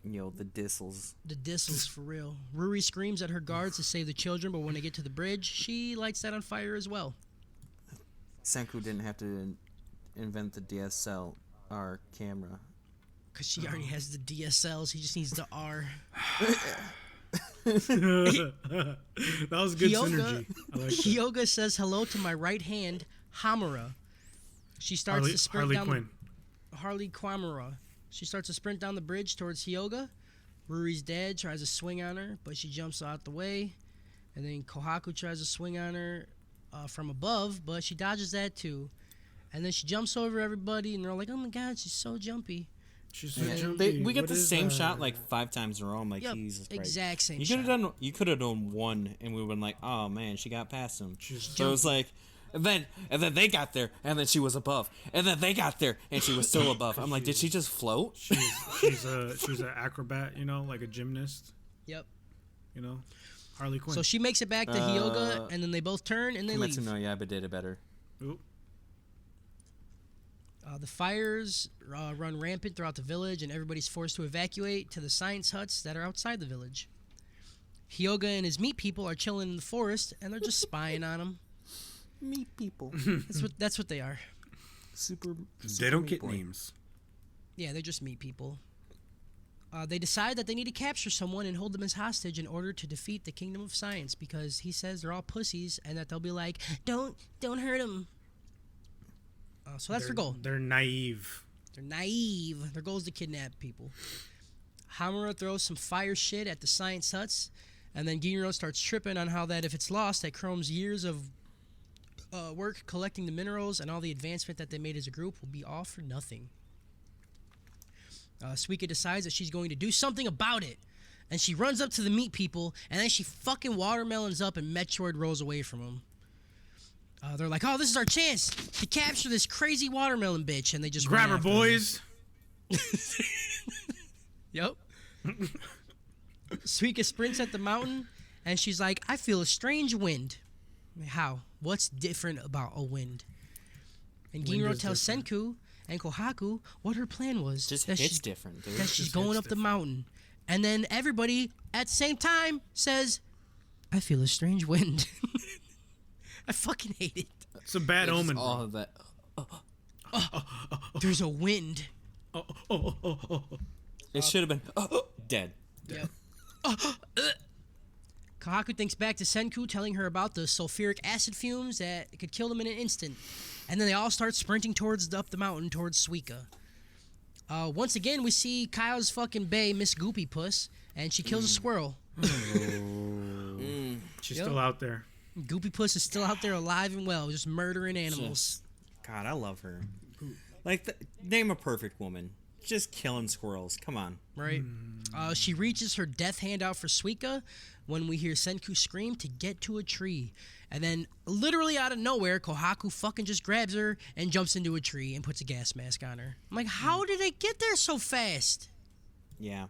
Speaker 4: Yo, the dissels.
Speaker 2: The dissels, for real. Ruri screams at her guards to save the children, but when they get to the bridge, she lights that on fire as well.
Speaker 4: Senku didn't have to invent the DSLR camera.
Speaker 2: Because she already has the DSLs, he just needs the R.
Speaker 5: That was good
Speaker 2: Hyoga,
Speaker 5: synergy. I like that.
Speaker 2: Hyoga says hello to my right hand, Hamura. She starts to sprint
Speaker 5: Harley
Speaker 2: down
Speaker 5: Quinn.
Speaker 2: Harley Quamara. She starts to sprint down the bridge towards Hyoga. Ruri's dad tries to swing on her, but she jumps out the way. And then Kohaku tries to swing on her from above, but she dodges that too. And then she jumps over everybody, and they're all like, "Oh my god, she's so jumpy."
Speaker 5: She's so
Speaker 4: Yeah,
Speaker 5: jumpy.
Speaker 4: we get
Speaker 5: What
Speaker 4: the
Speaker 5: is
Speaker 4: same
Speaker 5: that?
Speaker 4: shot like 5 times in a row. I'm like,
Speaker 2: Yep,
Speaker 4: Jesus Christ.
Speaker 2: exact same
Speaker 4: You could
Speaker 2: shot.
Speaker 4: have done one, and we would been like, oh man, she got past him.
Speaker 5: She's
Speaker 4: So it was like, and then they got there, and then she was above, and then they got there, and she was still above. I'm like, did she just float?
Speaker 5: She's an acrobat, like a gymnast,
Speaker 2: Yep.
Speaker 5: Harley Quinn.
Speaker 2: So she makes it back to Hyoga, and then they both turn and they leave.
Speaker 4: Kimetsu no Yaiba did it better.
Speaker 5: Oop.
Speaker 2: The fires run rampant throughout the village, and everybody's forced to evacuate to the science huts that are outside the village. Hyoga and his meat people are chilling in the forest, and they're just spying on him.
Speaker 4: Meat people.
Speaker 2: That's what they are.
Speaker 4: Super.
Speaker 3: They don't
Speaker 4: meat
Speaker 3: get
Speaker 4: boy.
Speaker 3: names.
Speaker 2: Yeah, they're just meat people. They decide that they need to capture someone and hold them as hostage in order to defeat the Kingdom of Science, because he says they're all pussies and that they'll be like, don't hurt them. So that's their goal.
Speaker 5: They're naive.
Speaker 2: They're naive. Their goal is to kidnap people. Hamura throws some fire shit at the science huts, and then Ginro starts tripping on how that if it's lost, that Chrome's years of work collecting the minerals and all the advancement that they made as a group will be all for nothing. Suika decides that she's going to do something about it, and she runs up to the meat people, and then she fucking watermelons up, and Metroid rolls away from them. They're like, oh, this is our chance to capture this crazy watermelon bitch, and they just
Speaker 5: Grab
Speaker 2: run
Speaker 5: her,
Speaker 2: after her.
Speaker 5: boys.
Speaker 2: Yep. Suika sprints at the mountain, And she's like, I feel a strange wind. How? What's different about a wind? And
Speaker 5: Wind
Speaker 2: Ginro
Speaker 5: is
Speaker 2: tells
Speaker 5: different.
Speaker 2: Senku and Kohaku what her plan was.
Speaker 4: Just
Speaker 2: that
Speaker 4: hits
Speaker 2: she-
Speaker 4: different, dude.
Speaker 2: that she's
Speaker 5: Just
Speaker 2: going
Speaker 5: hits
Speaker 2: up the
Speaker 5: different.
Speaker 2: mountain. And then everybody at the same time says, I feel a strange wind. I fucking hate it.
Speaker 5: It's a bad
Speaker 4: It's
Speaker 5: omen.
Speaker 4: just all of that.
Speaker 2: There's a wind.
Speaker 4: It should have been dead.
Speaker 2: Yep. Kahaku thinks back to Senku telling her about the sulfuric acid fumes that could kill them in an instant. And then they all start sprinting up the mountain towards Suika. Once again, we see Kyle's fucking bae, Miss Goopy Puss, and she kills a squirrel.
Speaker 5: She's
Speaker 2: Yep.
Speaker 5: still out there.
Speaker 2: Goopy Puss is still out there alive and well, just murdering animals.
Speaker 4: God, I love her. Like, name a perfect woman. Just killing squirrels. Come on.
Speaker 2: Right? She reaches her death hand out for Suika when we hear Senku scream to get to a tree. And then, literally out of nowhere, Kohaku fucking just grabs her and jumps into a tree and puts a gas mask on her. I'm like, how did they get there so fast?
Speaker 4: Yeah.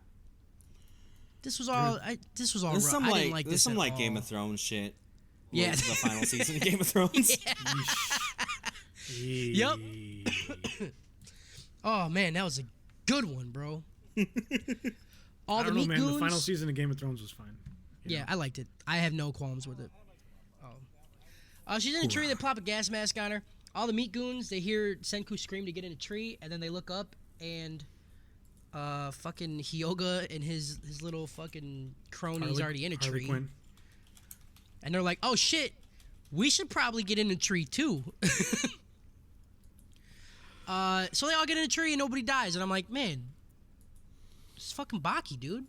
Speaker 2: This was all. This was all.
Speaker 4: There's
Speaker 2: rough.
Speaker 4: some
Speaker 2: I
Speaker 4: like
Speaker 2: didn't like
Speaker 4: there's
Speaker 2: this
Speaker 4: some
Speaker 2: at
Speaker 4: like
Speaker 2: all.
Speaker 4: Game of Thrones shit.
Speaker 2: Yeah.
Speaker 4: The final season of Game of Thrones.
Speaker 2: Yep. Oh man, that was a good one, bro. All
Speaker 5: I
Speaker 2: the
Speaker 5: don't know,
Speaker 2: meat
Speaker 5: man.
Speaker 2: goons.
Speaker 5: The final season of Game of Thrones was fine.
Speaker 2: Yeah, I liked it. I have no qualms with it. She's in a tree. They plop a gas mask on her. All the meat goons, they hear Senku scream to get in a tree, and then they look up, and fucking Hyoga and his little fucking crony's already in a
Speaker 5: Harley
Speaker 2: tree.
Speaker 5: Quinn.
Speaker 2: And they're like, oh shit, we should probably get in a tree too. So they all get in a tree and nobody dies. And I'm like, man, it's fucking Baki, dude.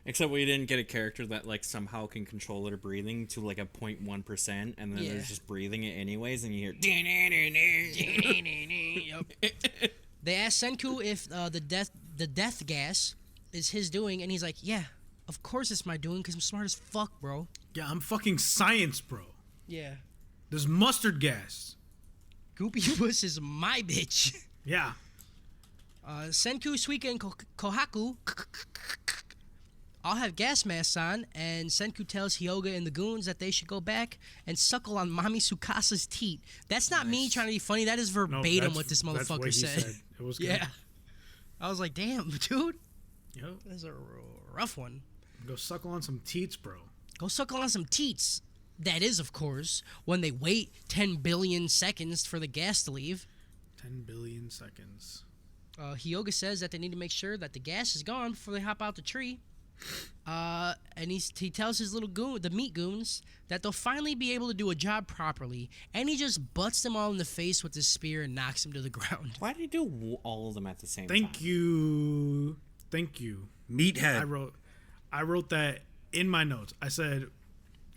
Speaker 4: Except we didn't get a character that like somehow can control their breathing to like a 0.1%, and then
Speaker 2: Yeah.
Speaker 4: there's just breathing it anyways, and you hear.
Speaker 2: They ask Senku if the death gas is his doing, and he's like, yeah, of course it's my doing because I'm smart as fuck, bro.
Speaker 5: Yeah, I'm fucking science, bro.
Speaker 2: Yeah.
Speaker 5: There's mustard gas.
Speaker 2: Goopy Puss is my bitch.
Speaker 5: Yeah.
Speaker 2: Senku, Suika, and Kohaku all have gas masks on, and Senku tells Hyoga and the goons that they should go back and suckle on Mami Sukasa's teat. That's not me trying to be funny. That is
Speaker 5: No,
Speaker 2: verbatim
Speaker 5: that's-
Speaker 2: what this
Speaker 5: that's
Speaker 2: motherfucker
Speaker 5: what he
Speaker 2: said.
Speaker 5: It was good.
Speaker 2: Yeah. I was like, damn, dude.
Speaker 5: Yep.
Speaker 2: That's a rough one.
Speaker 5: Go suckle on some teats, bro.
Speaker 2: Go suckle on some teats. That is, of course, when they wait 10 billion seconds for the gas to leave.
Speaker 5: 10 billion seconds.
Speaker 2: Hyoga says that they need to make sure that the gas is gone before they hop out the tree. And he tells his little the meat goons, that they'll finally be able to do a job properly. And he just butts them all in the face with his spear and knocks them to the ground.
Speaker 4: Why did he do all of them at the same time?
Speaker 5: Thank you.
Speaker 3: Meathead.
Speaker 5: I wrote that in my notes. I said,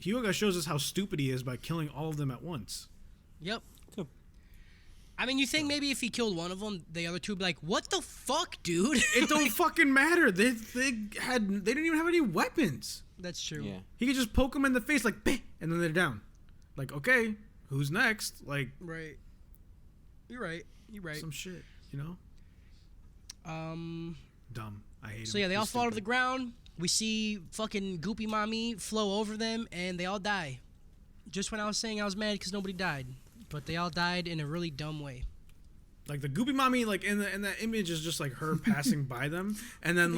Speaker 5: Hyoga shows us how stupid he is by killing all of them at once.
Speaker 2: Yep.
Speaker 4: Good.
Speaker 2: I mean, you think maybe if he killed one of them, the other two would be like, what the fuck, dude?
Speaker 5: It don't fucking matter. They didn't even have any weapons.
Speaker 2: That's true.
Speaker 4: Yeah.
Speaker 5: He could just poke them in the face like, "Bah," and then they're down. Like, okay, who's next? Like,
Speaker 2: Right. You're right.
Speaker 5: some shit, you know? Dumb. I hate him.
Speaker 2: So yeah, they all
Speaker 5: He's
Speaker 2: fall to the
Speaker 5: stupid.
Speaker 2: ground. We see fucking Goopy Mommy flow over them, and they all die. Just when I was saying I was mad because nobody died, but they all died in a really dumb way.
Speaker 5: Like the Goopy Mommy, like in that image is just like her passing by them, and then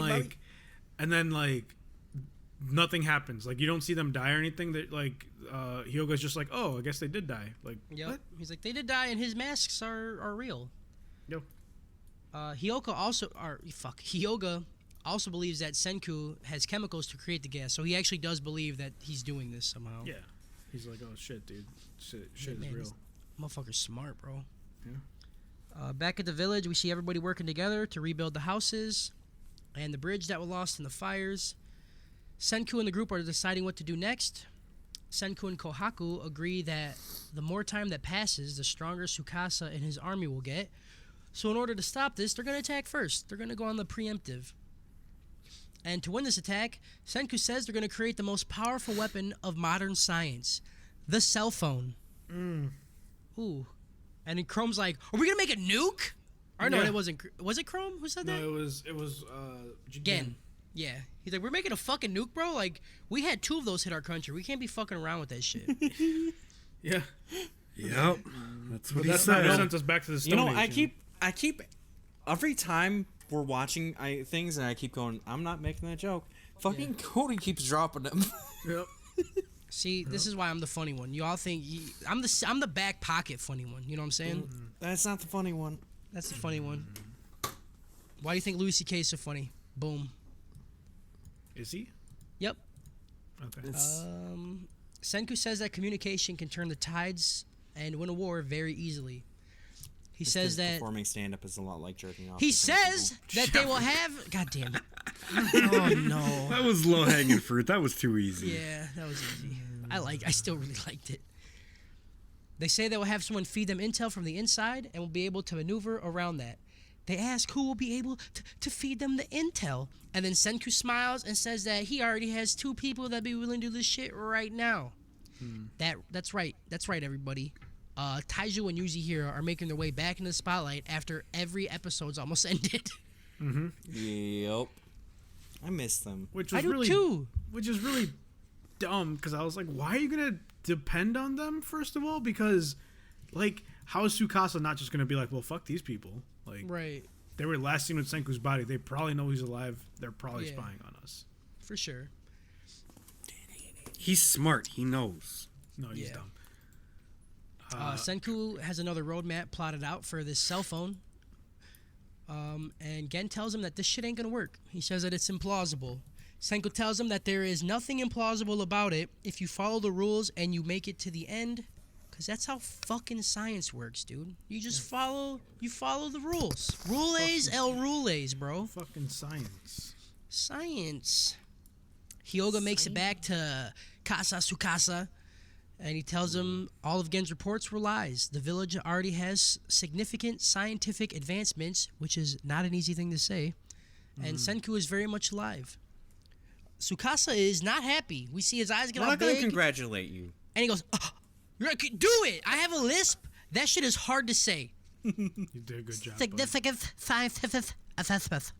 Speaker 5: nothing happens. Like you don't see them die or anything. That like Hyoga's just like, oh, I guess they did die. Like
Speaker 2: Yep.
Speaker 5: what?
Speaker 2: He's like, they did die, and his masks are real.
Speaker 5: Yo.
Speaker 2: Hyoga also believes that Senku has chemicals to create the gas, so he actually does believe that he's doing this somehow.
Speaker 5: Yeah. He's like, oh shit, dude. Shit
Speaker 2: Man,
Speaker 5: is real.
Speaker 2: this motherfucker's smart, bro.
Speaker 5: Yeah.
Speaker 2: Back at the village, we see everybody working together to rebuild the houses and the bridge that were lost in the fires. Senku and the group are deciding what to do next. Senku and Kohaku agree that the more time that passes, the stronger Tsukasa and his army will get. So in order to stop this, they're going to attack first. They're going to go on the preemptive. And to win this attack, Senku says they're going to create the most powerful weapon of modern science, the cell phone. Ooh. And then Chrome's like, are we going to make a nuke? Or no,
Speaker 5: Yeah.
Speaker 2: it wasn't. Was it Chrome who said
Speaker 5: No,
Speaker 2: that?
Speaker 5: it was
Speaker 2: Gen. Yeah. He's like, we're making a fucking nuke, bro? Like, we had 2 of those hit our country. We can't be fucking around with that shit.
Speaker 5: Yeah.
Speaker 3: Yep. That's what he
Speaker 5: That sent
Speaker 3: said.
Speaker 5: us back to the
Speaker 4: You
Speaker 5: Stone
Speaker 4: know,
Speaker 5: Age.
Speaker 4: I keep every time we're watching things, and I keep going, I'm not making that joke. Fucking Cody keeps dropping them.
Speaker 5: Yep.
Speaker 2: See, this is why I'm the funny one. You all think I'm the back pocket funny one. You know what I'm saying?
Speaker 4: That's not the funny one.
Speaker 2: That's the funny one. Why do you think Louis C.K. is so funny? Boom.
Speaker 5: Is he?
Speaker 2: Yep.
Speaker 5: Okay.
Speaker 2: Senku says that communication can turn the tides and win a war very easily. He says that
Speaker 4: performing stand-up is a lot like jerking off.
Speaker 2: he
Speaker 4: to some
Speaker 2: says
Speaker 4: people.
Speaker 2: that they will have. God damn it! Oh no.
Speaker 3: That was low hanging fruit. That was too easy.
Speaker 2: Yeah, that was easy. I still really liked it. They say they will have someone feed them intel from the inside and will be able to maneuver around that. They ask who will be able to feed them the intel. And then Senku smiles and says that he already has 2 people that be willing to do this shit right now. That's right. That's right, everybody. Taiju and Yuzihiro are making their way back into the spotlight after every episode's almost ended.
Speaker 4: Yep. I miss them.
Speaker 5: Which
Speaker 2: I
Speaker 5: was
Speaker 2: do
Speaker 5: really,
Speaker 2: too.
Speaker 5: Which is really dumb because I was like, why are you gonna depend on them first of all? Because, like, how is Tsukasa not just gonna be like, well, fuck these people? Like,
Speaker 2: Right.
Speaker 5: they were last seen with Senku's body. They probably know he's alive. They're probably
Speaker 2: Yeah.
Speaker 5: spying on us.
Speaker 2: For sure.
Speaker 3: He's smart. He knows.
Speaker 5: No, he's
Speaker 2: Yeah.
Speaker 5: dumb.
Speaker 2: Senku has another roadmap plotted out for this cell phone. And Gen tells him that this shit ain't gonna work. He says that it's implausible. Senku tells him that there is nothing implausible about it if you follow the rules and you make it to the end. Because that's how fucking science works, dude. You just follow the rules. Rules el rules, bro.
Speaker 5: Fucking science.
Speaker 2: Science. Hyoga makes it back to Kasa Tsukasa, and he tells him all of Gen's reports were lies. The village already has significant scientific advancements, which is not an easy thing to say, and Senku is very much alive. Tsukasa is not happy. We see his eyes get
Speaker 4: I'm
Speaker 2: all
Speaker 4: not gonna
Speaker 2: big,
Speaker 4: congratulate you.
Speaker 2: and he goes, "Oh, you're like, do it! I have a lisp. That shit is hard to say."
Speaker 5: You did a good job. buddy.
Speaker 2: Significant scientific assessment.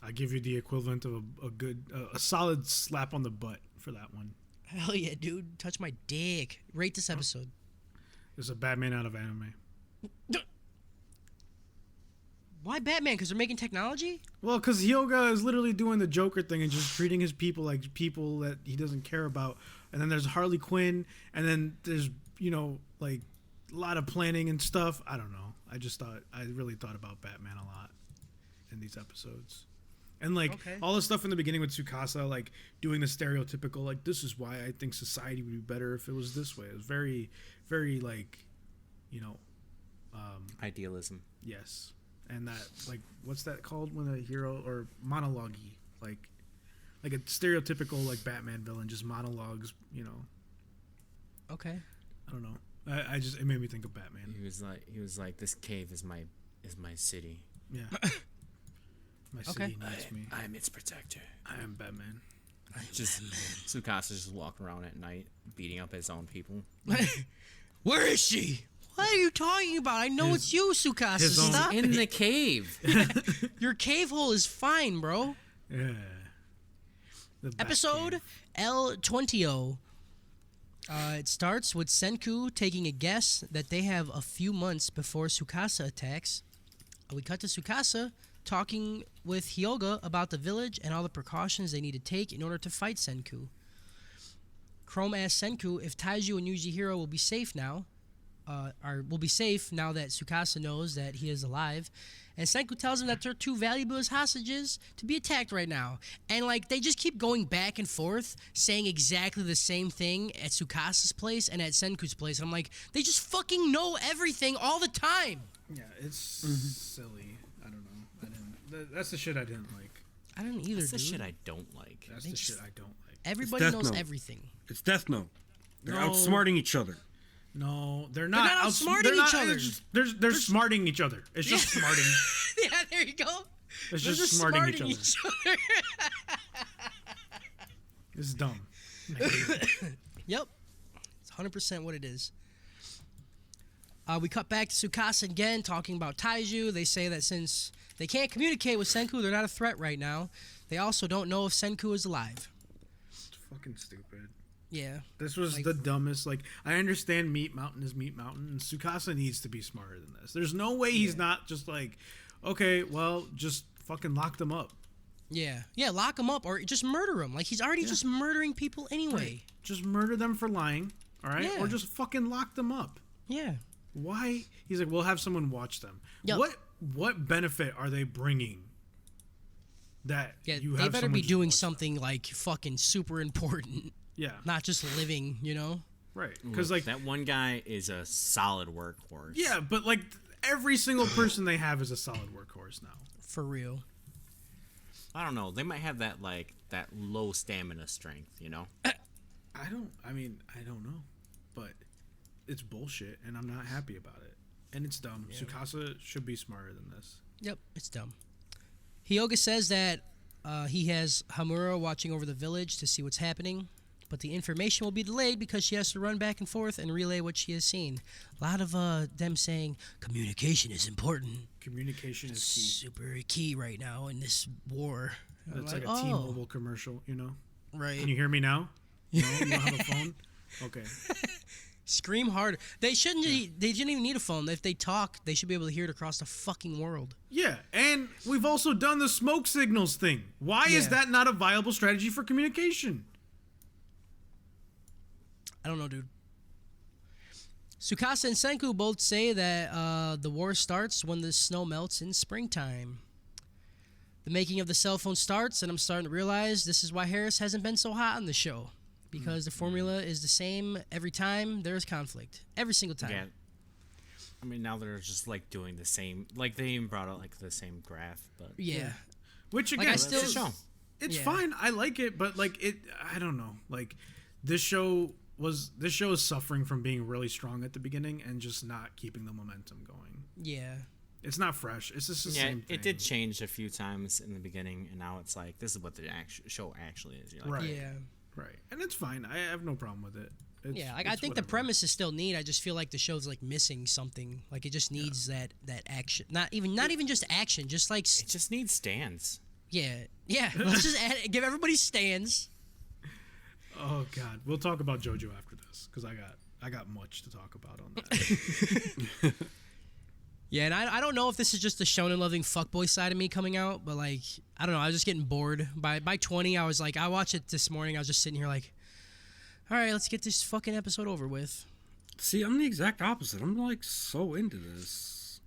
Speaker 5: I give you the equivalent of a solid slap on the butt for that one.
Speaker 2: Hell yeah, dude. Touch my dick. Rate this episode.
Speaker 5: It's a Batman out of anime.
Speaker 2: Why Batman? Because they're making technology?
Speaker 5: Well, because Hyoga is literally doing the Joker thing and just treating his people like people that he doesn't care about. And then there's Harley Quinn, and then there's, like a lot of planning and stuff. I don't know. I really thought about Batman a lot in these episodes. And like
Speaker 2: Okay.
Speaker 5: all the stuff in the beginning with Tsukasa, like doing the stereotypical, like, this is why I think society would be better if it was this way. It was very, very like,
Speaker 4: Idealism.
Speaker 5: yes. And that, like, what's that called when a hero or monologue-y, like a stereotypical like Batman villain just monologues,
Speaker 2: Okay.
Speaker 5: I don't know. It made me think of Batman.
Speaker 4: He was like, this cave is my city.
Speaker 5: Yeah. My
Speaker 2: Okay.
Speaker 5: city needs me.
Speaker 4: I'm its protector.
Speaker 5: I am Batman.
Speaker 4: Just Tsukasa just walking around at night, beating up his own people.
Speaker 2: Where is she? What are you talking about? I know it's you, Tsukasa.
Speaker 5: his own-
Speaker 2: Stop
Speaker 4: In
Speaker 2: it.
Speaker 4: the cave.
Speaker 2: Your cave hole is fine, bro.
Speaker 5: Yeah. The
Speaker 2: Episode L20. It starts with Senku taking a guess that they have a few months before Tsukasa attacks. We cut to Tsukasa talking with Hyoga about the village and all the precautions they need to take in order to fight Senku. Chrome asks Senku if Taiju and Yujihiro will be safe now, will be safe now that Tsukasa knows that he is alive. And Senku tells him that they're too valuable as hostages to be attacked right now. And like they just keep going back and forth, saying exactly the same thing at Tsukasa's place and at Senku's place. And I'm like, they just fucking know everything all the time.
Speaker 5: Yeah, it's silly. I don't know. That's the shit I didn't like.
Speaker 2: I don't either,
Speaker 4: That's the
Speaker 2: dude.
Speaker 4: shit I don't like.
Speaker 5: That's
Speaker 2: They
Speaker 5: the
Speaker 2: just-
Speaker 5: shit I don't like.
Speaker 2: Everybody
Speaker 3: Death
Speaker 2: knows
Speaker 3: Note.
Speaker 2: everything.
Speaker 3: It's Death Note. They're
Speaker 5: No.
Speaker 3: outsmarting each other.
Speaker 5: No, they're not.
Speaker 2: not outsmarting
Speaker 5: they're not-
Speaker 2: each other.
Speaker 5: it's just- they're smarting each other. It's just smarting.
Speaker 2: Yeah, there you go.
Speaker 5: It's
Speaker 2: They're
Speaker 5: just smarting each other.
Speaker 2: other.
Speaker 5: This is dumb.
Speaker 2: Yep. It's 100% what it is. We cut back to Tsukasa again talking about Taiju. They say that since they can't communicate with Senku, they're not a threat right now. They also don't know if Senku is alive.
Speaker 5: It's fucking stupid.
Speaker 2: Yeah.
Speaker 5: This was
Speaker 2: Like-
Speaker 5: the dumbest. Like, I understand Meat Mountain is Meat Mountain, and Tsukasa needs to be smarter than this. There's no way he's not just like, okay, well, just fucking lock them up.
Speaker 2: Yeah. Yeah, lock him up or just murder him. Like, he's already just murdering people anyway.
Speaker 5: Just murder them for lying, all right?
Speaker 2: Yeah.
Speaker 5: Or just fucking lock them up.
Speaker 2: Yeah.
Speaker 5: Why? He's like, we'll have someone watch them.
Speaker 2: Yep.
Speaker 5: What benefit are they bringing? That
Speaker 2: Yeah,
Speaker 5: you
Speaker 2: they
Speaker 5: have
Speaker 2: better
Speaker 5: someone
Speaker 2: be
Speaker 5: just
Speaker 2: doing
Speaker 5: watch them?
Speaker 2: something like fucking super important,
Speaker 5: Yeah,
Speaker 2: not just living, you know?
Speaker 5: right. Because like,
Speaker 4: that one guy is a solid workhorse.
Speaker 5: yeah, but like every single person they have is a solid workhorse now.
Speaker 2: For real.
Speaker 4: I don't know. They might have that like that low stamina strength, you know.
Speaker 5: I don't know, but it's bullshit, and I'm not happy about it, and it's dumb. Tsukasa should be smarter than this.
Speaker 2: Yep, it's dumb. Hyoga says that he has Hamura watching over the village to see what's happening, but the information will be delayed because she has to run back and forth and relay what she has seen. A lot of them saying communication is important.
Speaker 5: Communication is key.
Speaker 2: Super key right now in this war. I'm
Speaker 5: It's like a
Speaker 2: oh,
Speaker 5: T-Mobile commercial, you know.
Speaker 2: right.
Speaker 5: Can you hear me now? No, you don't have a phone. Okay.
Speaker 2: Scream harder. They shouldn't. They didn't even need a phone. If they talk, they should be able to hear it across the fucking world.
Speaker 5: Yeah, and we've also done the smoke signals thing. Why is
Speaker 2: Yeah.
Speaker 5: that not a viable strategy for communication?
Speaker 2: I don't know, dude. Tsukasa and Senku both say that the war starts when the snow melts in springtime. The making of the cell phone starts, and I'm starting to realize this is why Harris hasn't been so hot on the show. Because the formula is the same every time there's conflict. Every single time.
Speaker 4: Yeah. I mean, now they're just like doing the same. Like they even brought out like the same graph, but
Speaker 2: Yeah.
Speaker 5: Which
Speaker 2: Like,
Speaker 5: again,
Speaker 2: I still-
Speaker 4: it's a show.
Speaker 5: it's
Speaker 2: yeah.
Speaker 5: fine. I like it, but like it, I don't know. Like this show is suffering from being really strong at the beginning and just not keeping the momentum going.
Speaker 2: Yeah.
Speaker 5: It's not fresh. It's just the
Speaker 4: Yeah,
Speaker 5: same thing.
Speaker 4: it did change a few times in the beginning, and now it's like this is what the show actually is. You're like,
Speaker 5: Right.
Speaker 2: Yeah.
Speaker 5: Right, and it's fine. I have no problem with it.
Speaker 2: Yeah, like I
Speaker 5: it's
Speaker 2: think the
Speaker 5: whatever.
Speaker 2: premise is still neat. I just feel like the show's like missing something. Like it just needs that action. Not even just action. Just like
Speaker 4: It just needs stands.
Speaker 2: yeah. Let's just give everybody stands.
Speaker 5: Oh God, we'll talk about JoJo after this because I got much to talk about on that.
Speaker 2: Yeah, and I don't know if this is just the shonen loving fuckboy side of me coming out, but like I don't know. I was just getting bored. By 20, I was like, I watched it this morning. I was just sitting here like, all right, let's get this fucking episode over with.
Speaker 3: See, I'm the exact opposite. I'm like so into this.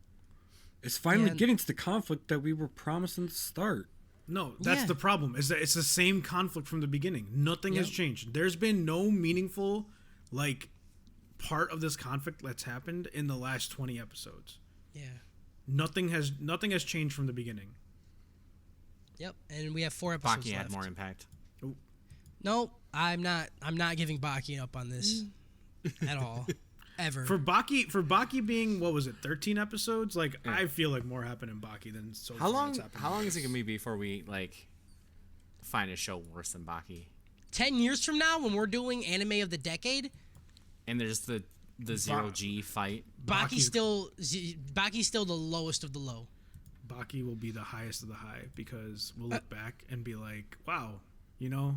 Speaker 3: It's finally
Speaker 2: Yeah.
Speaker 3: getting to the conflict that we were promising to start.
Speaker 5: No, that's
Speaker 2: Yeah.
Speaker 5: the problem. Is that it's the same conflict from the beginning. Nothing has
Speaker 2: Yep.
Speaker 5: changed. There's been no meaningful like part of this conflict that's happened in the last 20 episodes.
Speaker 2: Yeah.
Speaker 5: Nothing has changed from the beginning.
Speaker 2: Yep. And we have 4 episodes
Speaker 4: Baki
Speaker 2: left.
Speaker 4: had more impact.
Speaker 2: No, I'm not giving Baki up on this at all. Ever.
Speaker 5: For Baki being what was it, 13 episodes? Like I feel like more happened in Baki than so
Speaker 4: How
Speaker 5: far
Speaker 4: long?
Speaker 5: that's happened
Speaker 4: How
Speaker 5: in
Speaker 4: long
Speaker 5: this.
Speaker 4: is it gonna be before we like find a show worse than Baki?
Speaker 2: 10 years from now, when we're doing anime of the decade,
Speaker 4: And there's the zero G fight.
Speaker 2: Baki's still the lowest of the low.
Speaker 5: Baki will be the highest of the high because we'll look back and be like, wow, you know,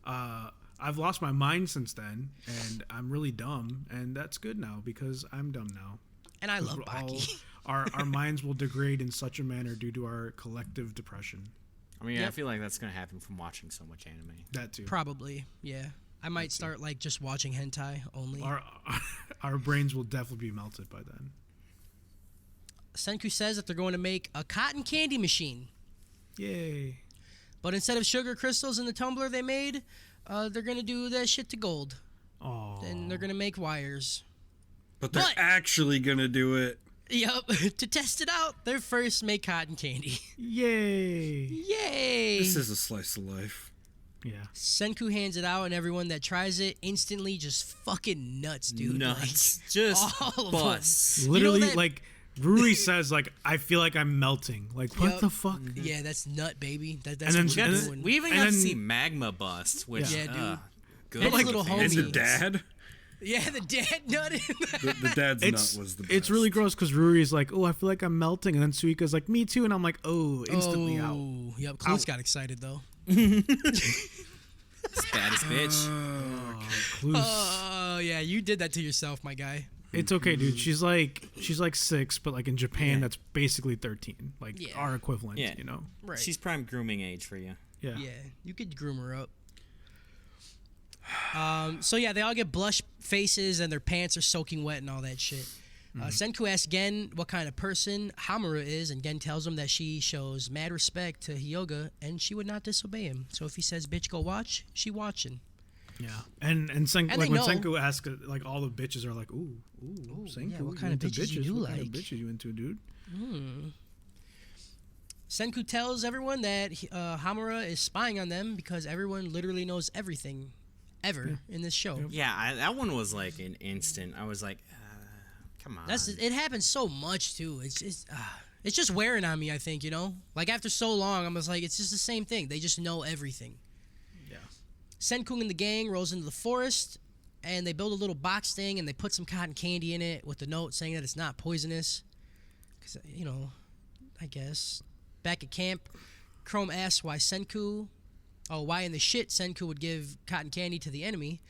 Speaker 5: I've lost my mind since then and I'm really dumb and that's good now because I'm dumb now.
Speaker 2: And I love
Speaker 5: We're all-
Speaker 2: Baki.
Speaker 5: our minds will degrade in such a manner due to our collective depression.
Speaker 4: I mean, I
Speaker 2: Yep.
Speaker 4: feel like that's gonna happen from watching so much anime.
Speaker 5: That too.
Speaker 2: Probably, yeah. I might start like just watching hentai only.
Speaker 5: Our brains will definitely be melted by then.
Speaker 2: Senku says that they're going to make a cotton candy machine,
Speaker 5: Yay.
Speaker 2: but instead of sugar crystals in the tumbler they made, they're going to do that shit to gold,
Speaker 5: Oh.
Speaker 2: and they're going to make wires.
Speaker 3: But they're
Speaker 2: But-
Speaker 3: actually gonna do it.
Speaker 2: Yup, to test it out, they first make cotton candy.
Speaker 5: Yay.
Speaker 2: Yay!
Speaker 3: This is a slice of life.
Speaker 5: Yeah.
Speaker 2: Senku hands it out, and everyone that tries it instantly just fucking nuts, dude.
Speaker 4: Nuts, just
Speaker 2: all of
Speaker 4: bust.
Speaker 5: Literally,
Speaker 2: that-
Speaker 5: like Rui says, like I feel like I'm melting. Like what
Speaker 2: Yup.
Speaker 5: the fuck?
Speaker 2: Like, yeah, that's nut, baby. That's
Speaker 5: And then-
Speaker 2: what we're
Speaker 5: and then-
Speaker 2: doing.
Speaker 4: We even
Speaker 5: And
Speaker 4: got to
Speaker 5: then-
Speaker 4: see Magma bust, which
Speaker 2: Yeah, dude.
Speaker 4: good.
Speaker 2: And his
Speaker 5: like-
Speaker 2: little
Speaker 3: And the
Speaker 2: homie.
Speaker 3: dad.
Speaker 2: Yeah, the dad nut.
Speaker 3: The dad's
Speaker 5: It's
Speaker 3: nut was the best.
Speaker 5: it's really gross because Ruri's like, oh, I feel like I'm melting, and then Suika's like, me too, and I'm like, oh, instantly out.
Speaker 2: Yep, Clues got excited though.
Speaker 4: Baddest bitch.
Speaker 5: Clues.
Speaker 2: Oh yeah, you did that to yourself, my guy.
Speaker 5: It's okay, dude. She's like 6, but like in Japan,
Speaker 4: Yeah.
Speaker 5: that's basically 13, like
Speaker 2: Yeah.
Speaker 5: our equivalent.
Speaker 4: Yeah.
Speaker 5: You know.
Speaker 2: Right.
Speaker 4: She's prime grooming age for you.
Speaker 5: Yeah.
Speaker 2: Yeah, you could groom her up. So yeah, they all get blush faces and their pants are soaking wet and all that shit. Senku asks Gen what kind of person Hamura is, and Gen tells him that she shows mad respect to Hyoga and she would not disobey him. So if he says, "Bitch, go watch," she watching.
Speaker 5: Yeah. And Senku,
Speaker 2: And
Speaker 5: like
Speaker 2: they
Speaker 5: when
Speaker 2: know.
Speaker 5: Senku asks, like all the bitches are like, ooh, Senku,
Speaker 2: yeah, what
Speaker 5: you
Speaker 2: kind of
Speaker 5: into
Speaker 2: bitches you do
Speaker 5: What kind of
Speaker 2: like?
Speaker 5: bitches you into, dude?
Speaker 2: Senku tells everyone that Hamura is spying on them because everyone literally knows everything, ever in this show.
Speaker 4: Yeah, that one was like an instant. I was like, come on.
Speaker 2: It happens so much too. It's just wearing on me. I think like after so long, I'm just like it's just the same thing. They just know everything.
Speaker 5: Yeah.
Speaker 2: Senkung and the gang rolls into the forest, and they build a little box thing, and they put some cotton candy in it with the note saying that it's not poisonous. Because I guess. Back at camp, Chrome asks why in the shit Senku would give cotton candy to the enemy.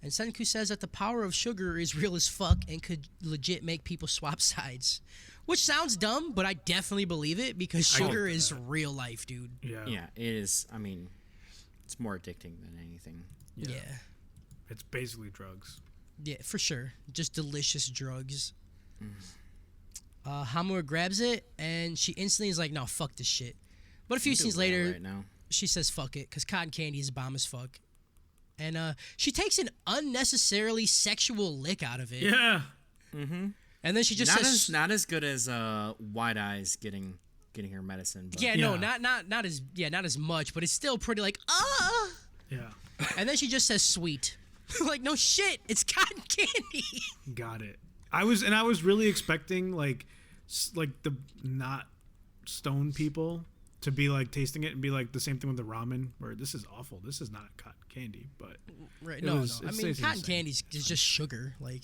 Speaker 2: And Senku says that the power of sugar is real as fuck and could legit make people swap sides. Which sounds dumb, but I definitely believe it because sugar is real life, dude.
Speaker 5: Yeah.
Speaker 4: Yeah, it is. I mean, it's more addicting than anything.
Speaker 2: Yeah.
Speaker 5: It's basically drugs.
Speaker 2: Yeah, for sure. Just delicious drugs. Hamura grabs it, and she instantly is like, no, fuck this shit. But a few scenes later,
Speaker 4: right now.
Speaker 2: she says fuck it, because cotton candy is bomb as fuck. And she takes an unnecessarily sexual lick out of it.
Speaker 5: Yeah.
Speaker 2: And then she just
Speaker 4: Not
Speaker 2: says...
Speaker 4: not as good as Wide Eyes getting her medicine. But
Speaker 2: Yeah, no, not as much, but it's still pretty like,
Speaker 5: Yeah.
Speaker 2: And then she just says sweet. Like, no shit, it's cotton candy.
Speaker 5: Got it. I was really expecting like the not stone people to be like tasting it and be like the same thing with the ramen, where this is awful. This is not cotton candy, but
Speaker 2: Right,
Speaker 5: It
Speaker 2: no.
Speaker 5: was-
Speaker 2: I
Speaker 5: it
Speaker 2: mean,
Speaker 5: tastes the
Speaker 2: cotton
Speaker 5: same.
Speaker 2: candy is just sugar, like...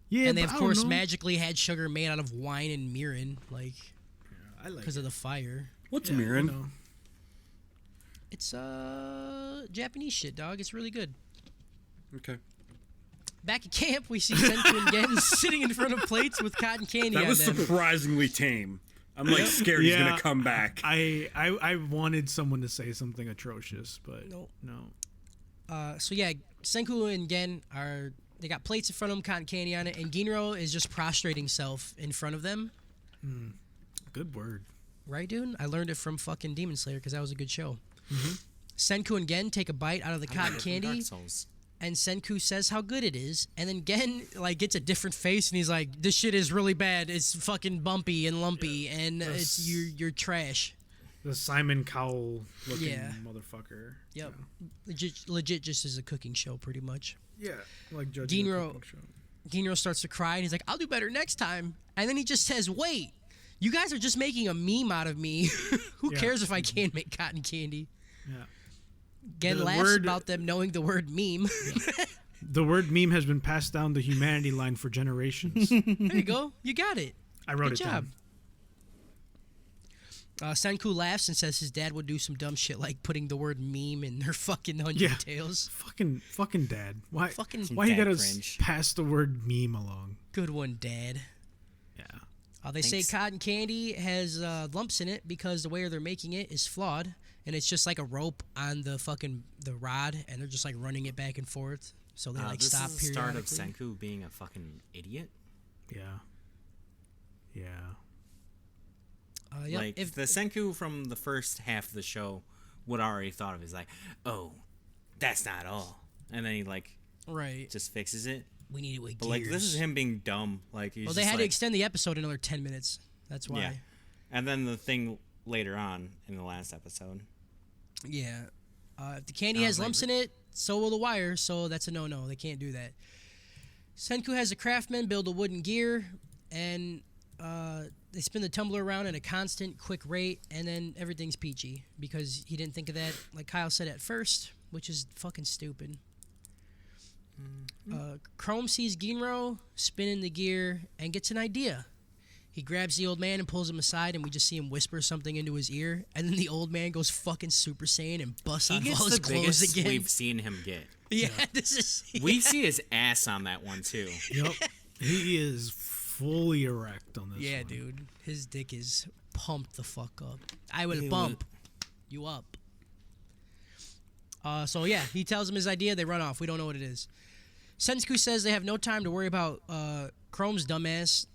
Speaker 5: yeah.
Speaker 2: And they,
Speaker 5: but
Speaker 2: of
Speaker 5: I
Speaker 2: course,
Speaker 5: don't know.
Speaker 2: magically had sugar made out of wine and mirin, like,
Speaker 5: I like
Speaker 2: because of the fire.
Speaker 3: What's
Speaker 5: yeah,
Speaker 3: Mirin?
Speaker 5: you know.
Speaker 2: It's Japanese shit, dog. It's really good.
Speaker 3: Okay.
Speaker 2: Back at camp, we see Senku again sitting in front of plates with cotton candy
Speaker 3: That
Speaker 2: on
Speaker 3: was
Speaker 2: them.
Speaker 3: surprisingly tame. I'm like scared he's
Speaker 5: Yeah.
Speaker 3: gonna come back.
Speaker 5: I wanted someone to say something atrocious, but
Speaker 2: Nope.
Speaker 5: no.
Speaker 2: So yeah, Senku and Gen they got plates in front of them, cotton candy on it, and Ginro is just prostrating himself in front of them.
Speaker 5: Good word.
Speaker 2: Right, dude? I learned it from fucking Demon Slayer because that was a good show. Senku and Gen take a bite out of the cotton
Speaker 4: Dark
Speaker 2: candy,
Speaker 4: Souls.
Speaker 2: and Senku says how good it is, and then Gen like gets a different face, and he's like, "This shit is really bad. It's fucking bumpy and lumpy, and it's you're trash."
Speaker 5: The Simon Cowell looking
Speaker 2: Yeah.
Speaker 5: motherfucker.
Speaker 2: Yep, legit, just as a cooking show, pretty much.
Speaker 5: Yeah, like judging.
Speaker 2: Ginro-
Speaker 5: a cooking show.
Speaker 2: Ginro starts to cry, and he's like, "I'll do better next time," and then he just says, "Wait, you guys are just making a meme out of me. Who
Speaker 5: Yeah.
Speaker 2: cares if I can't make cotton candy?"
Speaker 5: Yeah.
Speaker 2: Gen
Speaker 5: The
Speaker 2: laughs
Speaker 5: word-
Speaker 2: about them knowing the word meme.
Speaker 5: The word meme has been passed down the humanity line for generations.
Speaker 2: There you go. You got it.
Speaker 5: I wrote
Speaker 2: Good
Speaker 5: it
Speaker 2: job.
Speaker 5: down.
Speaker 2: Senku laughs and says his dad would do some dumb shit like putting the word meme in their fucking 100
Speaker 5: Yeah.
Speaker 2: Tales.
Speaker 5: Fucking dad. Why?
Speaker 2: Fucking
Speaker 5: Why you
Speaker 4: dad
Speaker 5: gotta
Speaker 4: cringe.
Speaker 5: pass the word meme along?
Speaker 2: Good one, Dad.
Speaker 5: Yeah.
Speaker 2: They
Speaker 4: Thanks.
Speaker 2: say cotton candy has lumps in it because the way they're making it is flawed, and it's just like a rope on the rod, and they're just like running it back and forth. So they like
Speaker 4: this
Speaker 2: stop
Speaker 4: is the start of
Speaker 2: periodically.
Speaker 4: Senku being a fucking idiot.
Speaker 5: Yeah. Yeah.
Speaker 2: Yep,
Speaker 4: Like
Speaker 2: if
Speaker 4: the Senku from the first half of the show would already thought of it as like, oh, that's not all, and then he like
Speaker 2: right,
Speaker 4: just fixes it.
Speaker 2: we need it with
Speaker 4: But
Speaker 2: gears.
Speaker 4: like this is him being dumb. Like he's
Speaker 2: Well, they
Speaker 4: just
Speaker 2: had to
Speaker 4: like-
Speaker 2: extend the episode another 10 minutes. That's why.
Speaker 4: Yeah, and then the thing later on in the last episode.
Speaker 2: Yeah. If the candy
Speaker 4: I
Speaker 2: has
Speaker 4: was like,
Speaker 2: lumps in it, so will the wire, so that's a no-no. They can't do that. Senku has the craftsman build a wooden gear, and they spin the tumbler around at a constant, quick rate, and then everything's peachy, because he didn't think of that, like Kyle said at first, which is fucking stupid. Chrome sees Ginro spinning the gear and gets an idea. He grabs the old man and pulls him aside, and we just see him whisper something into his ear. And then the old man goes fucking Super Saiyan and busts
Speaker 4: He
Speaker 2: off
Speaker 4: gets
Speaker 2: all his
Speaker 4: the
Speaker 2: clothes
Speaker 4: biggest
Speaker 2: again.
Speaker 4: we've seen him get.
Speaker 2: Yeah, this is.
Speaker 4: We see his ass on that one too.
Speaker 5: Yep. He is fully erect on this
Speaker 2: Yeah,
Speaker 5: one.
Speaker 2: dude. His dick is pumped the fuck up. I will bump you up. So yeah, he tells him his idea. They run off. We don't know what it is. Senku says they have no time to worry about Chrome's dumbass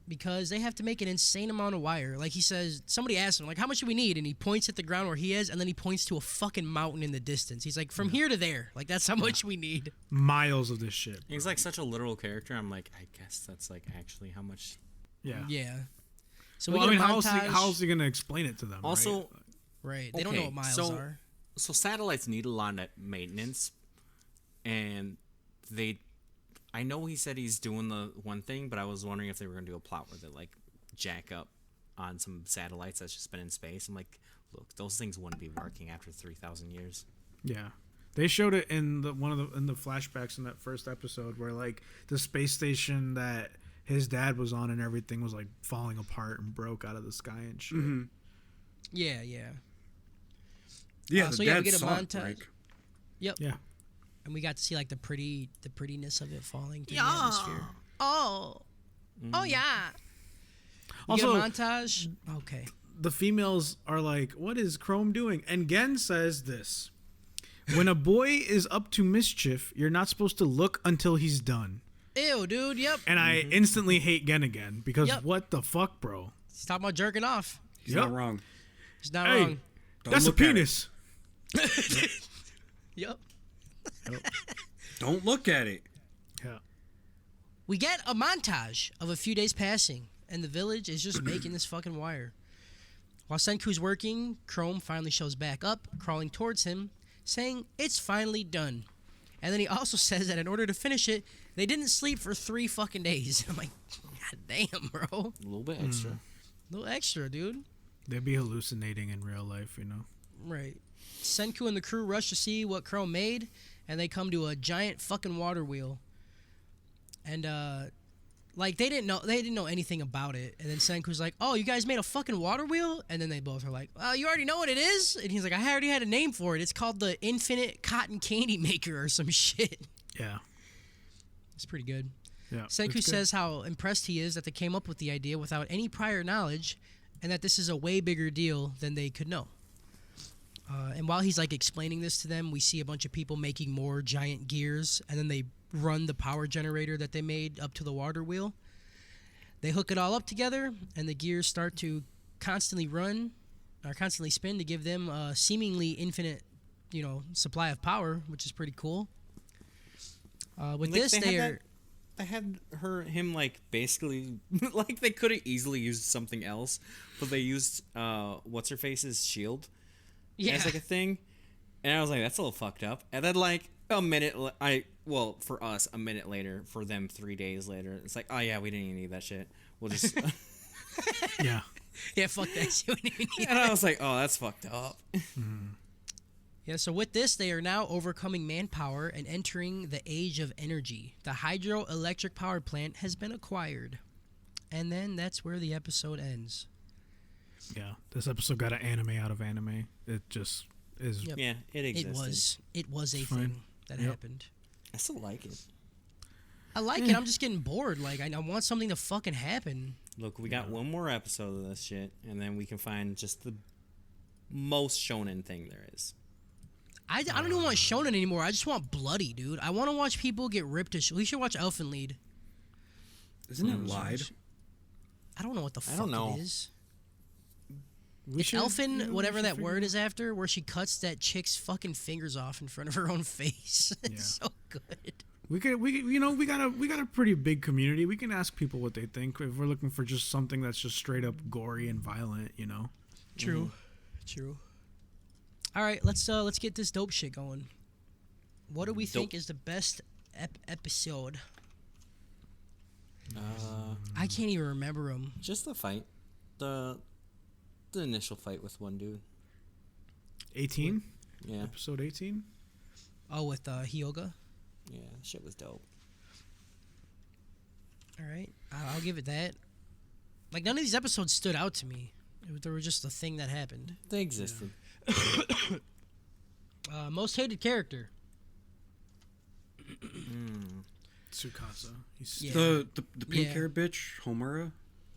Speaker 2: because they have to make an insane amount of wire. Like he says, somebody asks him, like, how much do we need? And he points at the ground where he is, and then he points to a fucking mountain in the distance. He's like, from here to there. Like, that's how much we need.
Speaker 5: Miles of this shit.
Speaker 4: He's like such a literal character. I'm like, I guess that's like actually how much.
Speaker 5: Yeah.
Speaker 2: Yeah. So
Speaker 5: Well,
Speaker 2: we
Speaker 5: I
Speaker 2: get
Speaker 5: mean,
Speaker 2: a
Speaker 5: how
Speaker 2: montage.
Speaker 5: is he going to explain it to them?
Speaker 4: Also,
Speaker 5: right?
Speaker 2: Right. They don't know
Speaker 4: Okay,
Speaker 2: what miles
Speaker 4: so-
Speaker 2: are.
Speaker 4: So satellites need a lot of maintenance, and I know he said he's doing the one thing, but I was wondering if they were going to do a plot where they like jack up on some satellites that's just been in space. I'm like, look, those things wouldn't be working after 3,000 years.
Speaker 5: Yeah. They showed it in the flashbacks in that first episode where like the space station that his dad was on and everything was like falling apart and broke out of the sky and shit.
Speaker 3: Mm-hmm.
Speaker 2: Yeah, yeah.
Speaker 3: Yeah,
Speaker 2: so
Speaker 3: the
Speaker 2: yeah, we
Speaker 3: dad
Speaker 2: get a
Speaker 3: saw it
Speaker 2: montage.
Speaker 3: break.
Speaker 2: Yep.
Speaker 5: Yeah.
Speaker 2: And we got to see like the prettiness of it falling through the atmosphere. Oh. Oh yeah. We
Speaker 5: Also-
Speaker 2: get a montage. Okay.
Speaker 5: The females are like, "What is Chrome doing?" And Gen says this: "When a boy is up to mischief, you're not supposed to look until he's done."
Speaker 2: Ew, dude. Yep.
Speaker 5: And I instantly hate Gen again because
Speaker 2: Yep.
Speaker 5: what the fuck, bro?
Speaker 2: He's talking about jerking off.
Speaker 3: He's
Speaker 5: Yep.
Speaker 3: not wrong.
Speaker 2: He's not
Speaker 5: Hey.
Speaker 2: wrong.
Speaker 3: Don't
Speaker 5: That's a
Speaker 3: look at it.
Speaker 5: penis.
Speaker 2: Yep.
Speaker 3: Don't look at it.
Speaker 5: Yeah.
Speaker 2: We get a montage of a few days passing, and the village is just making this fucking wire. While Senku's working, Chrome finally shows back up, crawling towards him, saying it's finally done. And then he also says that in order to finish it, they didn't sleep for 3 fucking days. I'm like, God damn, bro.
Speaker 4: A little bit extra.
Speaker 2: A little extra, dude.
Speaker 5: They'd be hallucinating in real life, you know.
Speaker 2: Right. Senku and the crew rush to see what Chrome made, and they come to a giant fucking water wheel. And like they didn't know anything about it. And then Senku's like, "Oh, you guys made a fucking water wheel?" And then they both are like, "Oh, you already know what it is?" And he's like, "I already had a name for it. It's called the Infinite Cotton Candy Maker or some shit."
Speaker 5: Yeah.
Speaker 2: It's pretty good.
Speaker 5: Yeah.
Speaker 2: Senku
Speaker 5: it's good.
Speaker 2: says how impressed he is that they came up with the idea without any prior knowledge, and that this is a way bigger deal than they could know. And while he's like explaining this to them, we see a bunch of people making more giant gears, and then they run the power generator that they made up to the water wheel. They hook it all up together, and the gears start to constantly spin to give them a seemingly infinite, supply of power, which is pretty cool. With
Speaker 4: Like,
Speaker 2: this, they
Speaker 4: had him like basically like they could have easily used something else, but they used what's her face's shield as like a thing, and I was like, that's a little fucked up. And then like a minute, for us, a minute later, for them 3 days later, it's like, oh yeah, we didn't even need that shit. We'll just
Speaker 5: Yeah.
Speaker 2: Yeah, fuck that shit.
Speaker 4: and I was like, oh, that's fucked up.
Speaker 2: Yeah, so with this, they are now overcoming manpower and entering the age of energy. The hydroelectric power plant has been acquired. And then that's where the episode ends.
Speaker 5: Yeah. This episode got an anime out of anime. It just is.
Speaker 2: Yep.
Speaker 4: Yeah, it existed.
Speaker 2: It was a
Speaker 5: fine.
Speaker 2: thing that
Speaker 5: Yep.
Speaker 2: happened.
Speaker 4: I still like it.
Speaker 2: I like it. I'm just getting bored. Like, I want something to fucking happen.
Speaker 4: Look, we got one more episode of this shit, and then we can find just the most shonen thing there is.
Speaker 2: I don't even want shonen anymore. I just want bloody, dude. I want to watch people get ripped to shit. We should watch Elfen Lied.
Speaker 3: Isn't it lied?
Speaker 2: I don't know what the fuck
Speaker 4: don't know.
Speaker 2: it is.
Speaker 5: We
Speaker 2: It's
Speaker 5: should-
Speaker 2: Elfen,
Speaker 5: yeah, we
Speaker 2: whatever
Speaker 5: should
Speaker 2: that
Speaker 5: figure
Speaker 2: word
Speaker 5: it
Speaker 2: is after, where she cuts that chick's fucking fingers off in front of her own face. It's so good.
Speaker 5: We got a pretty big community. We can ask people what they think if we're looking for just something that's just straight up gory and violent, you know.
Speaker 2: True. True. All right, let's get this dope shit going. What do we think is the best episode? I can't even remember them.
Speaker 4: Just the fight, the initial fight with one dude.
Speaker 5: 18?
Speaker 4: Yeah,
Speaker 5: Episode 18?
Speaker 2: Oh, with Hyoga.
Speaker 4: Yeah, shit was dope.
Speaker 2: All right, I'll give it that. Like none of these episodes stood out to me. They were just a thing that happened.
Speaker 4: They existed.
Speaker 2: Most hated character.
Speaker 5: Tsukasa. He's
Speaker 2: Yeah.
Speaker 3: The pink
Speaker 2: Yeah.
Speaker 3: hair bitch, Homura.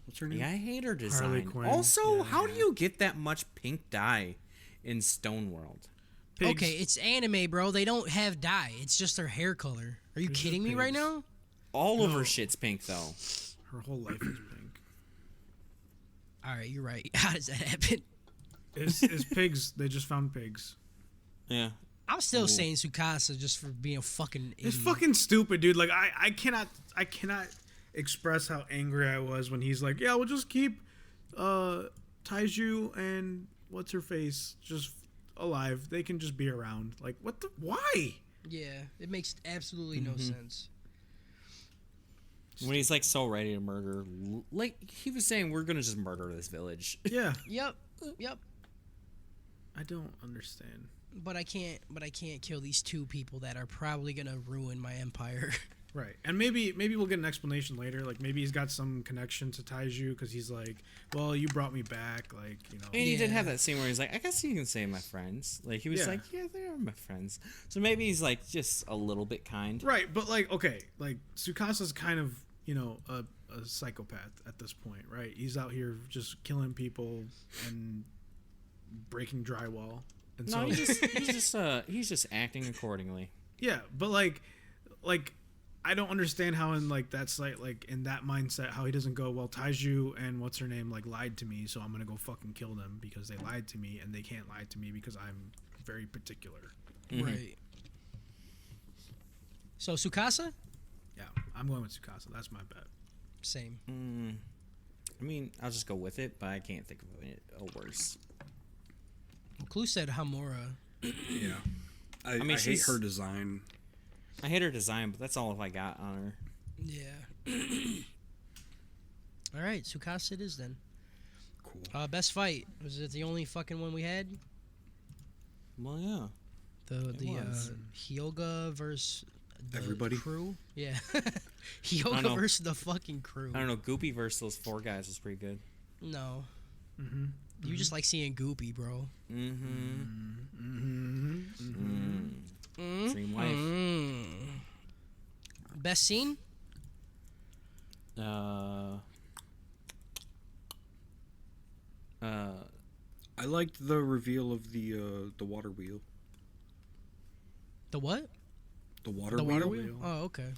Speaker 3: What's her name?
Speaker 4: Yeah, I hate her
Speaker 5: Harley
Speaker 4: design.
Speaker 5: Quinn.
Speaker 4: Also,
Speaker 5: Yeah.
Speaker 4: how do you get that much pink dye in Stone World?
Speaker 5: pigs.
Speaker 2: Okay, it's anime, bro. They don't have dye. It's just their hair color. Are you
Speaker 5: These are
Speaker 2: kidding me right
Speaker 5: pigs.
Speaker 2: now?
Speaker 4: All of
Speaker 5: No.
Speaker 4: her shit's pink though.
Speaker 5: Her whole life is pink.
Speaker 2: All right, you're right. How does that happen?
Speaker 5: It's pigs. They just found pigs.
Speaker 4: Yeah.
Speaker 2: I'm still saying Tsukasa just for being a fucking idiot.
Speaker 5: It's fucking stupid, dude. Like I cannot express how angry I was when he's like, yeah, we'll just keep Taiju and what's her face just alive. They can just be around. Like, what the? Why?
Speaker 2: Yeah, it makes absolutely no sense.
Speaker 4: When he's like so ready to murder, like he was saying, we're gonna just murder this village.
Speaker 5: Yeah,
Speaker 2: Yep.
Speaker 5: I don't understand.
Speaker 2: But I can't kill these two people that are probably gonna ruin my empire.
Speaker 5: Right, and maybe we'll get an explanation later. Like maybe he's got some connection to Taiju because he's like, well, you brought me back. Like
Speaker 4: And he did
Speaker 2: Yeah.
Speaker 4: have that scene where he's like, I guess you can say my friends. Like he was
Speaker 5: Yeah.
Speaker 4: like, yeah, they are my friends. So maybe he's like just a little bit kind.
Speaker 5: Right, but like, okay, like Tsukasa's kind of, a psychopath at this point, right? He's out here just killing people and breaking drywall, and
Speaker 4: No,
Speaker 5: so
Speaker 4: he's just acting accordingly.
Speaker 5: yeah, but like I don't understand how in like that's like in that mindset how he doesn't go, well, Taiju and what's her name like lied to me, so I'm gonna go fucking kill them because they lied to me, and they can't lie to me because I'm very particular.
Speaker 2: Right. So Tsukasa?
Speaker 5: Yeah, I'm going with Tsukasa. That's my bet.
Speaker 2: Same.
Speaker 4: I mean, I'll just go with it, but I can't think of a worse.
Speaker 2: Clue said Hamura.
Speaker 3: Yeah. I
Speaker 4: mean,
Speaker 3: hate
Speaker 4: she's-
Speaker 3: her design.
Speaker 4: I hate her design, but that's all I got on her.
Speaker 2: Yeah. All right, Tsukasa it is then.
Speaker 3: Cool.
Speaker 2: Best fight. Was it the only fucking one we had?
Speaker 4: Well, yeah.
Speaker 2: The
Speaker 4: was.
Speaker 2: Hyoga versus the
Speaker 3: Everybody?
Speaker 2: crew? Yeah.
Speaker 4: I
Speaker 2: Hyoga
Speaker 4: know.
Speaker 2: versus the fucking crew.
Speaker 4: I don't know. Goopy versus those four guys was pretty good.
Speaker 2: No.
Speaker 5: Mm-hmm.
Speaker 2: You just like seeing Goopy, bro.
Speaker 4: Dream wife.
Speaker 2: Best scene?
Speaker 3: I liked the reveal of the water wheel.
Speaker 2: The what?
Speaker 3: The water
Speaker 2: The
Speaker 3: wheel.
Speaker 2: water wheel? Oh, okay.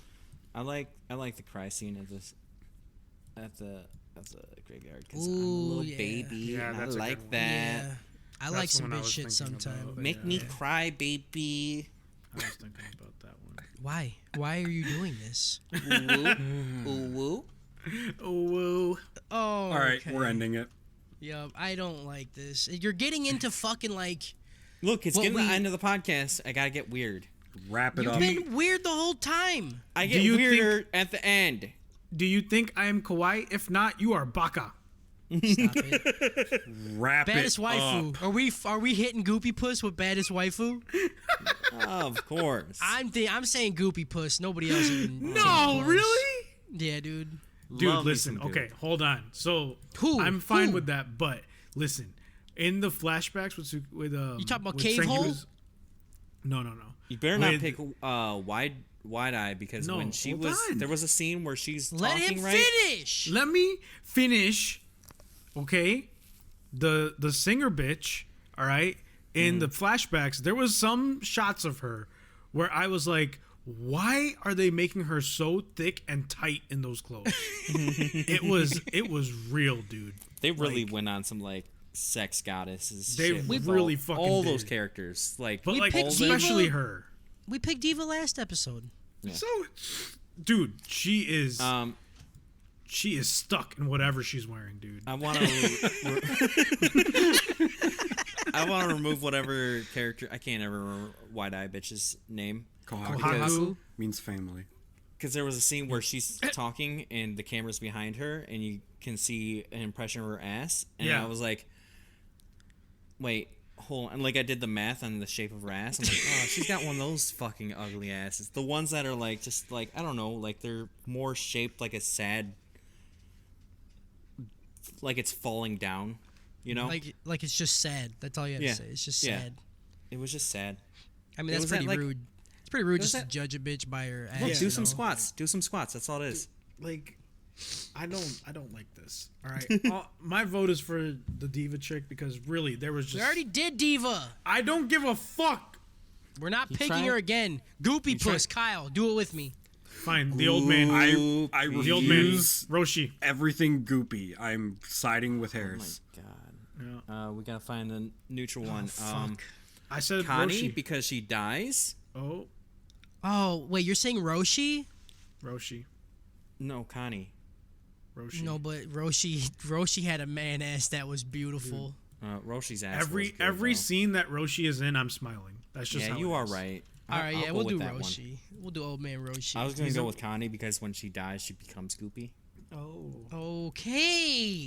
Speaker 4: I like the cry scene at the graveyard because I'm a
Speaker 2: Ooh,
Speaker 4: little
Speaker 2: yeah.
Speaker 4: baby.
Speaker 5: Yeah,
Speaker 4: and I
Speaker 5: that's a
Speaker 4: like
Speaker 5: good one.
Speaker 4: that.
Speaker 2: Yeah. I like
Speaker 5: That's the
Speaker 2: some
Speaker 5: one I
Speaker 2: bitch
Speaker 5: was
Speaker 2: shit
Speaker 5: thinking
Speaker 2: sometime.
Speaker 5: about.
Speaker 2: but
Speaker 4: Make
Speaker 2: yeah.
Speaker 4: me cry, baby.
Speaker 5: I was thinking about that one.
Speaker 2: Why? Why are you doing this?
Speaker 4: Ooh woo.
Speaker 5: Oh, whoa.
Speaker 2: Oh,
Speaker 3: All right,
Speaker 2: okay.
Speaker 3: we're ending it.
Speaker 2: Yup, I don't like this. You're getting into fucking like.
Speaker 4: Look, it's
Speaker 2: What
Speaker 4: getting
Speaker 2: we-
Speaker 4: the end of the podcast. I gotta get weird.
Speaker 3: Wrap it
Speaker 2: You've
Speaker 3: up.
Speaker 2: been weird the whole time.
Speaker 4: I
Speaker 5: Do
Speaker 4: get
Speaker 5: you
Speaker 4: weirder at the end.
Speaker 5: Do you think I am kawaii? If not, you are baka.
Speaker 2: Stop it.
Speaker 3: Wrap
Speaker 2: Baddest
Speaker 3: it
Speaker 2: waifu.
Speaker 3: up.
Speaker 2: Are we hitting Goopy Puss with baddest waifu?
Speaker 4: Of course.
Speaker 2: I'm saying Goopy Puss. Nobody else even.
Speaker 5: No,
Speaker 2: close.
Speaker 5: really?
Speaker 2: Yeah, dude.
Speaker 5: Dude,
Speaker 4: Love me
Speaker 5: listen.
Speaker 4: some
Speaker 5: Okay,
Speaker 4: Goop.
Speaker 5: hold on. So
Speaker 2: Who?
Speaker 5: I'm fine
Speaker 2: Who?
Speaker 5: with that, but listen. In the flashbacks with
Speaker 2: You talking about
Speaker 5: with
Speaker 2: Cave Hole?
Speaker 5: Senkyu's- No.
Speaker 4: You better not
Speaker 5: With-
Speaker 4: pick wide eye because
Speaker 5: No,
Speaker 4: when she
Speaker 5: hold
Speaker 4: was
Speaker 5: on.
Speaker 4: there was a scene where she's
Speaker 2: Let
Speaker 4: talking
Speaker 2: him
Speaker 4: right.
Speaker 2: finish.
Speaker 5: Let me finish. Okay, the singer bitch. All right. In the flashbacks, there was some shots of her where I was like, why are they making her so thick and tight in those clothes? it was real, dude.
Speaker 4: They really went on some like sex goddesses.
Speaker 5: They
Speaker 4: shit with
Speaker 5: really
Speaker 4: all,
Speaker 5: fucking
Speaker 4: all those
Speaker 5: did.
Speaker 4: characters. Like,
Speaker 5: But like
Speaker 2: picked
Speaker 5: especially
Speaker 2: Diva.
Speaker 5: her.
Speaker 2: We picked Diva last episode.
Speaker 5: So, dude, she is
Speaker 4: um,
Speaker 5: stuck in whatever she's wearing, dude.
Speaker 4: I want to. I want to remove whatever character. I can't ever remember Wide Eye Bitch's name
Speaker 3: Kohaku
Speaker 5: Kohaku.
Speaker 3: means family.
Speaker 4: because there was a scene where she's talking and the camera's behind her and you can see an impression of her ass. And
Speaker 5: Yeah.
Speaker 4: I was like, wait, hold on, like I did the math on the shape of her ass. I'm like, oh, she's got one of those fucking ugly asses. The ones that are like just like I don't know, like they're more shaped like a sad, like it's falling down, you know?
Speaker 2: Like it's just sad. That's all you have
Speaker 4: Yeah.
Speaker 2: to say. It's just
Speaker 4: Yeah.
Speaker 2: sad.
Speaker 4: It was just sad.
Speaker 2: I mean,
Speaker 4: It
Speaker 2: that's
Speaker 4: was that,
Speaker 2: pretty
Speaker 4: like-
Speaker 2: rude. It's pretty rude
Speaker 4: was
Speaker 2: just to
Speaker 4: that-
Speaker 2: judge a bitch by her ass.
Speaker 4: Look,
Speaker 2: you
Speaker 4: do some
Speaker 2: know?
Speaker 4: squats. Do some squats. That's all it is.
Speaker 5: Like, I don't like this. All right, my vote is for the diva chick because really there was just.
Speaker 2: We already did Diva.
Speaker 5: I don't give a fuck.
Speaker 2: We're not picking
Speaker 4: trying-
Speaker 2: her again. Goopy
Speaker 4: try-
Speaker 2: Puss, Kyle, do it with me.
Speaker 5: Fine, the old man.
Speaker 3: I
Speaker 5: The old man.
Speaker 3: refuse
Speaker 5: Roshi.
Speaker 3: everything goopy. I'm siding with
Speaker 4: Oh my
Speaker 3: Harris.
Speaker 4: god.
Speaker 5: Yeah.
Speaker 4: We gotta find a neutral one.
Speaker 2: fuck.
Speaker 5: I said
Speaker 4: Connie
Speaker 5: Roshi.
Speaker 4: because she dies.
Speaker 5: Oh,
Speaker 2: Oh, wait, you're saying Roshi?
Speaker 5: Roshi.
Speaker 4: No, Connie.
Speaker 5: Roshi.
Speaker 2: No, but Roshi had a man ass that was beautiful.
Speaker 4: Roshi's ass.
Speaker 5: Every
Speaker 4: was good,
Speaker 5: every
Speaker 4: though.
Speaker 5: scene that Roshi is in, I'm smiling. That's just
Speaker 4: Yeah,
Speaker 5: how
Speaker 4: you
Speaker 5: it
Speaker 4: are
Speaker 5: is.
Speaker 4: right.
Speaker 2: All right,
Speaker 4: I'll
Speaker 2: yeah,
Speaker 4: go
Speaker 2: we'll
Speaker 4: with
Speaker 2: do
Speaker 4: that one.
Speaker 2: Roshi. We'll do old man Roshi.
Speaker 4: I was gonna
Speaker 5: He's
Speaker 4: go
Speaker 5: a-
Speaker 4: with Connie because when she dies, she becomes Goopy.
Speaker 5: Oh.
Speaker 2: Okay.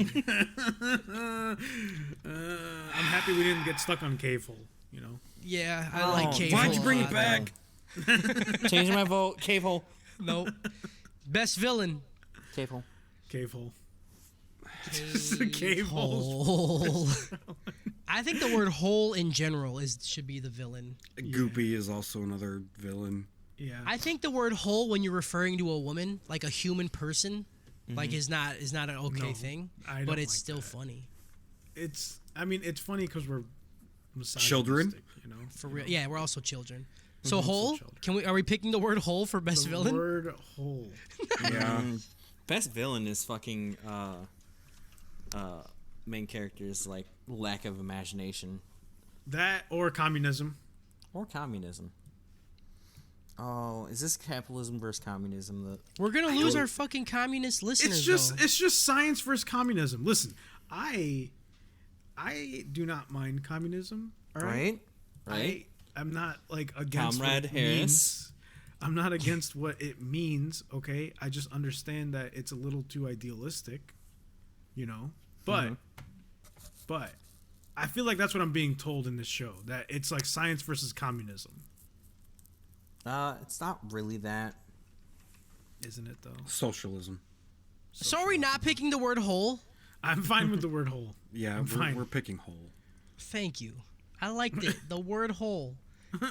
Speaker 5: I'm happy we didn't get stuck on Cave Hole. You know.
Speaker 2: Yeah, I like Cave
Speaker 3: Why'd
Speaker 2: Hole
Speaker 3: you
Speaker 2: a
Speaker 3: bring
Speaker 2: lot,
Speaker 3: it back?
Speaker 4: Changing my vote. Cave hole.
Speaker 2: though. Nope. Best villain.
Speaker 4: Cave hole.
Speaker 5: Cave Hole. Cave Hole.
Speaker 2: Hole. I think the word hole in general should be the villain.
Speaker 3: Goopy is also another villain.
Speaker 5: Yeah.
Speaker 2: I think the word hole when you're referring to a woman, like a human person, like is not an okay
Speaker 5: No,
Speaker 2: thing.
Speaker 5: I don't
Speaker 2: But it's
Speaker 5: like
Speaker 2: still
Speaker 5: that.
Speaker 2: funny.
Speaker 5: It's. I mean, it's funny because we're
Speaker 3: Children?
Speaker 5: misogynistic, you know.
Speaker 2: For real. Yeah, we're also children. So
Speaker 5: also
Speaker 2: hole?
Speaker 5: children.
Speaker 2: Are we picking the word hole for best
Speaker 5: The
Speaker 2: villain?
Speaker 5: word hole.
Speaker 3: Yeah.
Speaker 4: Best villain is fucking main character's like lack of imagination
Speaker 5: That or communism.
Speaker 4: or communism. Oh, is this capitalism versus communism?
Speaker 2: We're gonna lose our fucking communist listeners.
Speaker 5: It's just science versus communism. Listen, I do not mind communism. All right.
Speaker 4: Right.
Speaker 5: I'm not like against
Speaker 4: Comrade
Speaker 5: what it
Speaker 4: Harris.
Speaker 5: means. I'm not against what it means. Okay, I just understand that it's a little too idealistic, you know. But I feel like that's what I'm being told in this show, that it's like science versus communism,
Speaker 4: It's not really that.
Speaker 5: isn't it? Though
Speaker 3: Socialism.
Speaker 2: So are we not picking the word hole?
Speaker 5: I'm fine with the word hole.
Speaker 3: Yeah,
Speaker 5: I'm fine.
Speaker 3: we're picking whole.
Speaker 2: Thank you. I liked it. The word hole.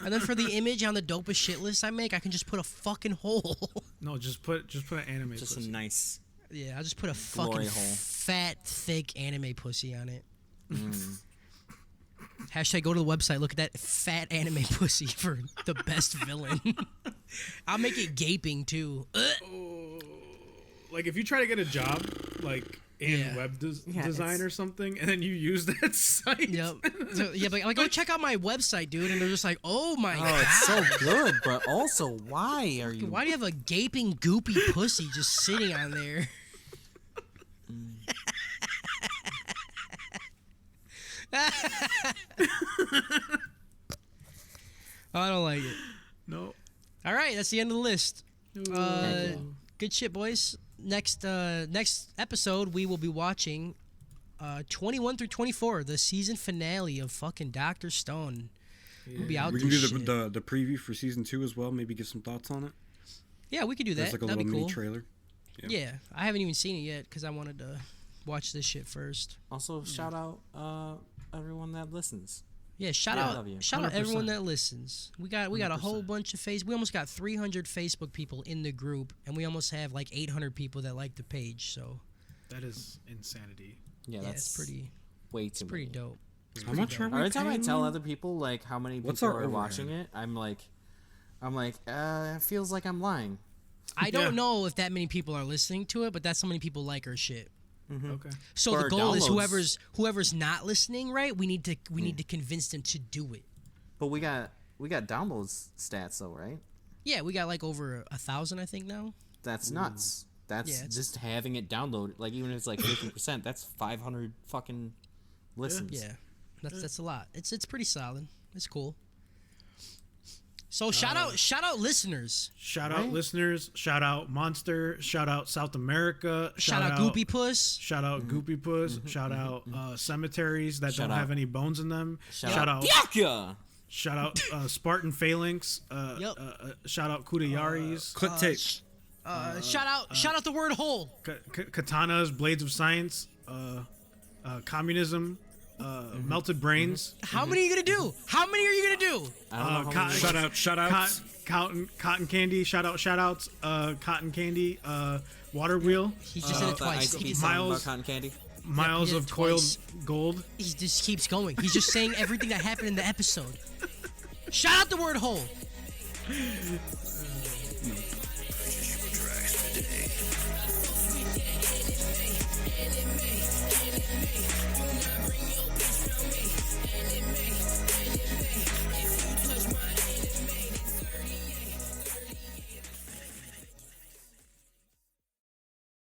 Speaker 2: And then for the image on the dopest shit list I make, I can just put a fucking hole.
Speaker 5: No, just put an anime.
Speaker 4: Just
Speaker 5: pussy.
Speaker 4: a nice.
Speaker 2: Yeah, I'll just put a
Speaker 4: Glory
Speaker 2: fucking
Speaker 4: hole.
Speaker 2: fat, thick anime pussy on it. Hashtag go to the website, look at that fat anime pussy for the best villain. I'll make it gaping too.
Speaker 5: Like if you try to get a job like in
Speaker 2: Yeah.
Speaker 5: web
Speaker 4: Yeah,
Speaker 5: design
Speaker 4: it's-
Speaker 5: or something, and then you use that site.
Speaker 2: Yep. So, yeah, but like, go check out my website, dude. And they're just like, oh my
Speaker 4: Oh,
Speaker 2: god.
Speaker 4: it's so good, but also why are you?
Speaker 2: Why do you have a gaping, goopy pussy just sitting on there? I don't like it.
Speaker 5: No.
Speaker 2: All right, that's the end of the list.
Speaker 4: yeah.
Speaker 2: Good shit, boys. Next episode, we will be watching 21 through 24, the season finale of fucking Dr. Stone. We'll be out
Speaker 3: We can
Speaker 2: this
Speaker 3: do
Speaker 2: shit.
Speaker 3: the preview for season 2 as well. Maybe give some thoughts on it.
Speaker 2: Yeah, we could do that.
Speaker 3: There's like a
Speaker 2: That'd
Speaker 3: little
Speaker 2: be
Speaker 3: mini
Speaker 2: cool.
Speaker 3: trailer.
Speaker 2: Yeah, I haven't even seen it yet because I wanted to watch this shit first.
Speaker 4: Also, shout out everyone that listens.
Speaker 2: Yeah, shout
Speaker 4: Yeah, I
Speaker 2: out,
Speaker 4: love you.
Speaker 2: shout out everyone
Speaker 5: 100%.
Speaker 2: that listens. We got a whole
Speaker 5: 100%.
Speaker 2: bunch of we almost got 300 Facebook people in the group, and we almost have like 800 people that like the page. So
Speaker 5: That is insanity.
Speaker 4: Yeah,
Speaker 2: yeah,
Speaker 4: that's
Speaker 2: it's pretty
Speaker 4: way too
Speaker 2: pretty
Speaker 4: many.
Speaker 2: dope.
Speaker 3: How much are we
Speaker 4: Every time I
Speaker 3: paying
Speaker 4: tell
Speaker 3: them?
Speaker 4: other people like how many
Speaker 3: What's
Speaker 4: people
Speaker 3: our
Speaker 4: are watching
Speaker 3: overhead?
Speaker 4: it, I'm like, it feels like I'm lying.
Speaker 2: I don't
Speaker 5: Yeah.
Speaker 2: know if that many people are listening to it, but that's how many people like our shit.
Speaker 5: Okay.
Speaker 2: So
Speaker 4: For
Speaker 2: the
Speaker 4: our
Speaker 2: goal is
Speaker 4: downloads.
Speaker 2: whoever's not listening, right? We need to convince them to do it.
Speaker 4: But we got downloads stats though, right?
Speaker 2: Yeah, we got like over 1,000, I think now.
Speaker 4: That's nuts. That's
Speaker 2: Yeah, it's-
Speaker 4: just having it downloaded. Like even if it's like 50%, that's 500 fucking listens.
Speaker 2: Yeah, that's a lot. It's pretty solid. It's cool. So shout out listeners.
Speaker 5: Shout out listeners. Shout out Monster. Shout out South America.
Speaker 2: Shout out Goopy Puss.
Speaker 5: Shout out Goopy Puss. Shout out cemeteries that
Speaker 4: Shout
Speaker 5: don't
Speaker 4: out-
Speaker 5: have any bones in them.
Speaker 4: Shout out Diaka!
Speaker 5: Shout out Spartan Phalanx.
Speaker 2: Yep.
Speaker 5: Shout out Kudayaris.
Speaker 3: Click tape.
Speaker 2: Shout out the word hole.
Speaker 5: Katanas, Blades of Science. Communism. Melted Brains.
Speaker 2: How many are you gonna do? How many are you gonna do?
Speaker 4: I don't know how many-
Speaker 3: Shout outs.
Speaker 5: Cotton Candy. Shout outs. Cotton Candy. Water Wheel.
Speaker 2: He just did it
Speaker 4: the
Speaker 2: twice.
Speaker 4: Ice
Speaker 2: He
Speaker 4: Cube
Speaker 2: just,
Speaker 4: song
Speaker 5: Miles-
Speaker 4: about cotton candy.
Speaker 5: Miles
Speaker 2: he did
Speaker 5: of
Speaker 2: it
Speaker 5: coiled
Speaker 2: twice.
Speaker 5: gold.
Speaker 2: he just keeps going. He's just saying everything that happened in the episode. Shout out the word hole.